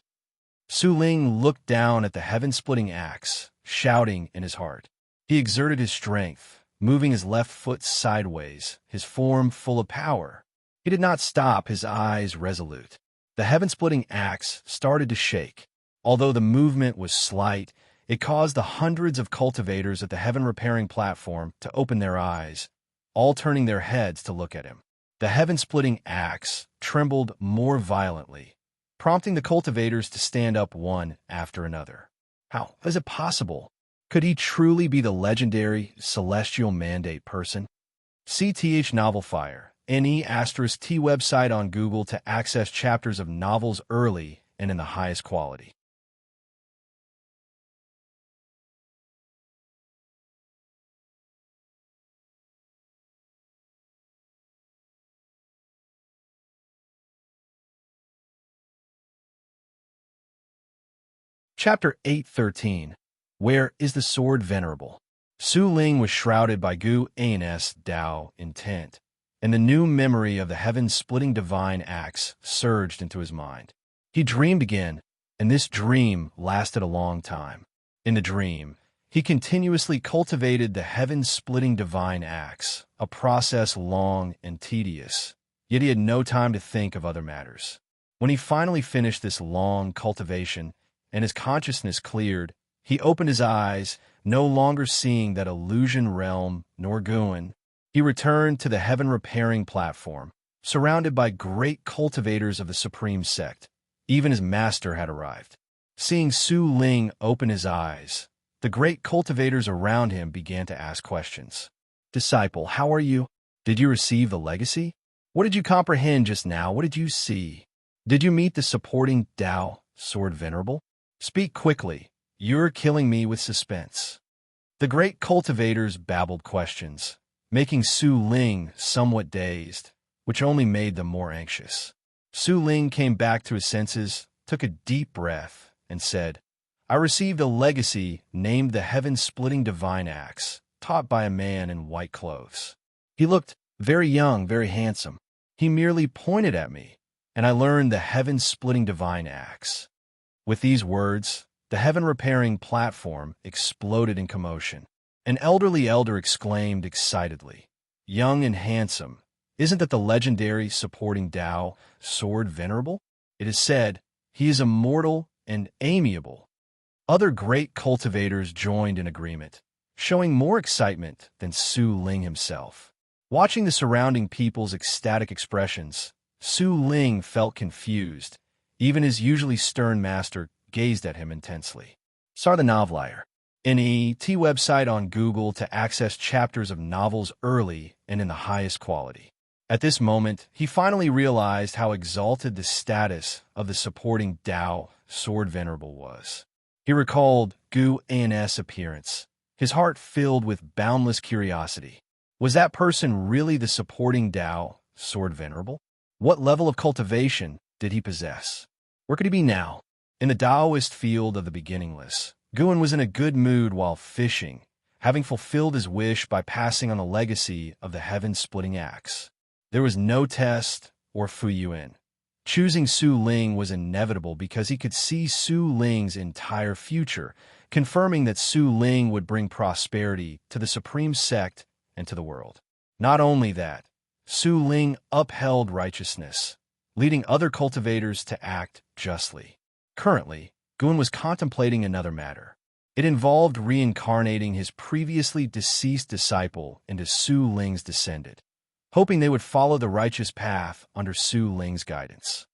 Su Ling looked down at the heaven-splitting axe, shouting in his heart. He exerted his strength, moving his left foot sideways, his form full of power. He did not stop, his eyes resolute. The heaven-splitting axe started to shake. Although the movement was slight, it caused the hundreds of cultivators at the heaven-repairing platform to open their eyes, all turning their heads to look at him. The heaven-splitting axe trembled more violently, prompting the cultivators to stand up one after another. How is it possible? Could he truly be the legendary celestial mandate person? CTH Novel Fire, NE*T website on Google to access chapters of novels early and in the highest quality. Chapter 813. Where is the Sword Venerable? Su Ling was shrouded by Gu An's Dao intent, and the new memory of the heaven-splitting divine axe surged into his mind. He dreamed again, and this dream lasted a long time. In the dream, he continuously cultivated the heaven-splitting divine axe, a process long and tedious, yet he had no time to think of other matters. When he finally finished this long cultivation and his consciousness cleared, he opened his eyes, no longer seeing that illusion realm nor Guan. He returned to the heaven-repairing platform, surrounded by great cultivators of the supreme sect. Even his master had arrived. Seeing Su Ling open his eyes, the great cultivators around him began to ask questions. Disciple, how are you? Did you receive the legacy? What did you comprehend just now? What did you see? Did you meet the supporting Dao, Sword Venerable? Speak quickly. You're killing me with suspense. The great cultivators babbled questions, making Su Ling somewhat dazed, which only made them more anxious. Su Ling came back to his senses, took a deep breath, and said, I received a legacy named the Heaven-Splitting Divine Axe, taught by a man in white clothes. He looked very young, very handsome. He merely pointed at me, and I learned the Heaven-Splitting Divine Axe. With these words, the heaven-repairing platform exploded in commotion. An elderly elder exclaimed excitedly, Young and handsome, isn't that the legendary supporting Dao, Sword Venerable? It is said, he is immortal and amiable. Other great cultivators joined in agreement, showing more excitement than Su Ling himself. Watching the surrounding people's ecstatic expressions, Su Ling felt confused. Even his usually stern master gazed at him intensely. Sar the Novelier. NE*T website on Google to access chapters of novels early and in the highest quality. At this moment, he finally realized how exalted the status of the supporting Dao, Sword Venerable was. He recalled Gu An's appearance, his heart filled with boundless curiosity. Was that person really the supporting Dao, Sword Venerable? What level of cultivation did he possess? Where could he be now? In the Taoist field of the beginningless, Guan was in a good mood while fishing, having fulfilled his wish by passing on the legacy of the heaven-splitting axe. There was no test or Fuyuan. Choosing Su Ling was inevitable because he could see Su Ling's entire future, confirming that Su Ling would bring prosperity to the supreme sect and to the world. Not only that, Su Ling upheld righteousness, leading other cultivators to act justly. Currently, Guan was contemplating another matter. It involved reincarnating his previously deceased disciple into Su Ling's descendant, hoping they would follow the righteous path under Su Ling's guidance.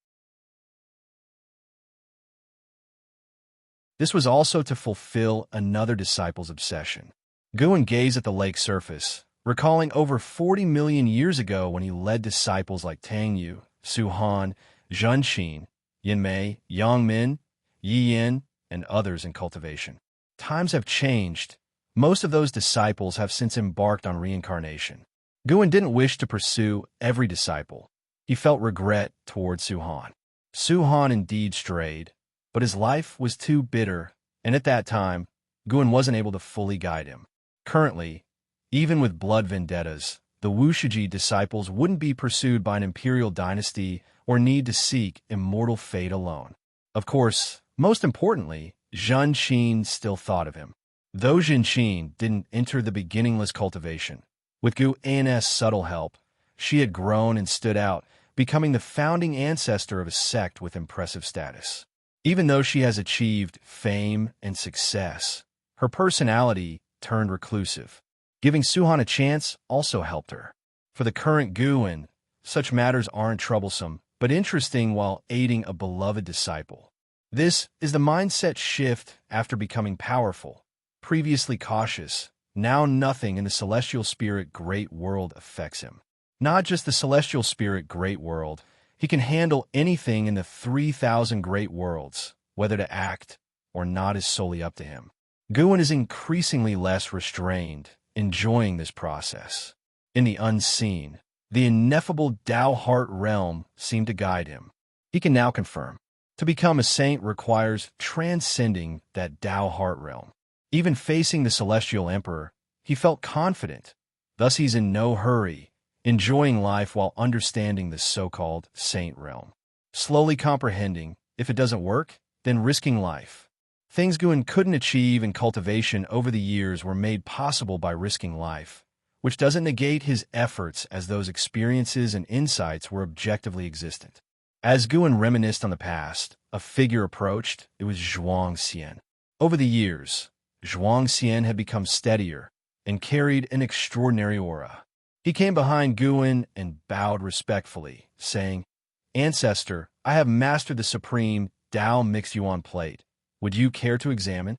This was also to fulfill another disciple's obsession. Guan gazed at the lake's surface, recalling over 40 million years ago when he led disciples like Tang Yu, Su Han, Zhen Xin, Yin Mei, Yang Min, Yi Yin, and others in cultivation. Times have changed. Most of those disciples have since embarked on reincarnation. Guan didn't wish to pursue every disciple. He felt regret toward Su Han. Su Han indeed strayed, but his life was too bitter, and at that time, Guan wasn't able to fully guide him. Currently, even with blood vendettas, the Wushiji disciples wouldn't be pursued by an imperial dynasty or need to seek immortal fate alone. Of course, most importantly, Zhen Xin still thought of him. Though Zhen Xin didn't enter the beginningless cultivation, with Gu An's subtle help, she had grown and stood out, becoming the founding ancestor of a sect with impressive status. Even though she has achieved fame and success, her personality turned reclusive. Giving Su Han a chance also helped her. For the current Guan, such matters aren't troublesome, but interesting while aiding a beloved disciple. This is the mindset shift after becoming powerful. Previously cautious, now nothing in the celestial spirit great world affects him. Not just the celestial spirit great world, he can handle anything in the 3,000 great worlds. Whether to act or not is solely up to him. Guan is increasingly less restrained, enjoying this process. In the unseen, the ineffable Tao Heart realm seemed to guide him. He can now confirm. To become a saint requires transcending that Tao Heart realm. Even facing the Celestial Emperor, he felt confident. Thus he's in no hurry, enjoying life while understanding the so-called saint realm. Slowly comprehending, if it doesn't work, then risking life. Things Guan couldn't achieve in cultivation over the years were made possible by risking life, which doesn't negate his efforts as those experiences and insights were objectively existent. As Guan reminisced on the past, a figure approached. It was Zhuang Xian. Over the years, Zhuang Xian had become steadier and carried an extraordinary aura. He came behind Guan and bowed respectfully, saying, "Ancestor, I have mastered the supreme Tao Mixed Yuan plate. Would you care to examine?"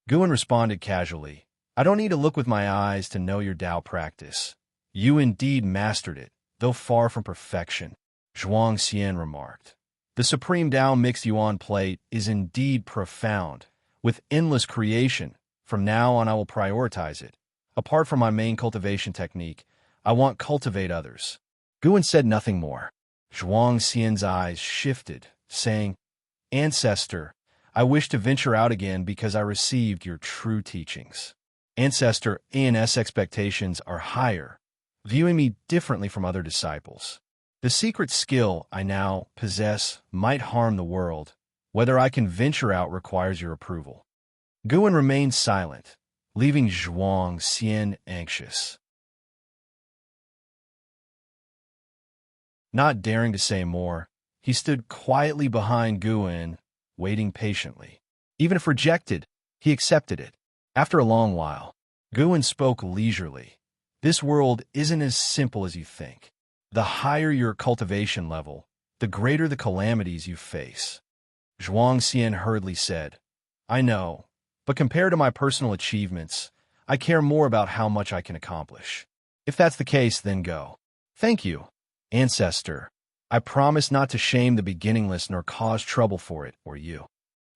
Guan responded casually, "I don't need to look with my eyes to know your Tao practice. You indeed mastered it, though far from perfection." Zhuang Xian remarked, "The supreme Tao Mixed Yuan plate is indeed profound, with endless creation. From now on I will prioritize it. Apart from my main cultivation technique, I want to cultivate others." Guan said nothing more. Zhuang Xian's eyes shifted, saying, "Ancestor, I wish to venture out again because I received your true teachings. Ancestor An's expectations are higher, viewing me differently from other disciples. The secret skill I now possess might harm the world. Whether I can venture out requires your approval." Guan remained silent, leaving Zhuang Xian anxious. Not daring to say more, he stood quietly behind Guan, waiting patiently. Even if rejected, he accepted it. After a long while, Guan spoke leisurely. "This world isn't as simple as you think. The higher your cultivation level, the greater the calamities you face." Zhuang Xian hurriedly said, "I know, but compared to my personal achievements, I care more about how much I can accomplish. If that's the case, then go." "Thank you, Ancestor. I promise not to shame the beginningless nor cause trouble for it or you,"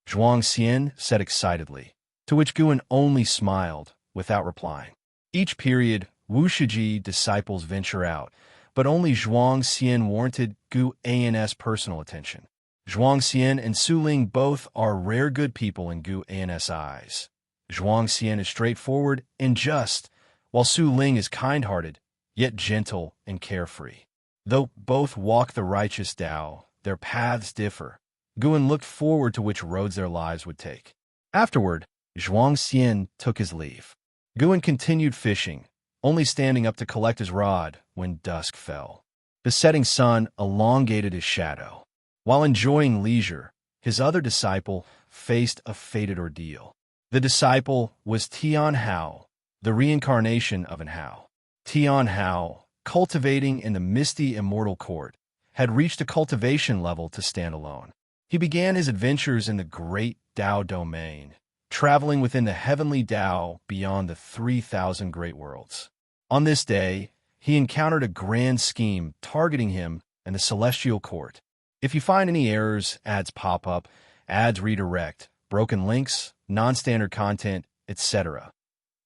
Zhuang Xian said excitedly, to which Guan only smiled, without replying. Each period, Wushiji disciples venture out, but only Zhuang Xian warranted Gu An's personal attention. Zhuang Xian and Su Ling both are rare good people in Gu An's eyes. Zhuang Xian is straightforward and just, while Su Ling is kind-hearted, yet gentle and carefree. Though both walk the righteous Tao, their paths differ. Guan looked forward to which roads their lives would take. Afterward, Zhuang Xian took his leave. Guan continued fishing, only standing up to collect his rod when dusk fell. The setting sun elongated his shadow. While enjoying leisure, his other disciple faced a fated ordeal. The disciple was Tian Hao, the reincarnation of an Hao. Tian Hao, cultivating in the misty Immortal court, had reached a cultivation level to stand alone. He began his adventures in the great Dao domain, traveling within the heavenly Dao beyond the 3,000 great worlds. On this day, he encountered a grand scheme targeting him and the celestial court. If you find any errors, ads pop up, ads redirect, broken links, non-standard content, etc.,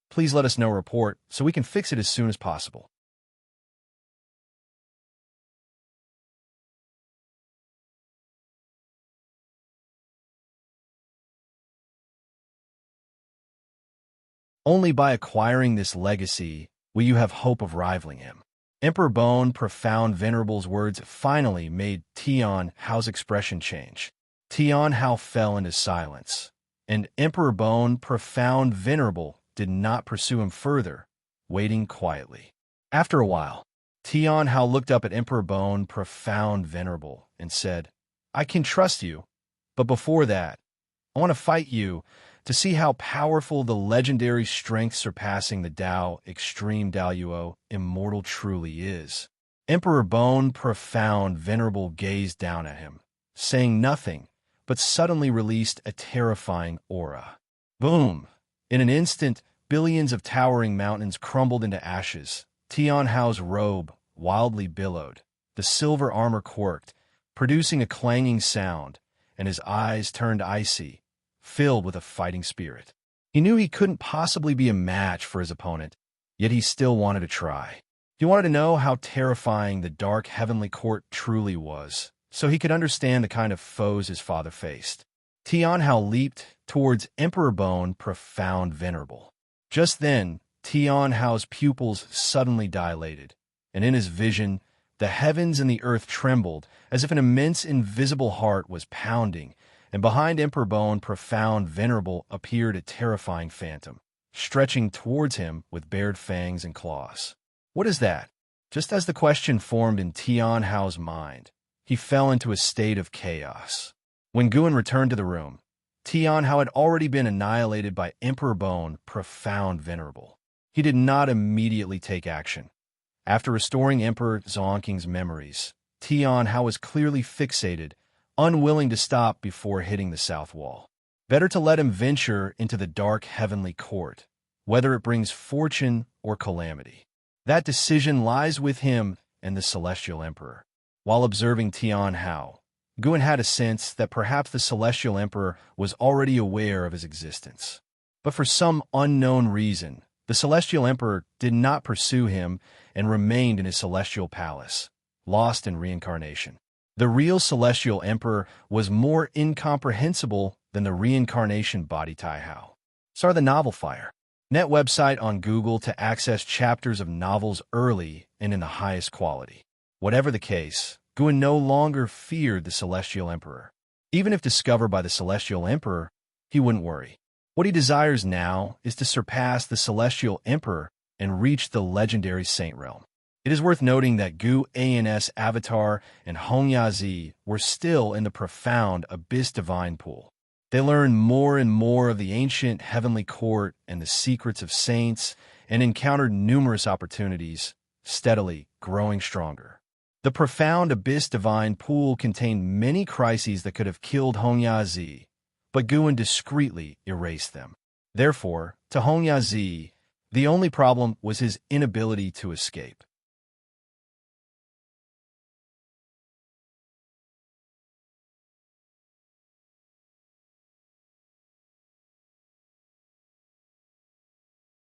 please let us know report so we can fix it as soon as possible. Only by acquiring this legacy will you have hope of rivaling him. Emperor Bone Profound Venerable's words finally made Tian Hao's expression change. Tian Hao fell into silence, and Emperor Bone Profound Venerable did not pursue him further, waiting quietly. After a while, Tian Hao looked up at Emperor Bone Profound Venerable and said, "I can trust you, but before that, I want to fight you to see how powerful the legendary strength surpassing the Dao Extreme Daoyuo Immortal truly is." Emperor Bone Profound Venerable gazed down at him, saying nothing, but suddenly released a terrifying aura. Boom! In an instant, billions of towering mountains crumbled into ashes. Tian Hao's robe wildly billowed, the silver armor quirked, producing a clanging sound, and his eyes turned icy, filled with a fighting spirit. He knew he couldn't possibly be a match for his opponent, yet he still wanted to try. He wanted to know how terrifying the dark heavenly court truly was, so he could understand the kind of foes his father faced. Tian Hao leaped towards Emperor Bone Profound Venerable. Just then, Tian Hao's pupils suddenly dilated, and in his vision, the heavens and the earth trembled as if an immense invisible heart was pounding, and behind Emperor Bone Profound Venerable appeared a terrifying phantom, stretching towards him with bared fangs and claws. What is that? Just as the question formed in Tian Hao's mind, he fell into a state of chaos. When Guan returned to the room, Tian Hao had already been annihilated by Emperor Bone Profound Venerable. He did not immediately take action. After restoring Emperor Zonking's memories, Tian Hao was clearly fixated, unwilling to stop before hitting the south wall. Better to let him venture into the dark heavenly court, whether it brings fortune or calamity. That decision lies with him and the Celestial Emperor. While observing Tian Hao, Guan had a sense that perhaps the Celestial Emperor was already aware of his existence. But for some unknown reason, the Celestial Emperor did not pursue him and remained in his celestial palace, lost in reincarnation. The real Celestial Emperor was more incomprehensible than the reincarnation body Tai Hao. Saw the novel Fire. Net website on Google to access chapters of novels early and in the highest quality. Whatever the case, Guan no longer feared the Celestial Emperor. Even if discovered by the Celestial Emperor, he wouldn't worry. What he desires now is to surpass the Celestial Emperor and reach the legendary Saint Realm. It is worth noting that Gu An's avatar and Hong Yazi were still in the profound Abyss Divine Pool. They learned more and more of the ancient heavenly court and the secrets of saints, and encountered numerous opportunities, steadily growing stronger. The profound Abyss Divine Pool contained many crises that could have killed Hong Yazi, but Guan discreetly erased them. Therefore, to Hong Yazi, the only problem was his inability to escape.